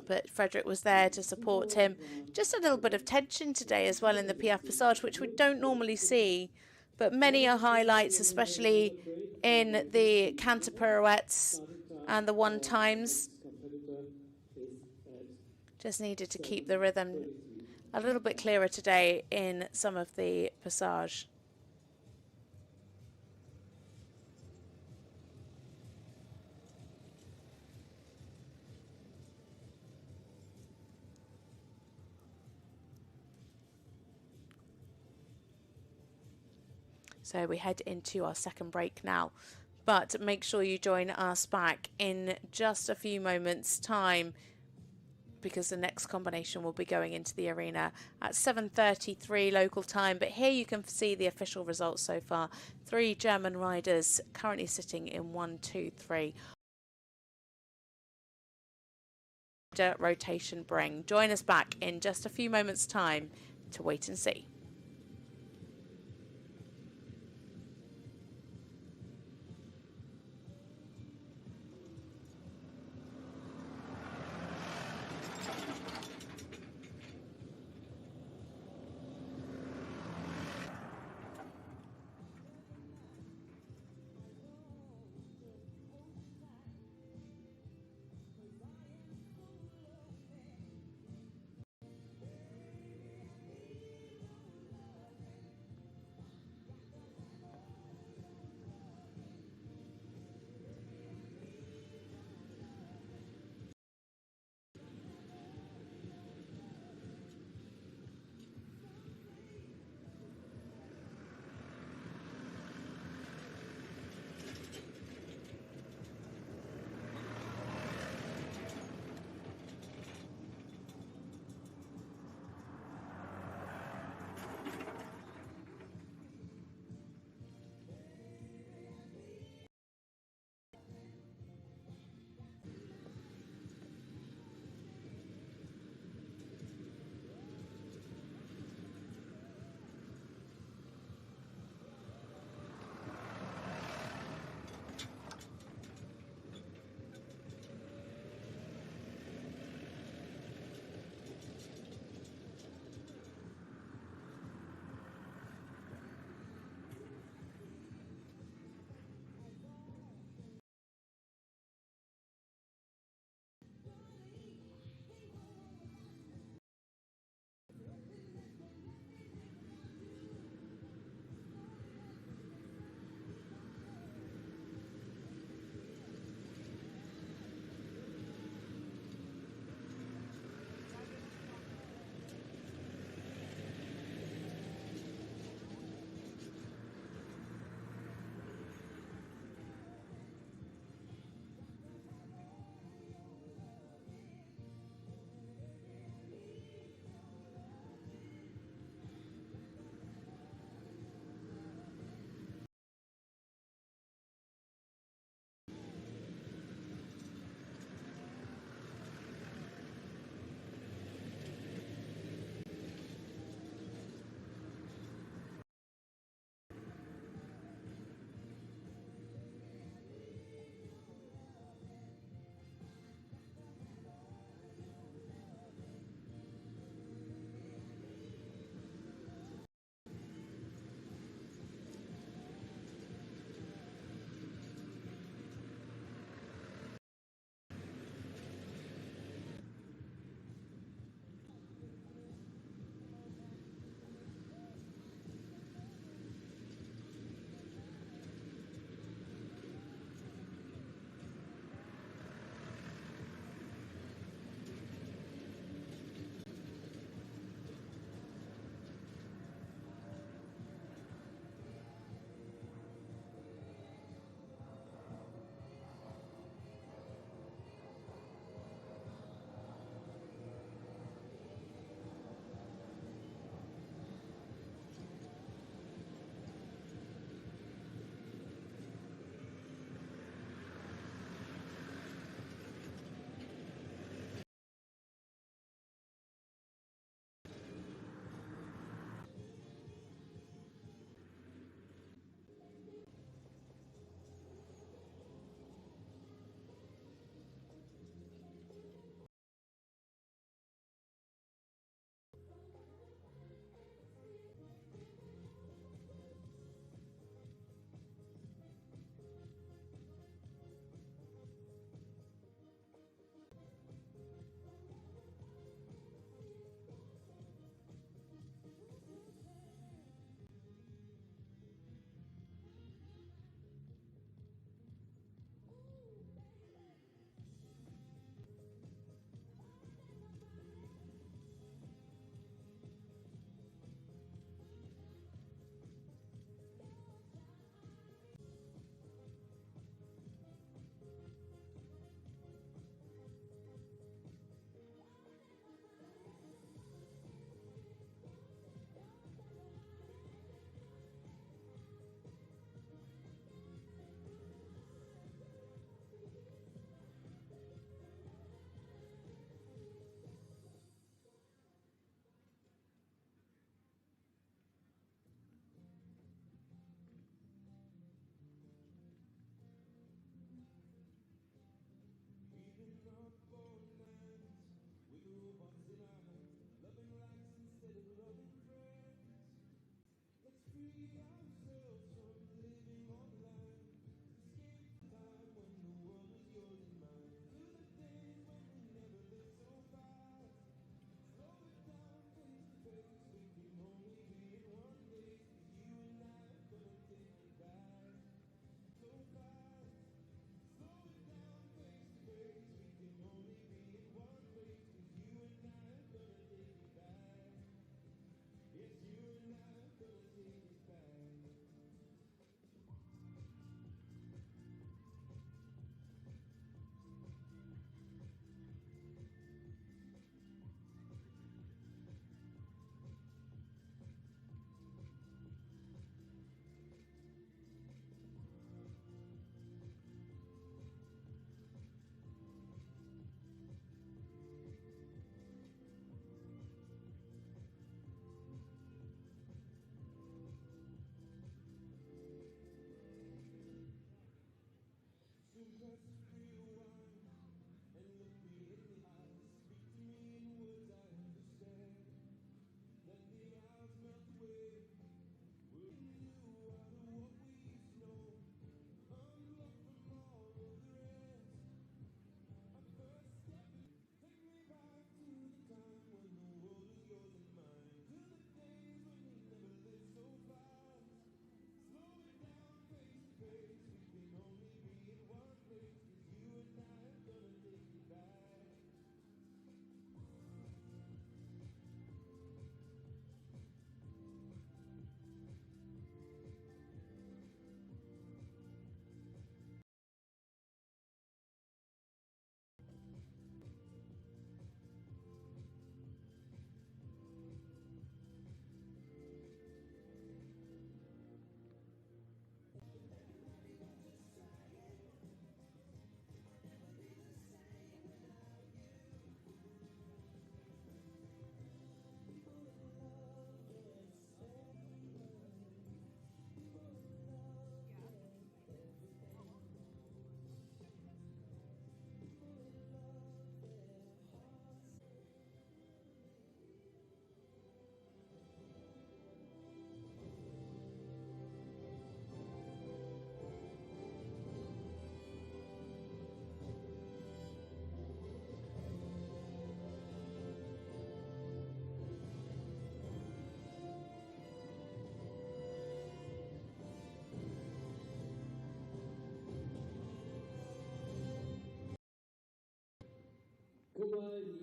But Frederick was there to support him. Just a little bit of tension today as well in the Piaffe Passage, which we don't normally see. But many are highlights, especially in the canter pirouettes and the one-times. Just needed to keep the rhythm a little bit clearer today in some of the passage. So we head into our second break now, but make sure you join us back in just a few moments' time, because the next combination will be going into the arena at 7:33 local time. But here you can see the official results so far. 3 German riders currently sitting in 1, 2, 3. Rotation bring. Join us back in just a few moments' time to wait and see.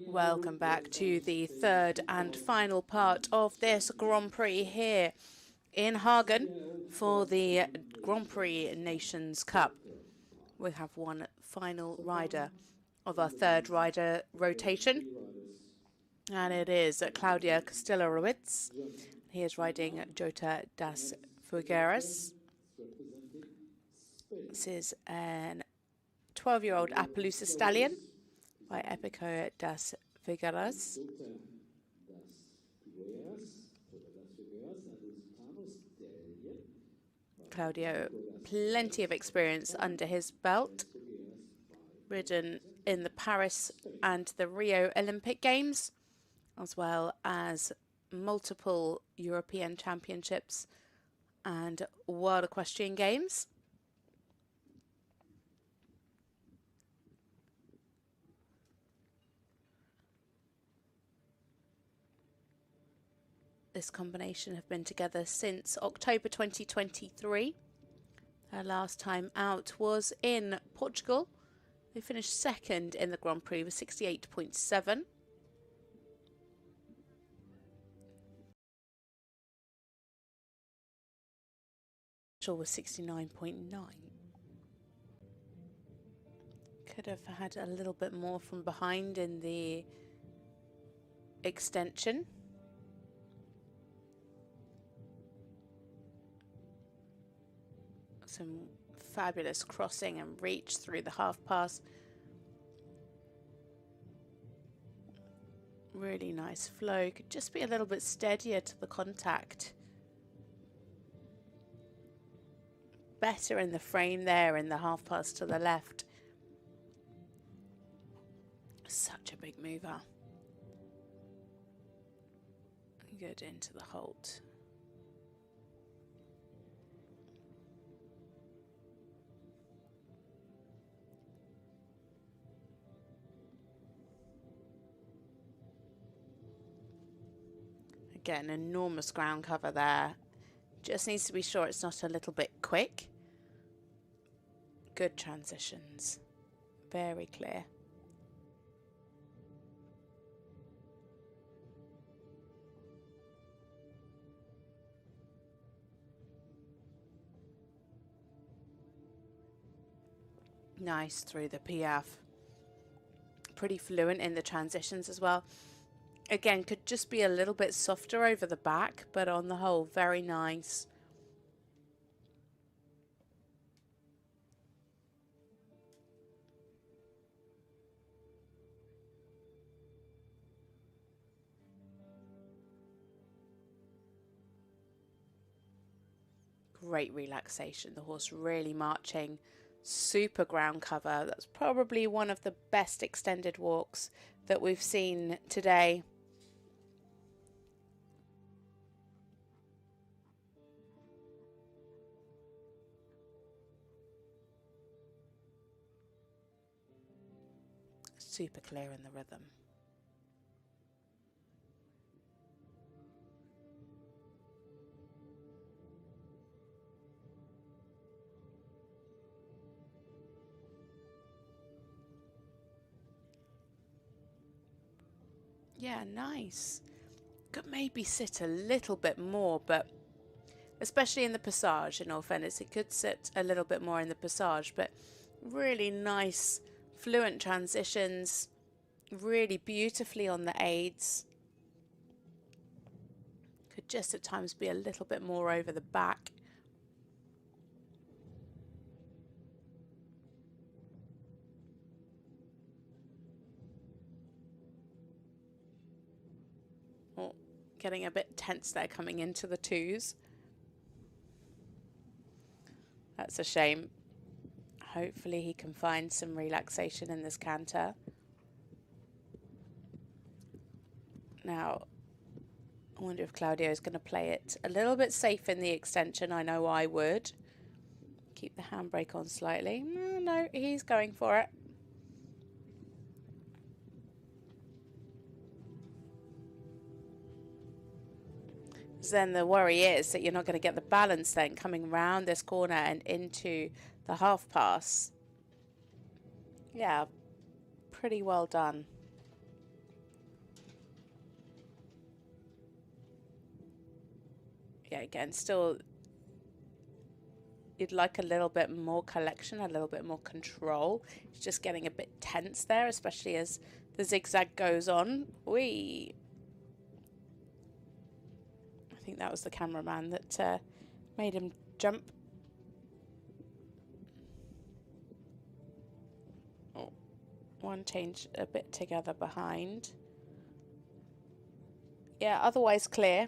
Welcome back to the third and final part of this Grand Prix here in Hagen for the Grand Prix Nations Cup. We have one final rider of our third rider rotation, and it is Claudia Castillo-Ruiz. He is riding Jota das Figueiras. This is a 12-year-old Appaloosa stallion by Epico das Figueiras. Claudio, plenty of experience under his belt, ridden in the Paris and the Rio Olympic Games, as well as multiple European Championships and World Equestrian Games. This combination have been together since October 2023. Her last time out was in Portugal. They finished second in the Grand Prix with 68.7. Was 69.9. Could have had a little bit more from behind in the extension. Some fabulous crossing and reach through the half pass. Really nice flow. Could just be a little bit steadier to the contact. Better in the frame there in the half pass to the left. Such a big mover. Good into the halt. Again, enormous ground cover there. Just needs to be sure it's not a little bit quick. Good transitions. Very clear. Nice through the piaffe. Pretty fluent in the transitions as well. Again, could just be a little bit softer over the back, but on the whole, very nice. Great relaxation. The horse really marching. Super ground cover. That's probably one of the best extended walks that we've seen today. Super clear in the rhythm. Yeah, nice. Could maybe sit a little bit more, but especially in the passage, in all fairness, it could sit a little bit more in the passage, but really nice, fluent transitions, really beautifully on the aids. Could just at times be a little bit more over the back. Oh, getting a bit tense there coming into the twos. That's a shame. Hopefully he can find some relaxation in this canter. Now, I wonder if Claudio is going to play it a little bit safe in the extension. I know I would. Keep the handbrake on slightly. No, he's going for it. Then the worry is that you're not going to get the balance then coming round this corner and into the half pass. Yeah, pretty well done. Yeah, again, still you'd like a little bit more collection, a little bit more control. It's just getting a bit tense there, especially as the zigzag goes on. Whee! I think that was the cameraman that made him jump. Oh, one change a bit together behind. Yeah, otherwise clear.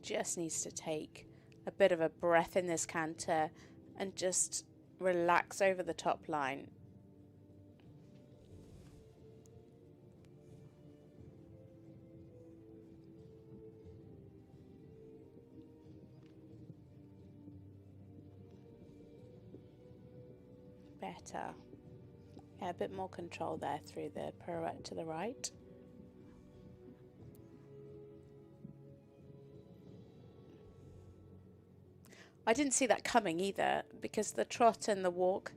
Just needs to take a bit of a breath in this canter and just relax over the top line. Better. Yeah, a bit more control there through the pirouette to the right. I didn't see that coming either because the trot and the walk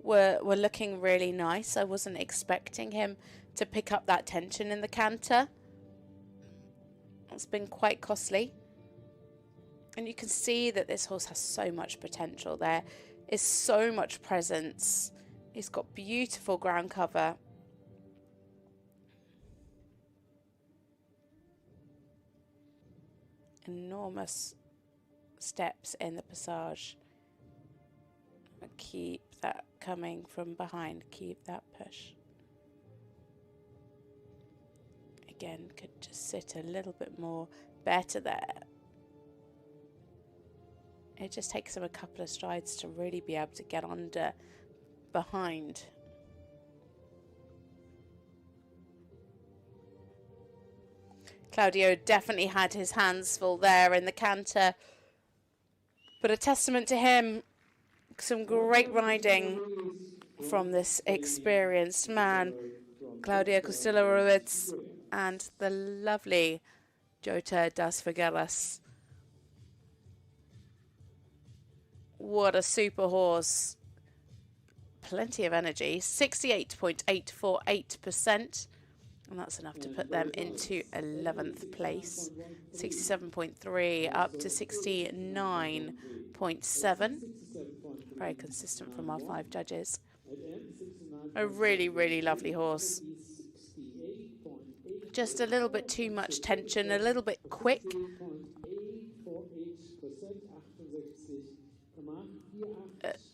were looking really nice. I wasn't expecting him to pick up that tension in the canter. It's been quite costly. And you can see that this horse has so much potential. There is so much presence. He's got beautiful ground cover. Enormous steps in the passage. Keep that coming from behind. Keep that push. Again, could just sit a little bit more better there. It just takes him a couple of strides to really be able to get under behind. Claudio definitely had his hands full there in the canter, but a testament to him. Some great riding from this experienced man, Claudio Castillo-Ruiz, and the lovely Jota das Figueras. What a super horse. Plenty of energy, 68.848%. And that's enough to put them into 11th place. 67.3 up to 69.7. Very consistent from our 5 judges. A really, really lovely horse. Just a little bit too much tension, a little bit quick.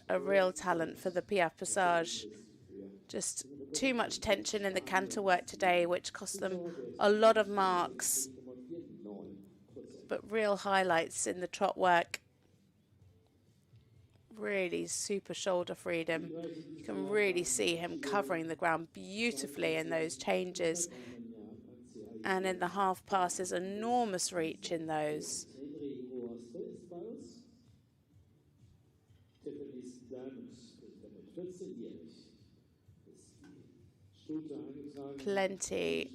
A real talent for the Piaf Passage. Just too much tension in the canter work today, which cost them a lot of marks. But real highlights in the trot work. Really super shoulder freedom. You can really see him covering the ground beautifully in those changes. And in the half passes, enormous reach in those. Plenty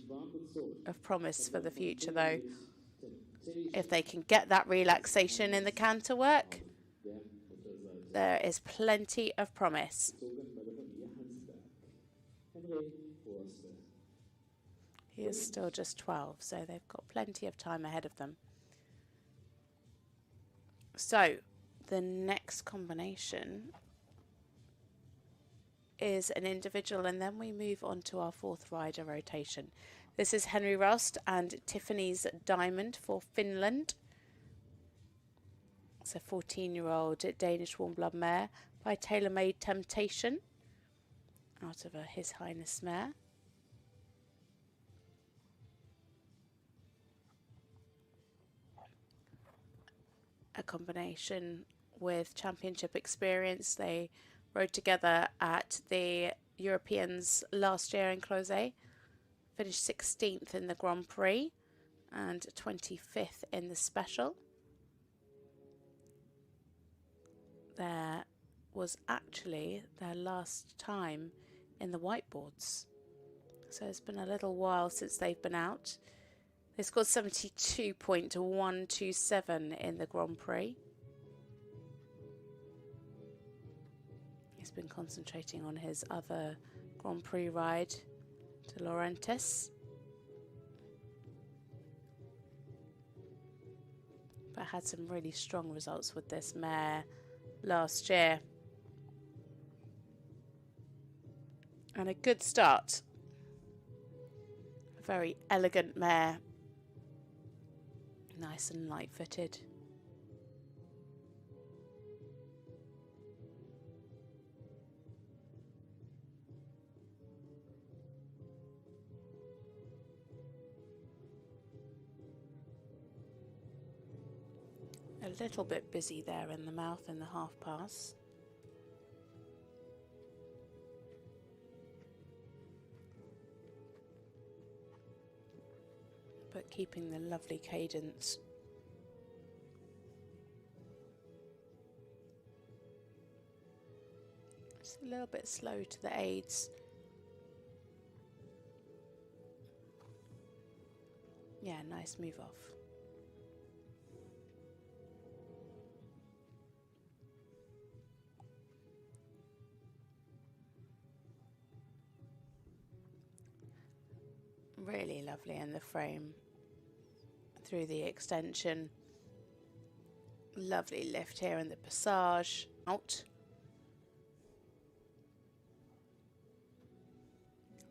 of promise for the future, though. If they can get that relaxation in the canter work, there is plenty of promise. He is still just 12, so they've got plenty of time ahead of them. So, the next combination is an individual, and then we move on to our 4th rider rotation. This is Henry Rost and Tiffany's Diamond for Finland. It's a 14-year-old Danish warm blood mare by Tailor Made Temptation out of a His Highness mare. A combination with championship experience. They rode together at the Europeans last year in Closé, finished 16th in the Grand Prix and 25th in the Special. There was actually their last time in the whiteboards. So it's been a little while since they've been out. They scored 72.127 in the Grand Prix. He's been concentrating on his other Grand Prix ride to Laurentis. But had some really strong results with this mare last year. And a good start. A very elegant mare. Nice and light-footed. A little bit busy there in the mouth in the half pass. But keeping the lovely cadence. It's a little bit slow to the aids. Yeah, nice move off. Really lovely in the frame through the extension. Lovely lift here in the passage. Out.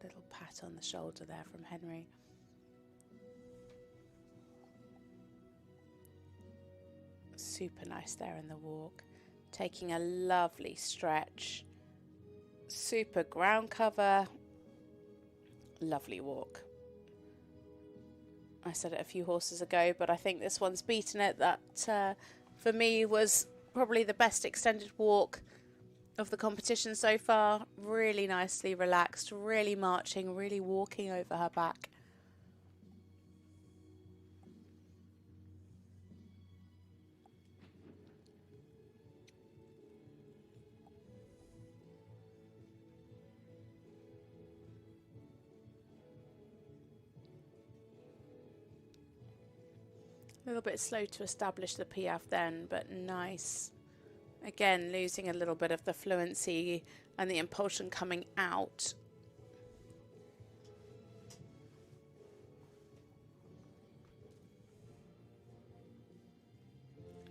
Little pat on the shoulder there from Henry. Super nice there in the walk. Taking a lovely stretch. Super ground cover. Lovely walk. I said it a few horses ago, but I think this one's beaten it. That, for me, was Probably the best extended walk of the competition so far. Really nicely relaxed, really marching, really walking over her back. A little bit slow to establish the piaffe then, but nice. Again, losing a little bit of the fluency and the impulsion coming out.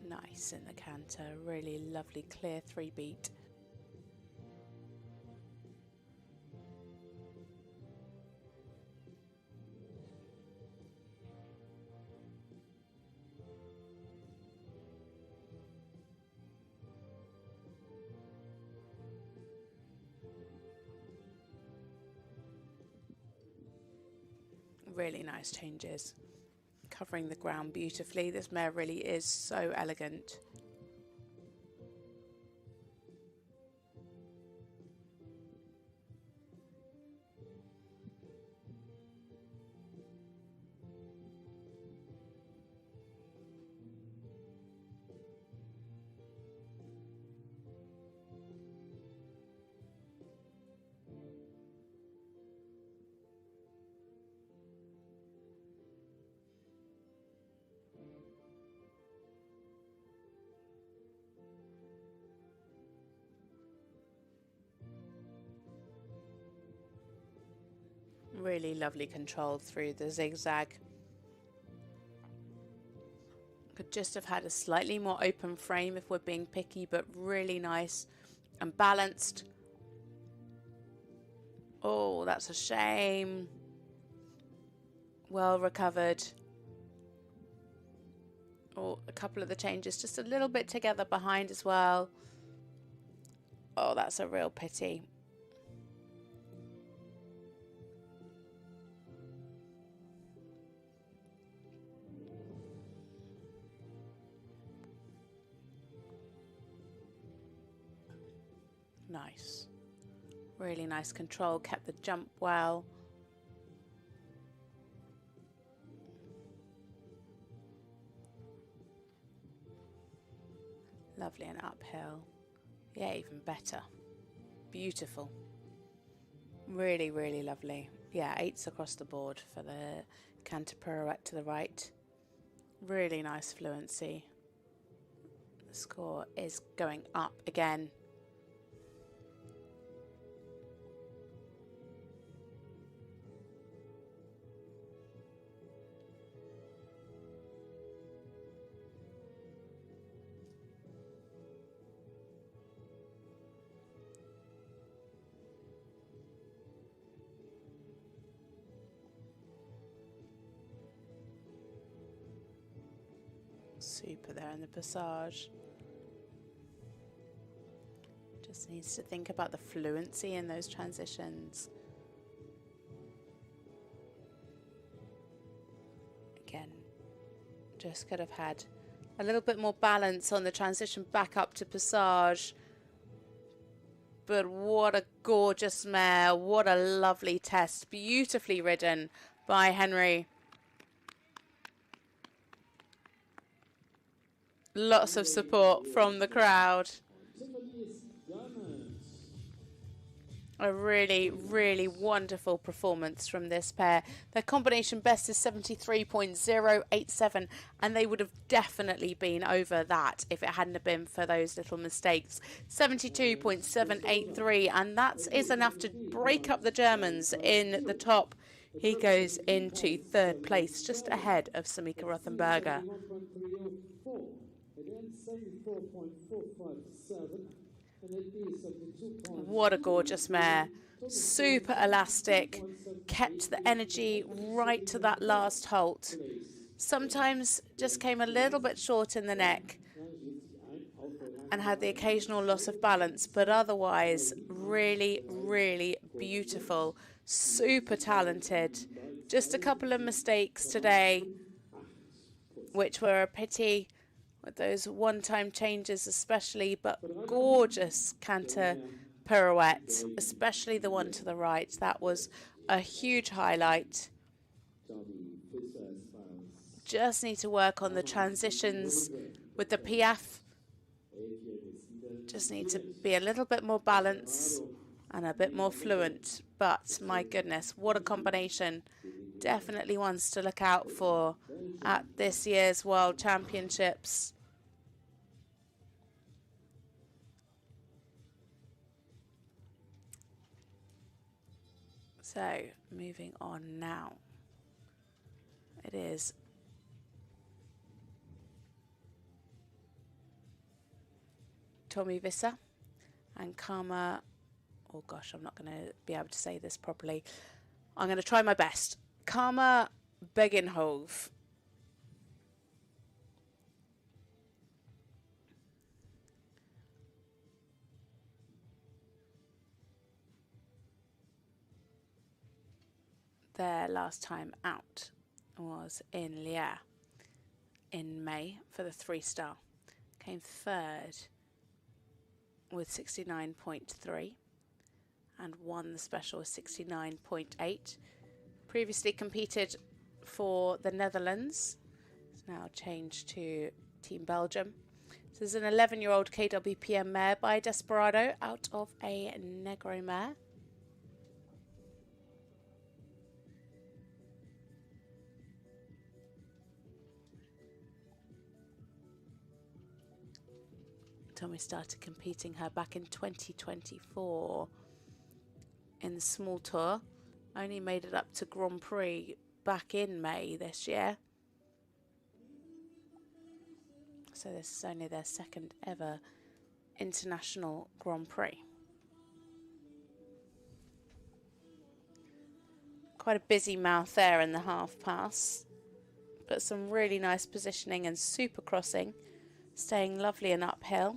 Nice in the canter, really lovely clear 3-beat. Really nice changes, covering the ground beautifully. This mare really is so elegant. Really lovely control through the zigzag. Could just have had a slightly more open frame if we're being picky, but really nice and balanced. Oh, that's a shame. Well recovered. Oh, a couple of the changes just a little bit together behind as well. Oh, that's a real pity. Nice. Really nice control, kept the jump well. Lovely and uphill. Yeah, even better. Beautiful. Really, really lovely. Yeah, 8s across the board for the canter pirouette to the right. Really nice fluency. The score is going up again. Super there in the passage. Just needs to think about the fluency in those transitions. Again, just could have had a little bit more balance on the transition back up to passage. But what a gorgeous mare. What a lovely test. Beautifully ridden by Henry. Lots of support from the crowd. A really, really wonderful performance from this pair. Their combination best is 73.087, and they would have definitely been over that if it hadn't have been for those little mistakes. 72.783, and that is enough to break up the Germans in the top. He goes into 3rd place, just ahead of Samika Rothenberger. What a gorgeous mare. Super elastic, kept the energy right to that last halt. Sometimes just came a little bit short in the neck and had the occasional loss of balance, but otherwise really, really beautiful. Super talented. Just a couple of mistakes today, which were a pity. with those one-time changes especially, but gorgeous canter pirouette, especially the one to the right. That was a huge highlight. Just need to work on the transitions with the piaffe. Just need to be a little bit more balanced and a bit more fluent. But my goodness, what a combination. Definitely ones to look out for at this year's World Championships. So, moving on now. It is Tommy Visser and Karma. Oh gosh, I'm not going to be able to say this properly. I'm going to try my best. Karma Beginhove. Their last time out was in Lierre in May for the 3-star. Came third with 69.3 and won the special with 69.8. Previously competed for the Netherlands. It's now changed to Team Belgium. So this is an 11-year-old KWPM mare by Desperado out of a Negro mare. Tommy started competing her back in 2024 in the small tour. Only made it up to Grand Prix back in May this year. So this is only their second ever international Grand Prix. Quite a busy mouth there in the half pass, but some really nice positioning and super crossing, staying lovely and uphill.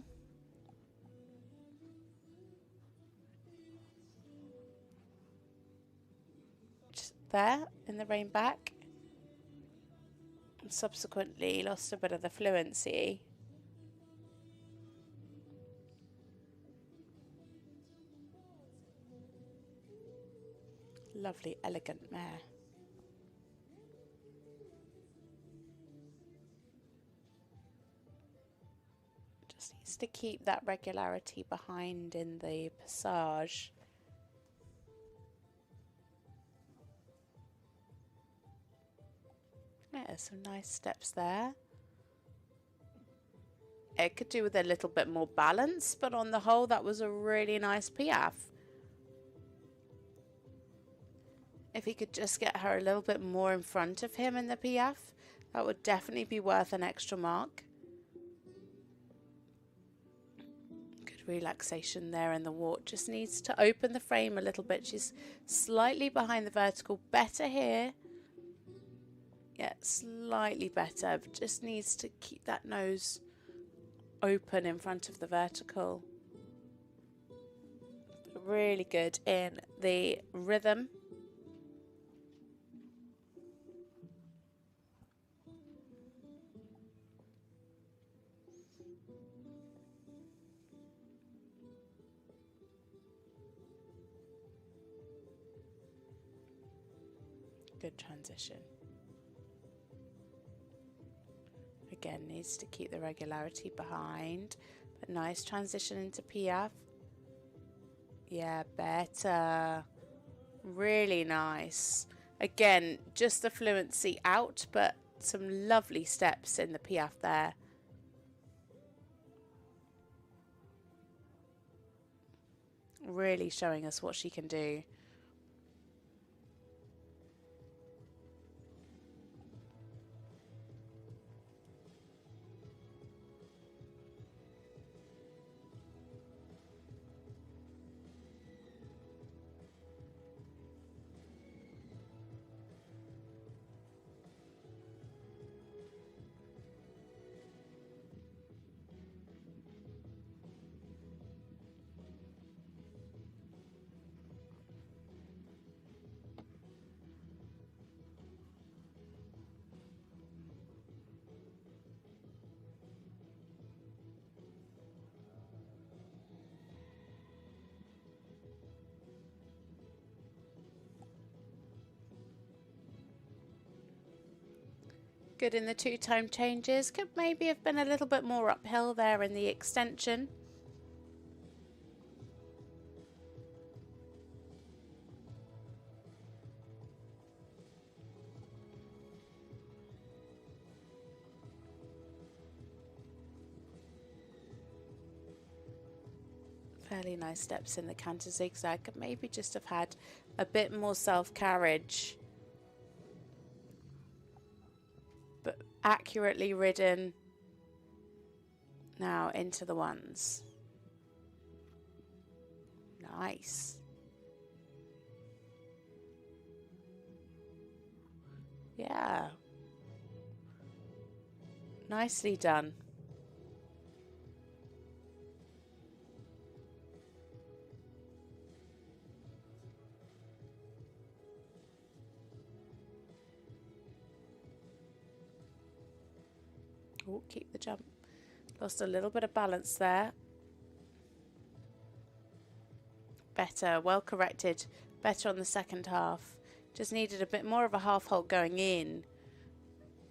There in the rein back, and subsequently lost a bit of the fluency. Lovely, elegant mare. Just needs to keep that regularity behind in the passage. Yeah, some nice steps there. It could do with a little bit more balance, but on the whole, that was a really nice piaffe. If he could just get her a little bit more in front of him in the piaffe, that would definitely be worth an extra mark. Good relaxation there in the walk. Just needs to open the frame a little bit. She's slightly behind the vertical. Better here. Yeah, slightly better. Just needs to keep that nose open in front of the vertical. Really good in the rhythm. Good transition. Again, needs to keep the regularity behind, but nice transition into piaffe. Yeah, better. Really nice. Again, just the fluency out, but some lovely steps in the piaffe there. Really showing us what she can do. Good in the 2-time changes. Could maybe have been a little bit more uphill there in the extension. Fairly nice steps in the canter zigzag. Could maybe just have had a bit more self-carriage. But accurately ridden now into the ones. Nice. Yeah. Nicely done. Oh, keep the jump. Lost a little bit of balance there. Better, well corrected. Better on the second half. Just needed a bit more of a half halt going in.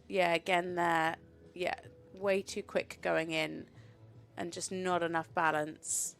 Yeah, again there. Yeah, way too quick going in. And just not enough balance.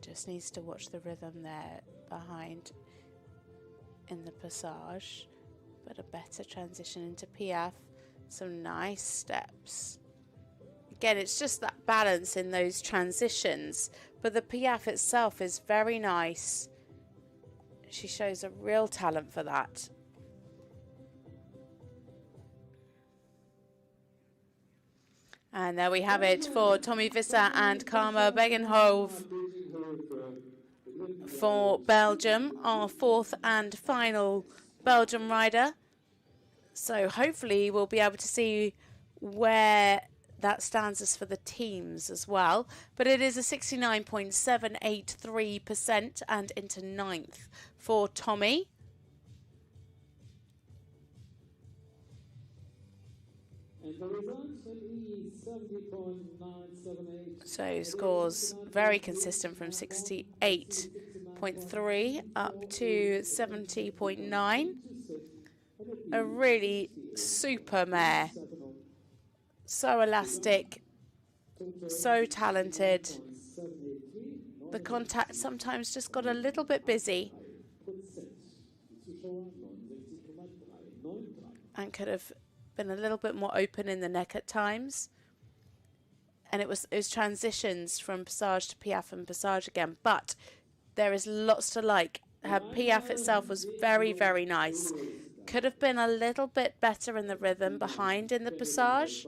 Just needs to watch the rhythm there behind in the passage, but a better transition into Piaf. Some nice steps. Again, it's just that balance in those transitions, but the Piaf itself is very nice. She shows a real talent for that. And there we have it for Tommy Visser and Karma Begenhove for Belgium, our 4th and final Belgium rider. So hopefully we'll be able to see where that stands us for the teams as well. But it is a 69.783% and into 9th for Tommy. And the result is 70.978. So scores very consistent from 68.3 up to 70.9. A really super mare. So elastic, so talented. The contact sometimes just got a little bit busy and could have been a little bit more open in the neck at times. And it was transitions from Passage to Piaf and Passage again. But there is lots to like. Her Piaf itself was very, very nice. Could have been a little bit better in the rhythm behind in the Passage.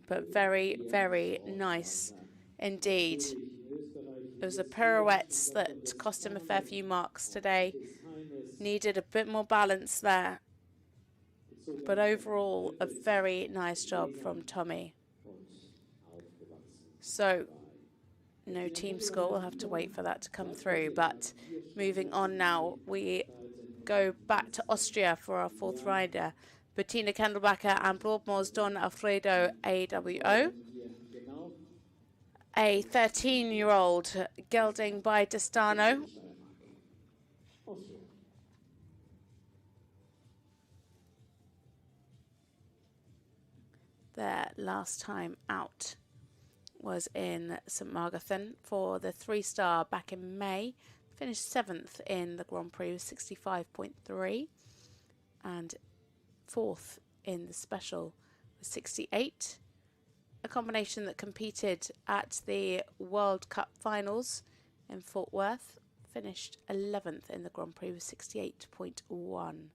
But very, very nice indeed. It was the pirouettes that cost him a fair few marks today. Needed a bit more balance there. But overall, a very nice job from Tommy. So, no team score. We'll have to wait for that to come through. But moving on now, we go back to Austria for our 4th rider. Bettina Kendelbacher and Broadmoor's Don Alfredo AWO. A 13-year-old gelding by Destano. Their last time out was in St Margathan for the 3-star back in May. Finished 7th in the Grand Prix with 65.3 and 4th in the special with 68. A combination that competed at the World Cup finals in Fort Worth. Finished 11th in the Grand Prix with 68.1.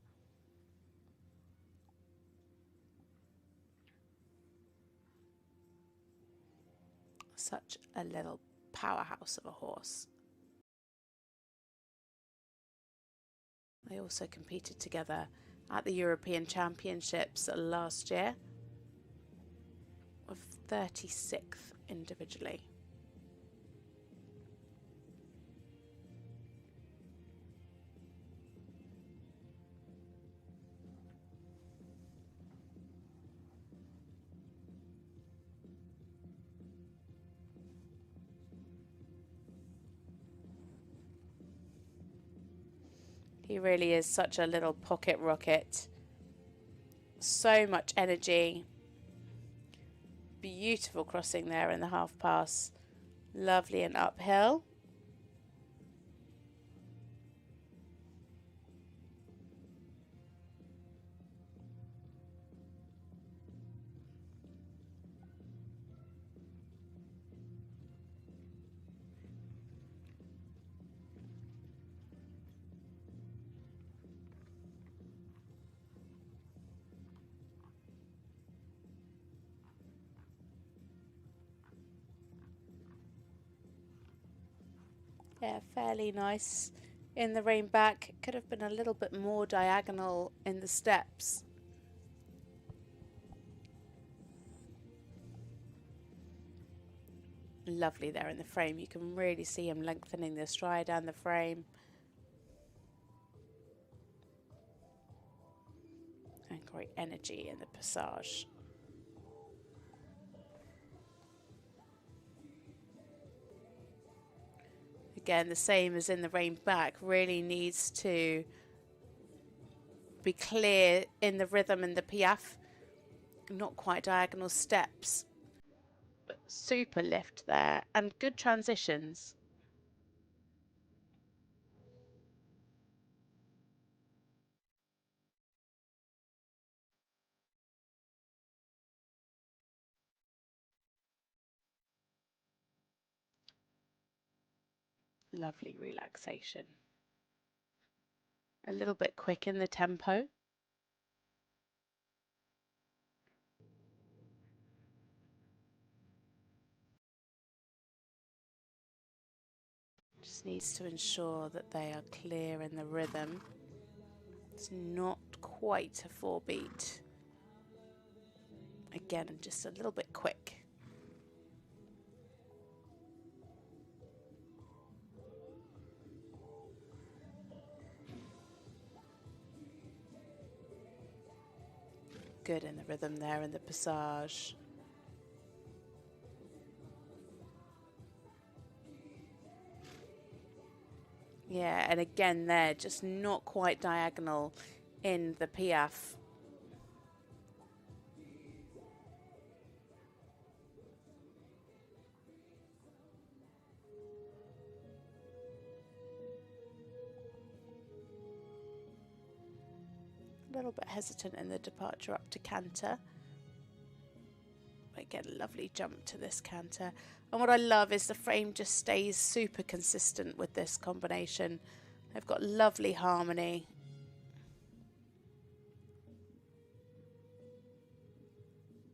Such a little powerhouse of a horse. They also competed together at the European Championships last year, of 36th individually. He really is such a little pocket rocket. So much energy. Beautiful crossing there in the half pass. Lovely and uphill. Yeah, fairly nice in the rein back. Could have been a little bit more diagonal in the steps. Lovely there in the frame. You can really see him lengthening the stride down the frame. And great energy in the passage. Again, the same as in the rein back, really needs to be clear in the rhythm and the piaffe. Not quite diagonal steps, but super lift there and good transitions. Lovely relaxation. A little bit quick in the tempo. Just needs to ensure that they are clear in the rhythm. It's not quite a 4-beat. Again, just a little bit quick. Good in the rhythm there in the passage. Yeah, and again there, just not quite diagonal in the piaffe. A little bit hesitant in the departure up to canter. But again, a lovely jump to this canter. And what I love is the frame just stays super consistent with this combination. They've got lovely harmony.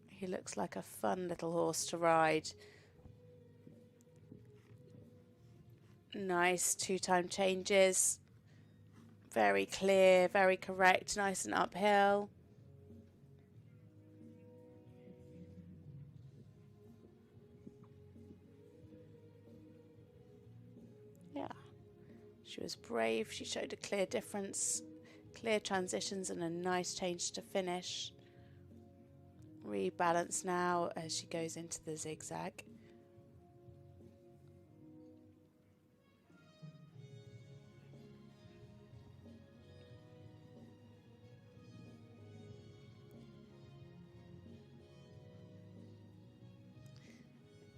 He looks like a fun little horse to ride. Nice 2-time changes. Very clear, very correct, nice and uphill. Yeah, she was brave. She showed a clear difference, clear transitions and a nice change to finish. Rebalance now as she goes into the zigzag.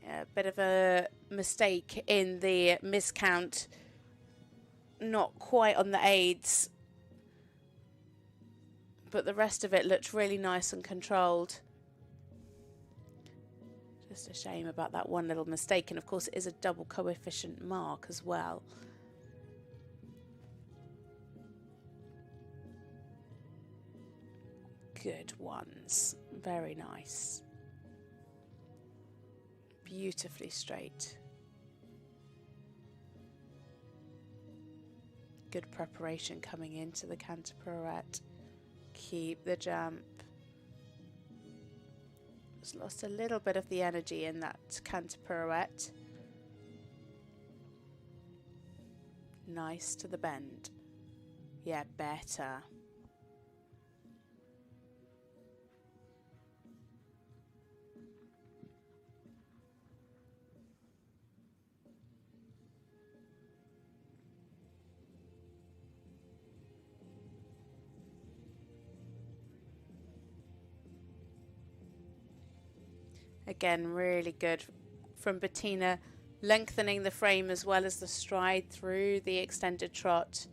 A bit of a mistake in the miscount, not quite on the aids, but the rest of it looked really nice and controlled. Just a shame about that one little mistake, and of course it is a double coefficient mark as well. Good ones, very nice. beautifully straight. Good preparation coming into the canter pirouette. Keep the jump. Just lost a little bit of the energy in that canter pirouette. Nice to the bend. Yeah, better. Again, really good from Bettina, lengthening the frame as well as the stride through the extended trot.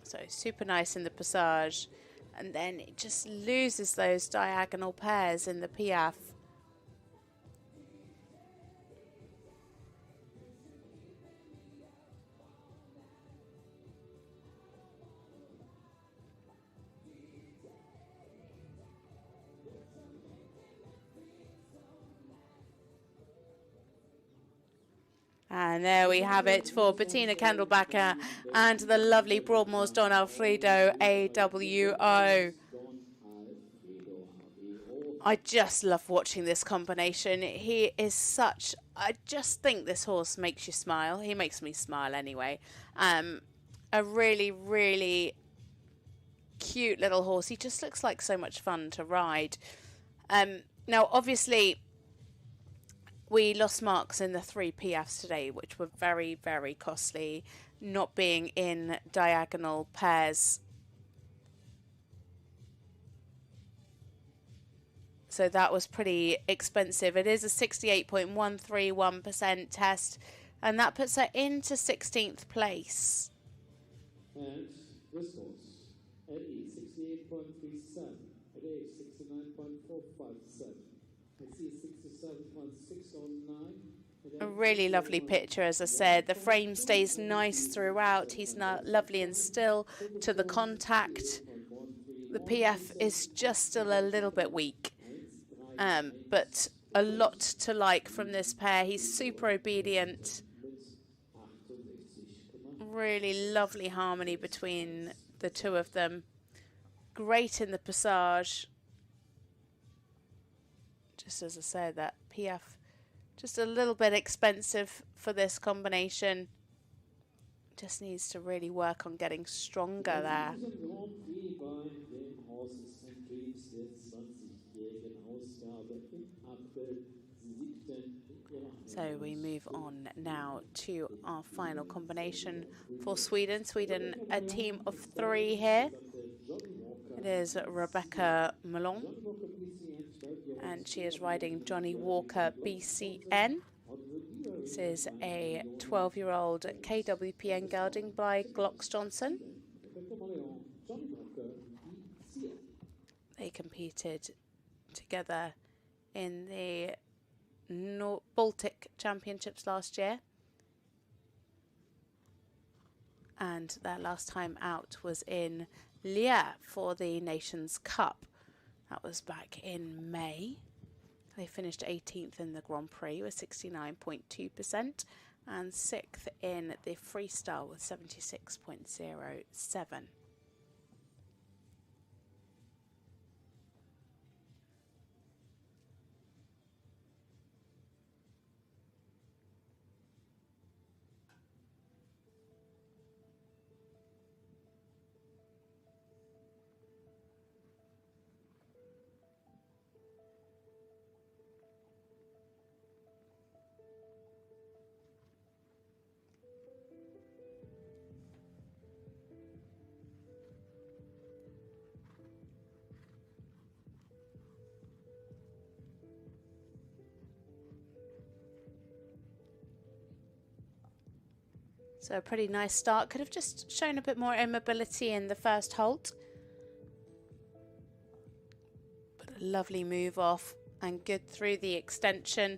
So super nice in the passage, and then it just loses those diagonal pairs in the piaffe. And there we have it for Bettina Kandelbacher and the lovely Broadmoor's Don Alfredo AWO. I just love watching this combination. He is such... I just think this horse makes you smile. He makes me smile anyway. A really, really cute little horse. He just looks like so much fun to ride. Now, obviously, we lost marks in the 3 piaffes today, which were very, very costly, not being in diagonal pairs. So that was pretty expensive. It is a 68.131% test, and that puts her into 16th place. And this horse, Eddie, 68.37. Eddie, 69.457. I see 67.609. A really lovely picture, as I said. The frame stays nice throughout. He's not lovely and still to the contact. The PF is just still a little bit weak, but a lot to like from this pair. He's super obedient. Really lovely harmony between the two of them. Great in the passage. Just as I said, that PF just a little bit expensive for this combination. Just needs to really work on getting stronger there. So we move on now to our final combination for Sweden. Sweden, a team of 3 here. It is Rebecca Malone, and she is riding Johnny Walker BCN. This is a 12-year-old KWPN gelding by Glocks Johnson. They competed together in the Baltic Championships last year, and their last time out was in Liège for the Nations Cup. That was back in May. They finished 18th in the Grand Prix with 69.2% and 6th in the freestyle with 76.07. So a pretty nice start. Could have just shown a bit more immobility in the first halt. But a lovely move off and good through the extension.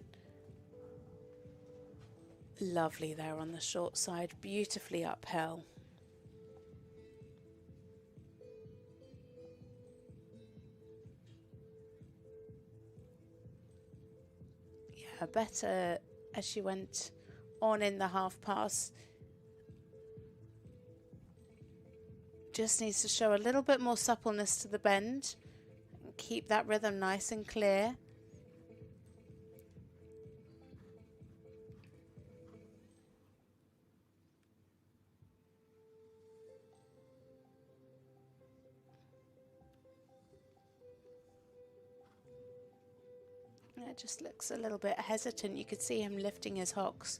Lovely there on the short side, beautifully uphill. Yeah, better as she went on in the half pass. Just needs to show a little bit more suppleness to the bend and keep that rhythm nice and clear. It just looks a little bit hesitant. You could see him lifting his hocks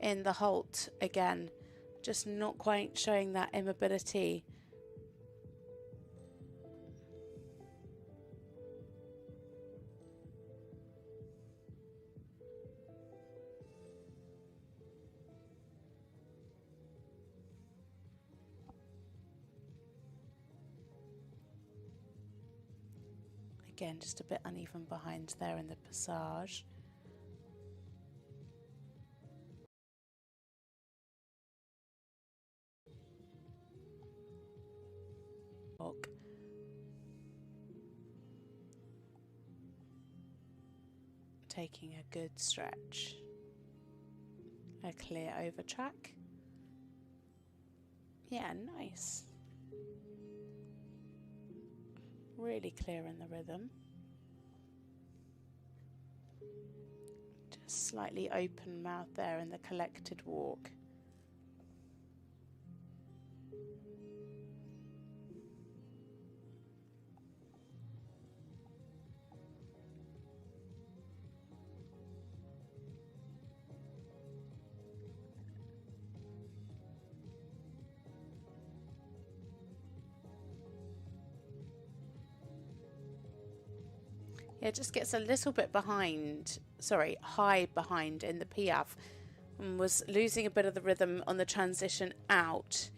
in the halt again, just not quite showing that immobility. Again, just a bit uneven behind there in the passage. Taking a good stretch. A clear over track. Yeah, nice. Really clear in the rhythm. Just slightly open mouth there in the collected walk. Yeah, it just gets a little bit behind, sorry, high behind in the Piaffe, and was losing a bit of the rhythm on the transition out.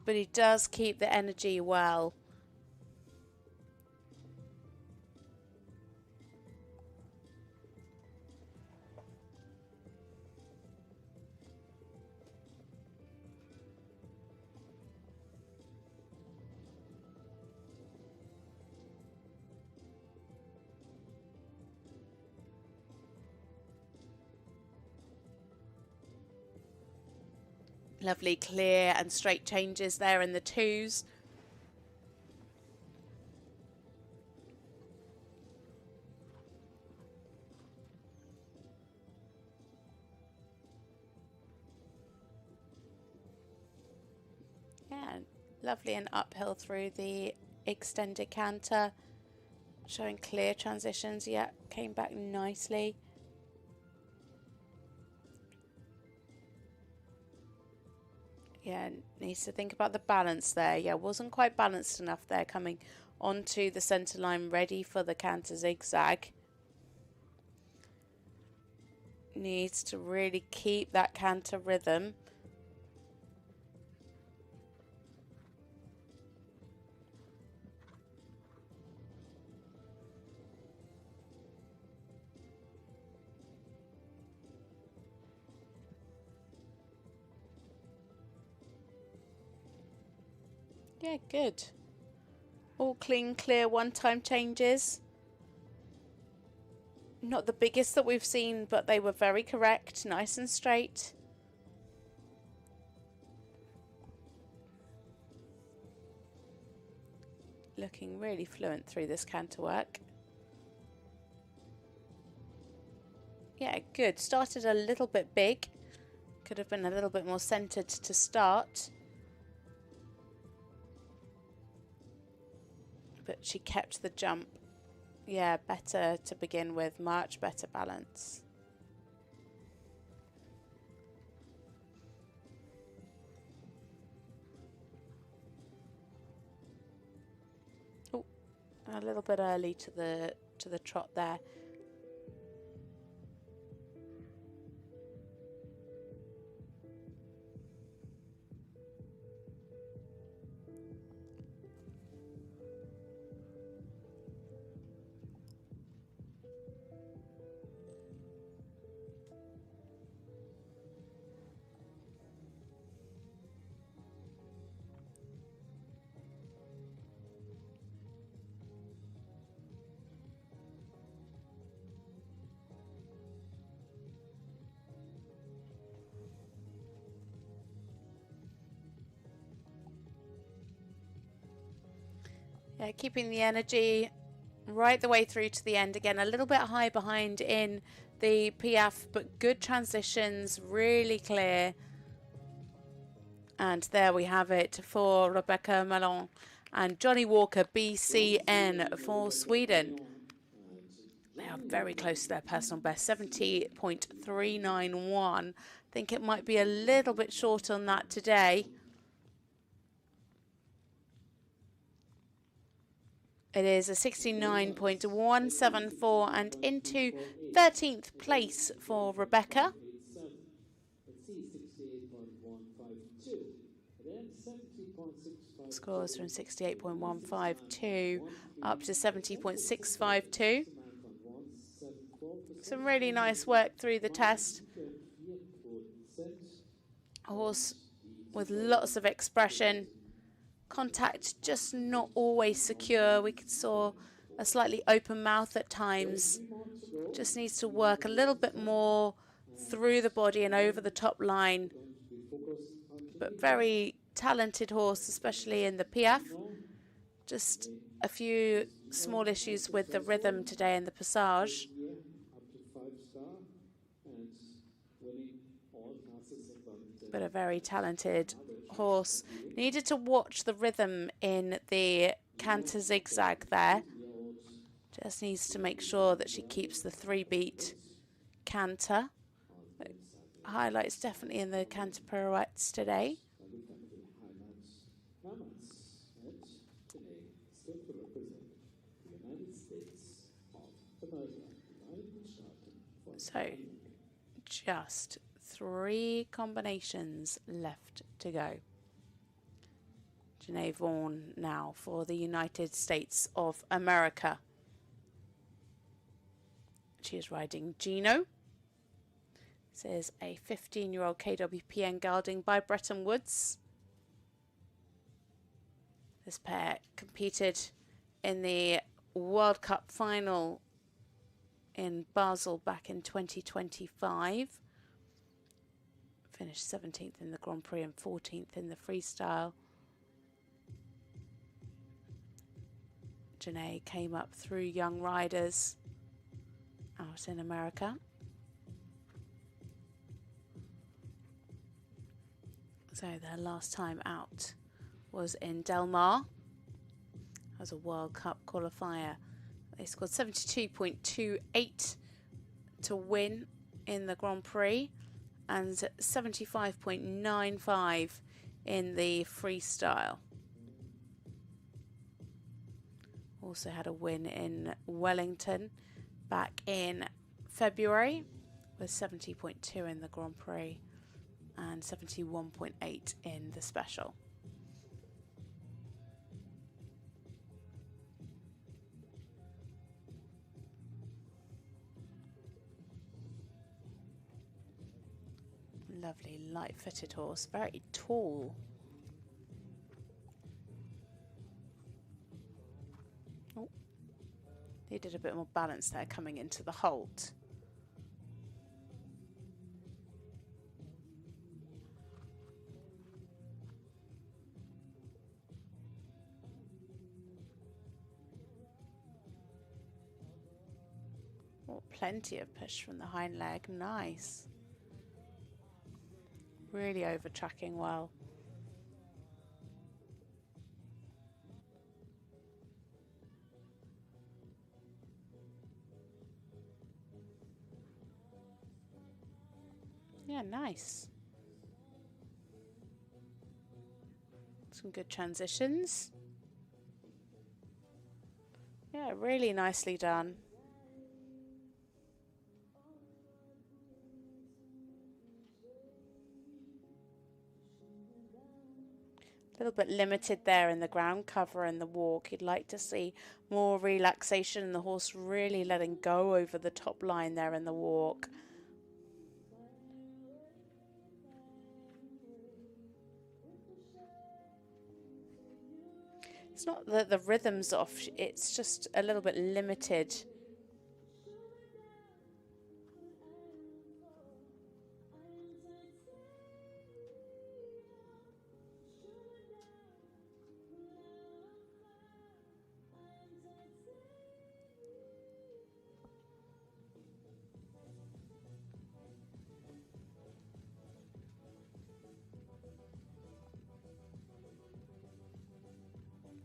But he does keep the energy well. Lovely clear and straight changes there in the twos. Yeah, lovely and uphill through the extended canter. Showing clear transitions. Yeah, came back nicely. Yeah, needs to think about the balance there. Yeah, wasn't quite balanced enough there coming onto the centre line, ready for the canter zigzag. Needs to really keep that canter rhythm. Yeah, good. All clean, clear, one-time changes. Not the biggest that we've seen, but they were very correct, nice and straight. Looking really fluent through this canter work. Yeah, good. Started a little bit big. Could have been a little bit more centered to start. But she kept the jump. Yeah, better to begin with. Much better balance. Oh, a little bit early to the trot there. Yeah, keeping the energy right the way through to the end. Again, a little bit high behind in the PF, but good transitions, really clear. And there we have it for Rebecca Malon and Johnny Walker, BCN for Sweden. They are very close to their personal best, 70.391. I think it might be a little bit short on that today. It is a 69.174 and into 13th place for Rebecca. Scores from 68.152 up to 70.652. Some really nice work through the test. A horse with lots of expression. Contact just not always secure. We saw a slightly open mouth at times. Just needs to work a little bit more through the body and over the top line. But very talented horse, especially in the PF. Just a few small issues with the rhythm today in the passage. But a very talented horse. Needed to watch the rhythm in the canter zigzag there. Just needs to make sure that she keeps the 3-beat canter. Highlights definitely in the canter pirouettes today. So, just 3 combinations left to go. Janae Vaughan now for the United States of America. She is riding Gino. This is a 15-year-old KWPN gelding by Bretton Woods. This pair competed in the World Cup final in Basel back in 2025. Finished 17th in the Grand Prix and 14th in the freestyle. Janae came up through young riders out in America. So their last time out was in Del Mar as a World Cup qualifier. They scored 72.28 to win in the Grand Prix and 75.95 in the freestyle. Also had a win in Wellington back in February with 70.2 in the Grand Prix and 71.8 in the special. Lovely light-footed horse, very tall. Oh, needed a bit more balance there coming into the halt. Oh, plenty of push from the hind leg, nice. Really over tracking well. Yeah, nice. Some good transitions. Yeah, really nicely done. A little bit limited there in the ground cover and the walk. You'd like to see more relaxation and the horse really letting go over the top line there in the walk. It's not that the rhythm's off, it's just a little bit limited.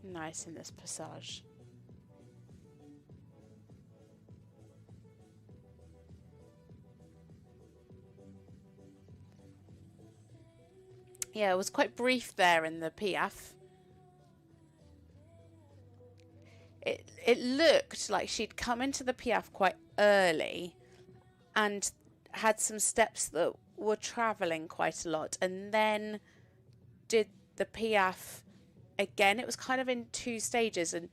Nice in this passage. Yeah, it was quite brief there in the Piaffe. It looked like she'd come into the Piaffe quite early and had some steps that were travelling quite a lot, and then did the Piaffe again. It was kind of in two stages, and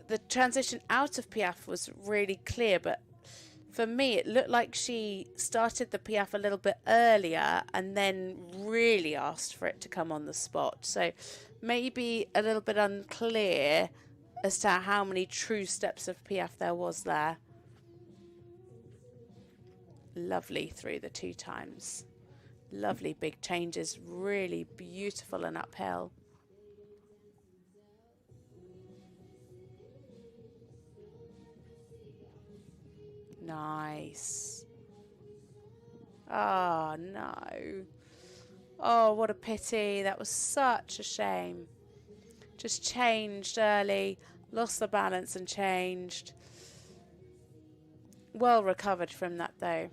the transition out of Piaffe was really clear, but for me it looked like she started the Piaffe a little bit earlier and then really asked for it to come on the spot. So maybe a little bit unclear as to how many true steps of Piaffe there was there. Lovely through the 2 times. Lovely big changes, really beautiful and uphill. Nice. Oh, no. Oh, what a pity. That was such a shame. Just changed early, lost the balance and changed. Well recovered from that, though.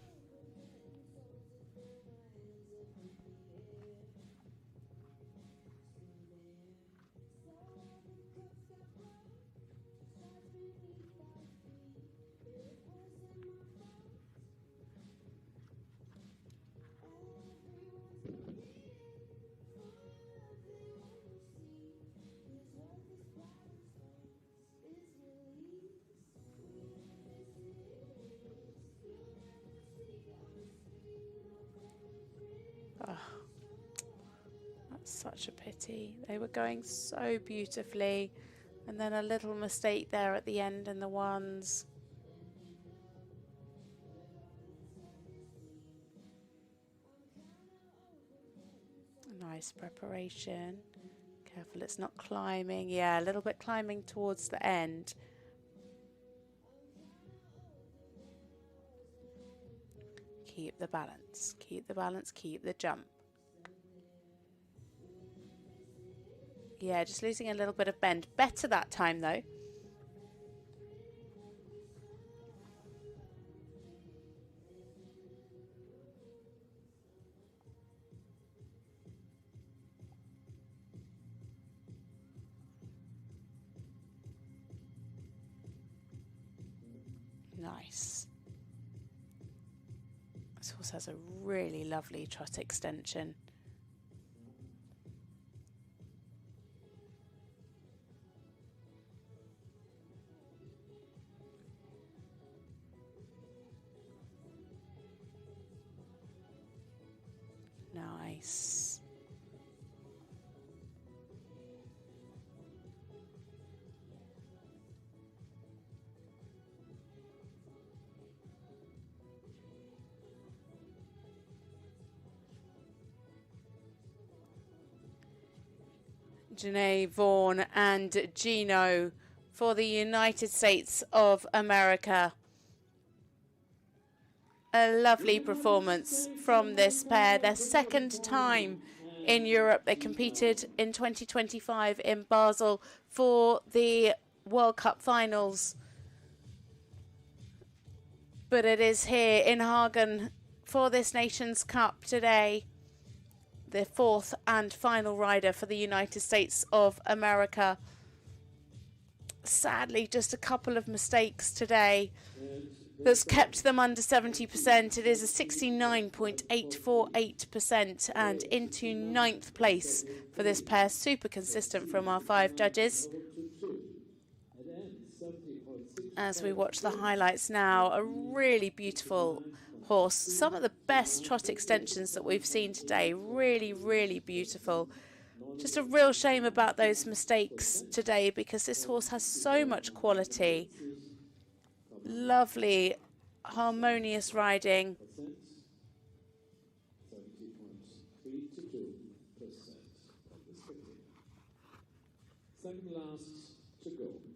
Oh, that's such a pity. They were going so beautifully, and then a little mistake there at the end in the ones. Nice preparation. Careful it's not climbing. Yeah, a little bit climbing towards the end. Keep the balance. Keep the balance. Keep the jump. Yeah, just losing a little bit of bend. Better that time, though. Nice. This horse has a really lovely trot extension. Nice. Janae, Vaughan and Gino for the United States of America. A lovely performance from this pair. Their second time in Europe. They competed in 2025 in Basel for the World Cup finals. But it is here in Hagen for this Nations Cup today. The 4th and final rider for the United States of America. Sadly, just a couple of mistakes today that's kept them under 70%. It is a 69.848% and into 9th place for this pair. Super consistent from our 5 judges. As we watch the highlights now, a really beautiful horse. Some of the best trot extensions that we've seen today. Really, really beautiful. Just a real shame about those mistakes today because this horse has so much quality. Lovely, harmonious riding.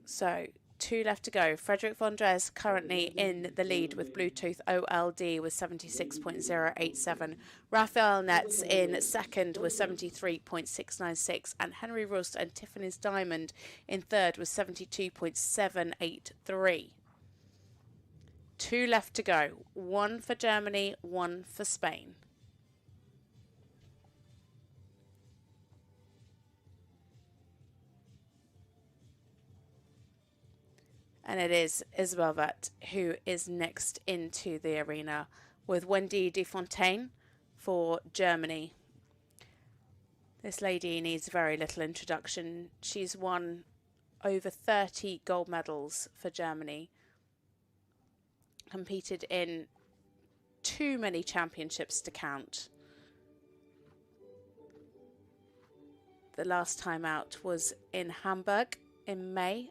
So, 2 left to go. Frederick von Dres currently in the lead with Bluetooth OLD with 76.087. Raphael Netz in second with 73.696. And Henry Rust and Tiffany's Diamond in third with 72.783. 2 left to go. 1 for Germany, 1 for Spain. And it is Isabel Vatt who is next into the arena with Wendy de Fontaine for Germany. This lady needs very little introduction. She's won over 30 gold medals for Germany. Competed in too many championships to count. The last time out was in Hamburg in May.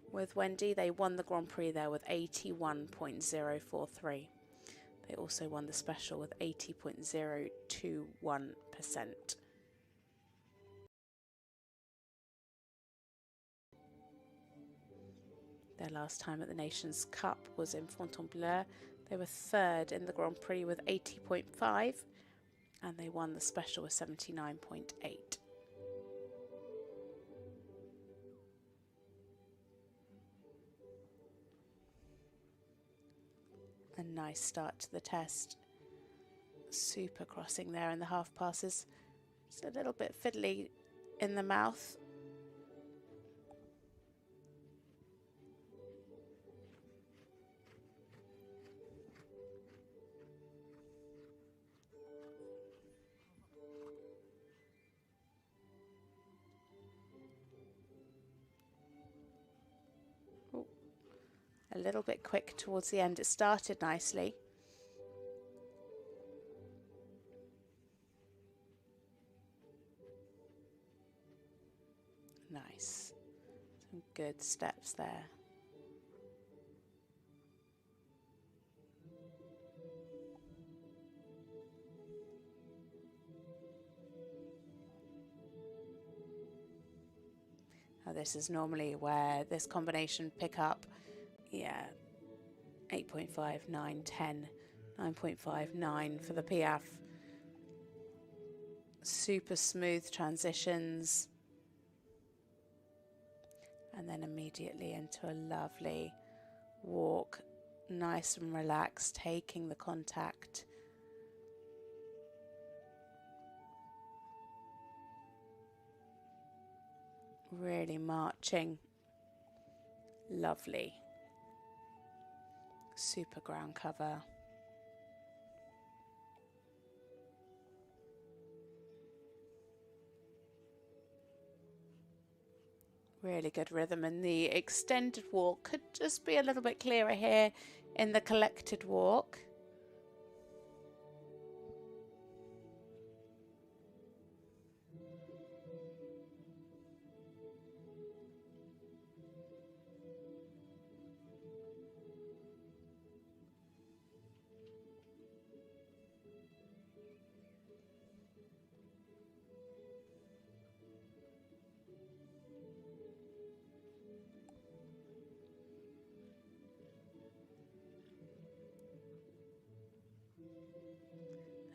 With Wendy, they won the Grand Prix there with 81.043. They also won the special with 80.021%. Their last time at the Nations Cup was in Fontainebleau. They were third in the Grand Prix with 80.5, and they won the special with 79.8. A nice start to the test. Super crossing there in the half passes. Just a little bit fiddly in the mouth. A little bit quick towards the end. It started nicely. Nice. Some good steps there. Now this is normally where this combination pick up. Yeah, 8.5, 9, 10, 9.5, 9 for the Piaf. Super smooth transitions. And then immediately into a lovely walk, nice and relaxed, taking the contact. Really marching. Lovely. Super ground cover. Really good rhythm, and the extended walk could just be a little bit clearer here in the collected walk.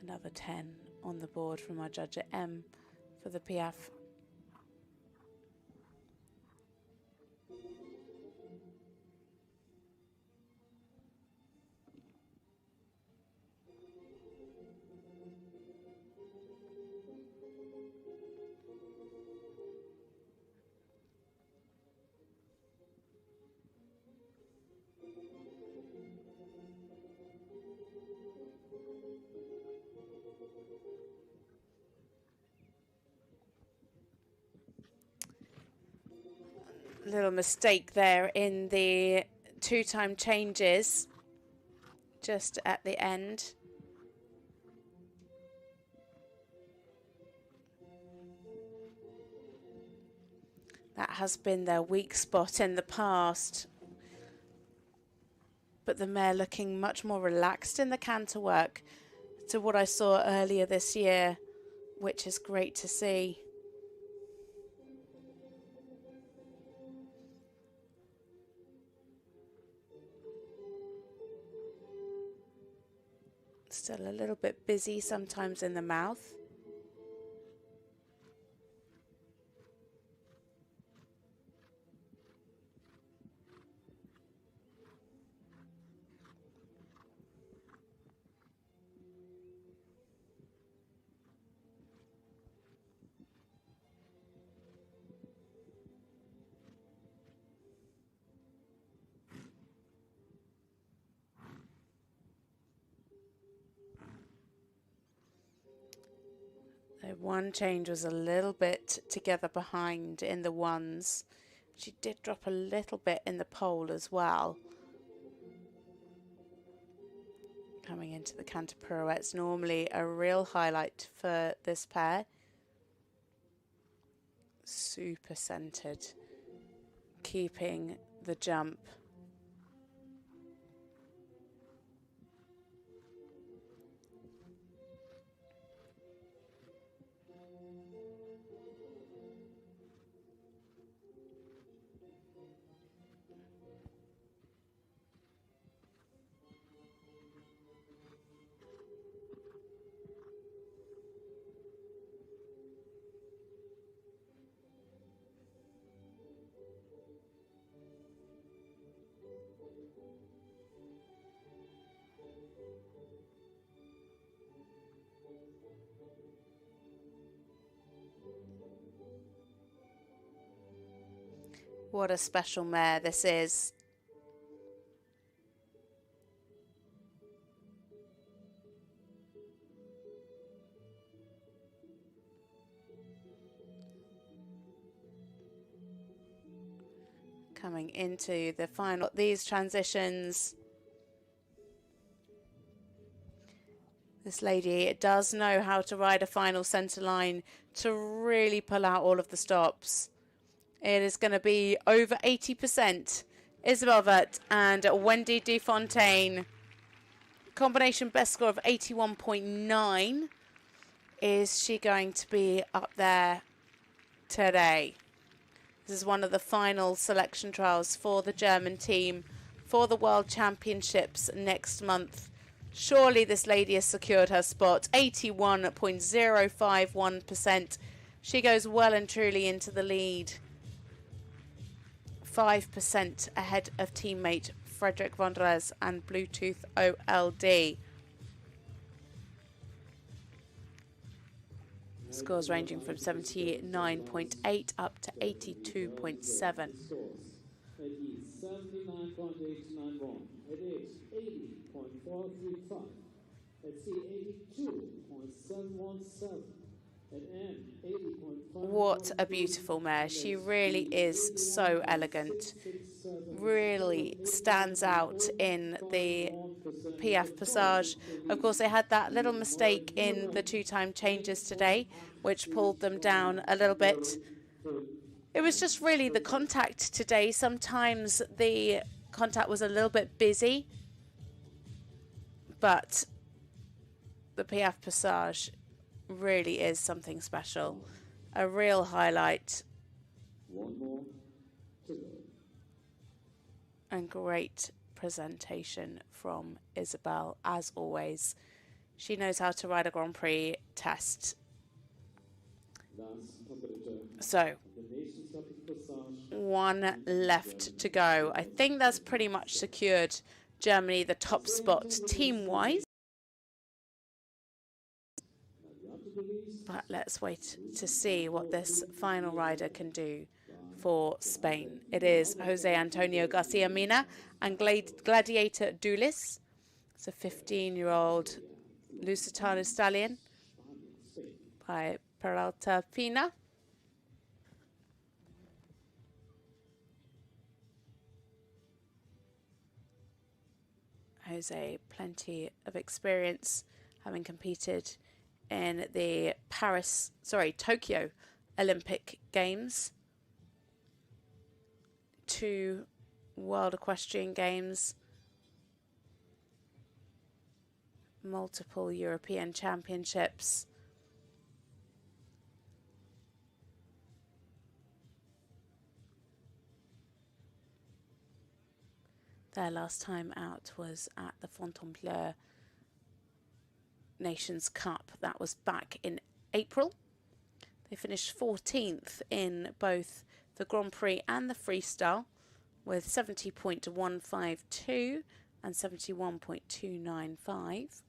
Another 10 on the board from our judge at M for the Piaf. Little mistake there in the 2-time changes just at the end. That has been their weak spot in the past. But the mare looking much more relaxed in the canter work to what I saw earlier this year, which is great to see. Still a little bit busy sometimes in the mouth. The one change was a little bit together behind in the ones. She did drop a little bit in the pole as well. Coming into the canter pirouettes, normally a real highlight for this pair. Super centered, keeping the jump. What a special mare this is. Coming into the final, these transitions. This lady does know how to ride a final centre line to really pull out all of the stops. It is going to be over 80%. Isabelle Vert and Wendy Dufontaine. Combination best score of 81.9. Is she going to be up there today? This is one of the final selection trials for the German team for the World Championships next month. Surely this lady has secured her spot. 81.051%. She goes well and truly into the lead. 5% ahead of teammate Frederick von Dres and Bluetooth OLD. Scores ranging from 79.8 up to 82.7. Scores. It is 79.891. It is 80.435. Let's see, 82.717. What a beautiful mare. She really is so elegant. Really stands out in the PF Passage. Of course, they had that little mistake in the two-time changes today, which pulled them down a little bit. It was just really the contact today. Sometimes the contact was a little bit busy, but the PF Passage really is something special. A real highlight. One more to go. And great presentation from Isabelle, as always. She knows how to ride a Grand Prix test. So, one left to go. I think that's pretty much secured Germany the top spot team-wise. But let's wait to see what this final rider can do for Spain. It is Jose Antonio Garcia Mina and Gladiator Dulis. It's a 15-year-old Lusitano stallion by Peralta Pina. Jose, plenty of experience, having competed in the Tokyo Olympic Games, 2 World Equestrian Games, multiple European Championships. Their last time out was at the Fontainebleau Nations Cup. That was back in April. They finished 14th in both the Grand Prix and the Freestyle with 70.152 and 71.295.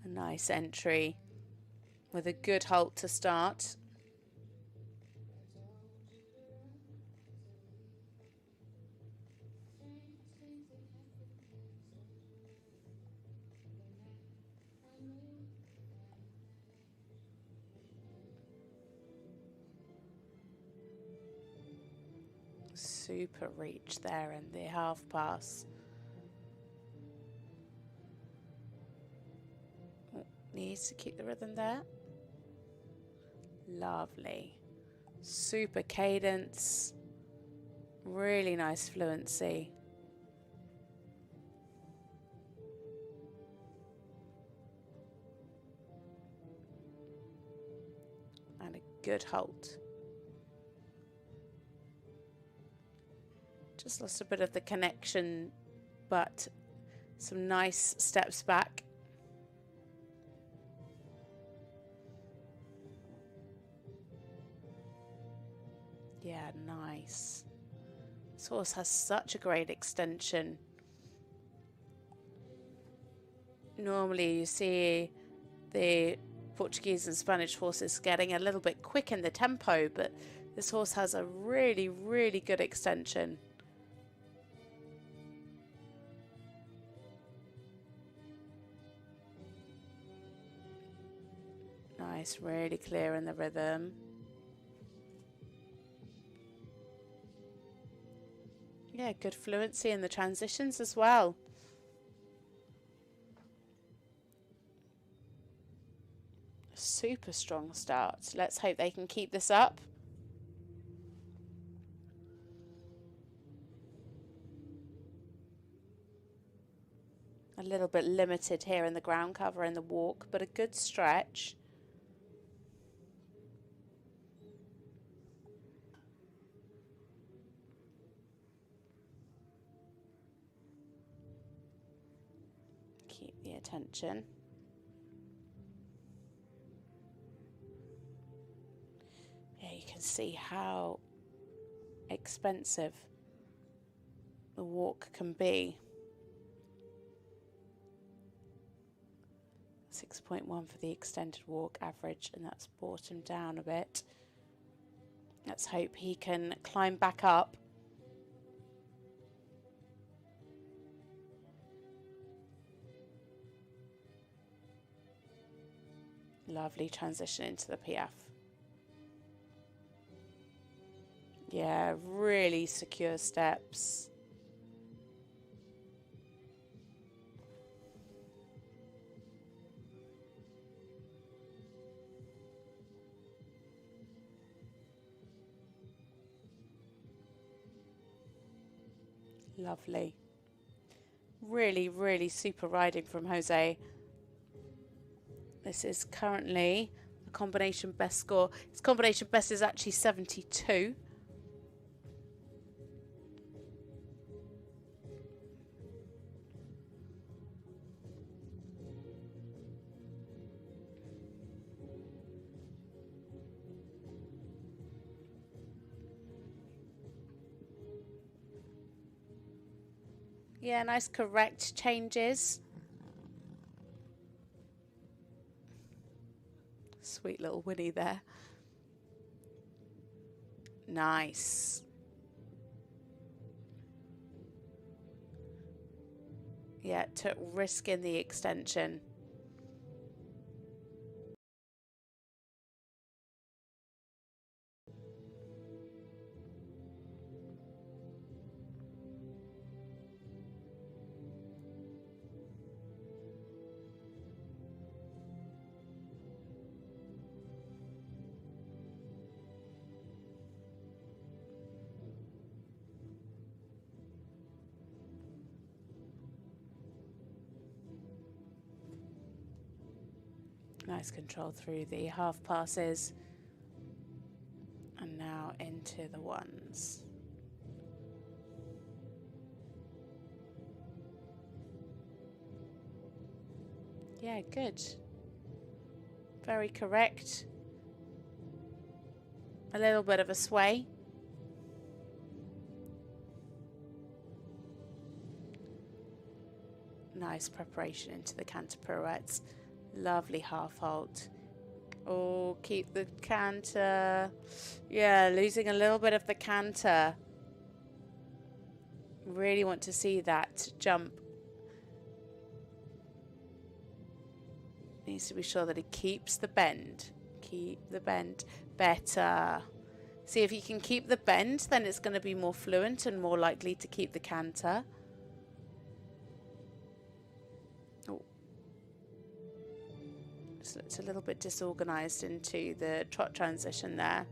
A nice entry with a good halt to start. Super reach there in the half pass. Oh, needs to keep the rhythm there. Lovely. Super cadence. Really nice fluency. And a good halt. Just lost a bit of the connection, but some nice steps back. Yeah, nice. This horse has such a great extension. Normally you see the Portuguese and Spanish horses getting a little bit quick in the tempo, but this horse has a really, really good extension. Nice, really clear in the rhythm. Yeah, good fluency in the transitions as well. Super strong start. Let's hope they can keep this up. A little bit limited here in the ground cover and the walk, but a good stretch. Keep the attention. Yeah, you can see how expensive the walk can be. 6.1 for the extended walk average, and that's brought him down a bit. Let's hope he can climb back up. Lovely transition into the PF. Yeah, really secure steps. Lovely. Really, really super riding from Jose. This is currently a combination best score. His combination best is actually 72. Yeah, nice correct changes. Sweet little Winnie there. Nice. Yeah, took risk in the extension. Nice control through the half passes. And now into the ones. Yeah, good. Very correct. A little bit of a sway. Nice preparation into the canter pirouettes. Lovely half halt. Oh, keep the canter. Yeah, losing a little bit of the canter. Really want to see that jump. Needs to be sure that he keeps the bend. Keep the bend. Better. See, if you can keep the bend, then it's going to be more fluent and more likely to keep the canter. Oh. So it's a little bit disorganized into the trot transition there.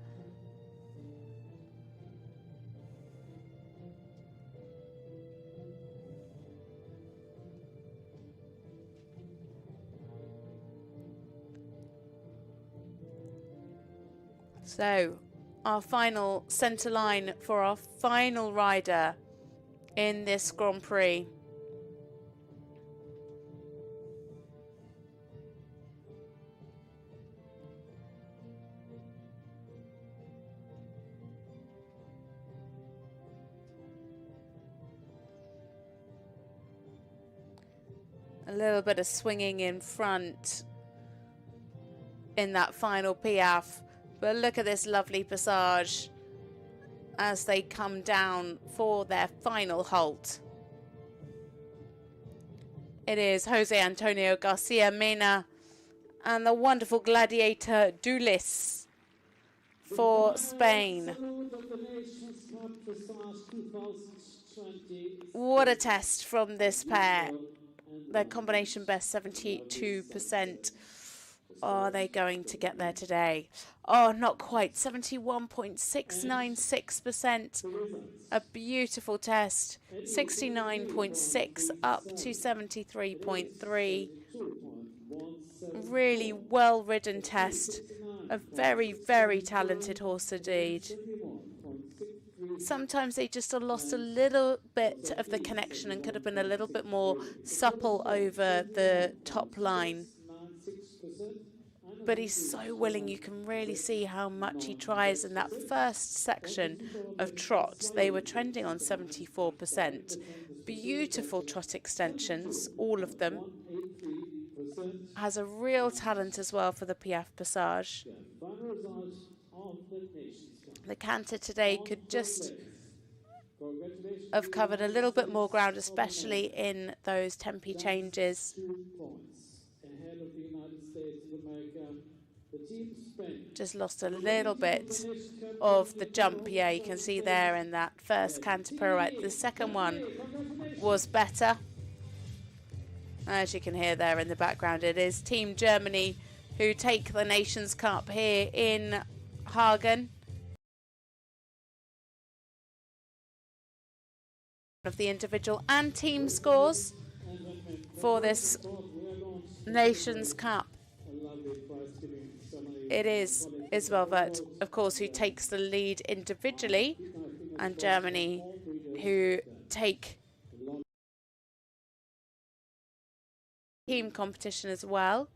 So, our final centre line for our final rider in this Grand Prix. A little bit of swinging in front in that final piaffe. But look at this lovely passage as they come down for their final halt. It is Jose Antonio Garcia Mena and the wonderful gladiator Dulis for Spain. What a test from this pair. Their combination best 72%. Are they going to get there today? Oh, not quite. 71.696%. A beautiful test. 69.6 up to 73.3. Really well-ridden test. A very, very talented horse indeed. Sometimes they just lost a little bit of the connection and could have been a little bit more supple over the top line. But he's so willing. You can really see how much he tries in that first section of trot. They were trending on 74%. Beautiful trot extensions, all of them. Has a real talent as well for the piaffe passage. The canter today could just have covered a little bit more ground, especially in those tempi changes. Just lost a little bit of the jump. Yeah, you can see there in that first canter pirouette. The second one was better. As you can hear there in the background, it is Team Germany who take the Nations Cup here in Hagen. Of the individual and team scores for this Nations Cup. It is Isabel Wirth, of course, who takes the lead individually, and Germany who take team competition as well.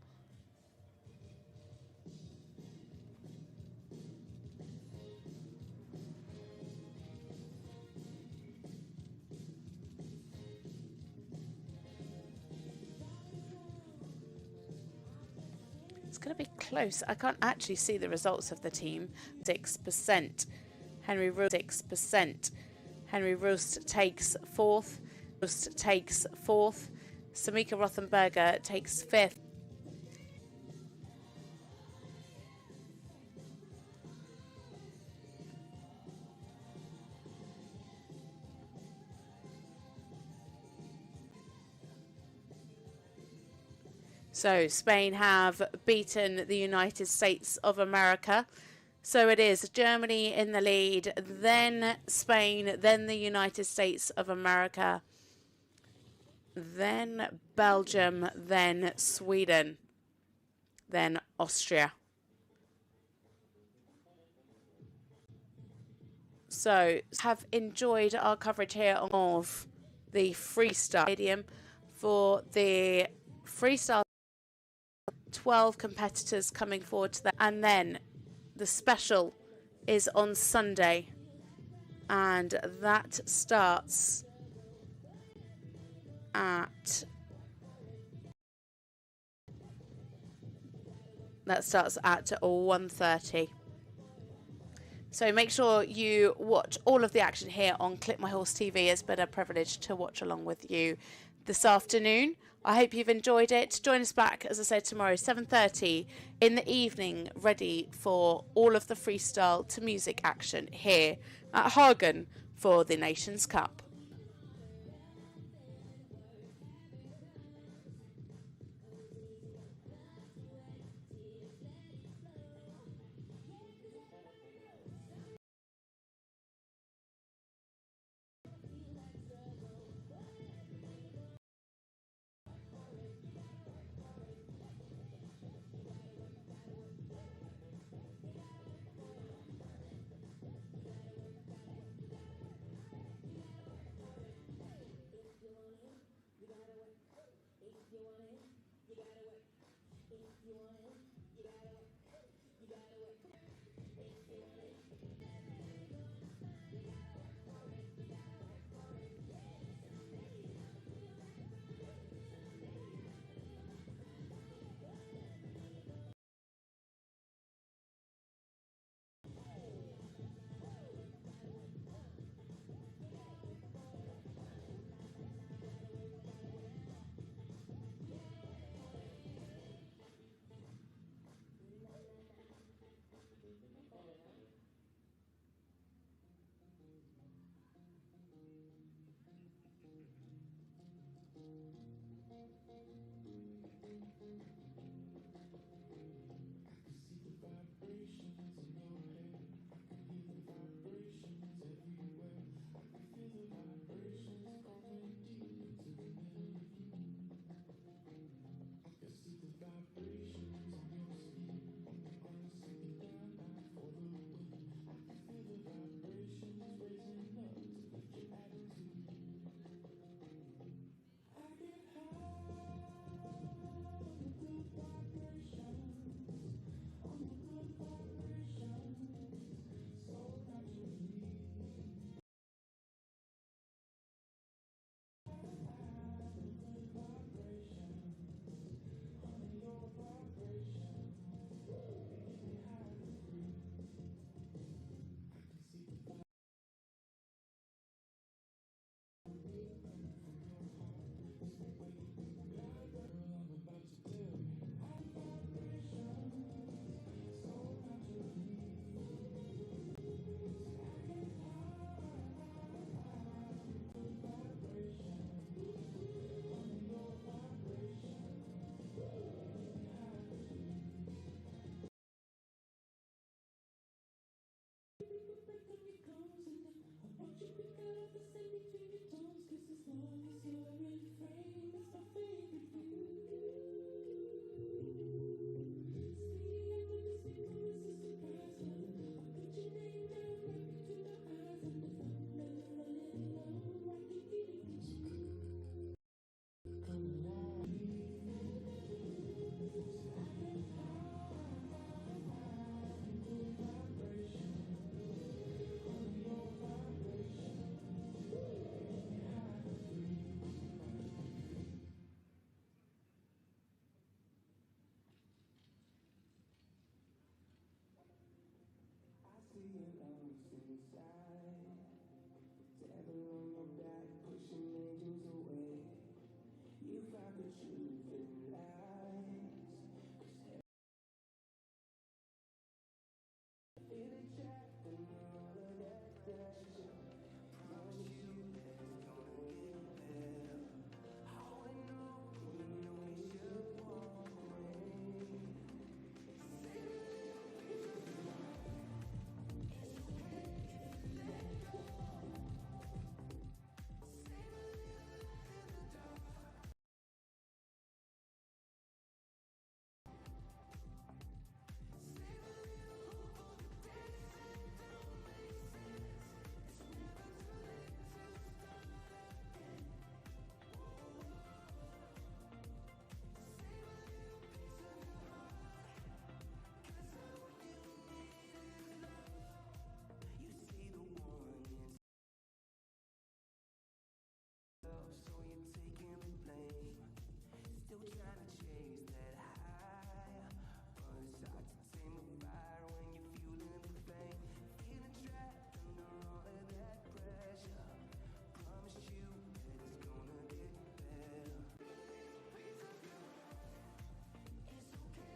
It's going to be close. I can't actually see the results of the team. 6%. Henry Roost 6%. Henry Roost takes fourth. Roost takes fourth. Samika Rothenberger takes fifth. So Spain have beaten the United States of America. So it is Germany in the lead, then Spain, then the United States of America, then Belgium, then Sweden. then Austria. So have enjoyed our coverage here of the freestyle stadium for the freestyle. 12 competitors coming forward to that, and then the special is on Sunday, and that starts at 1:30. So make sure you watch all of the action here on Clip My Horse TV. It's been a privilege to watch along with you this afternoon. I hope you've enjoyed it. Join us back, as I said, tomorrow, 7:30 in the evening, ready for all of the freestyle to music action here at Hagen for the Nations Cup. You gotta work. If you want it, you gotta work. If you want it.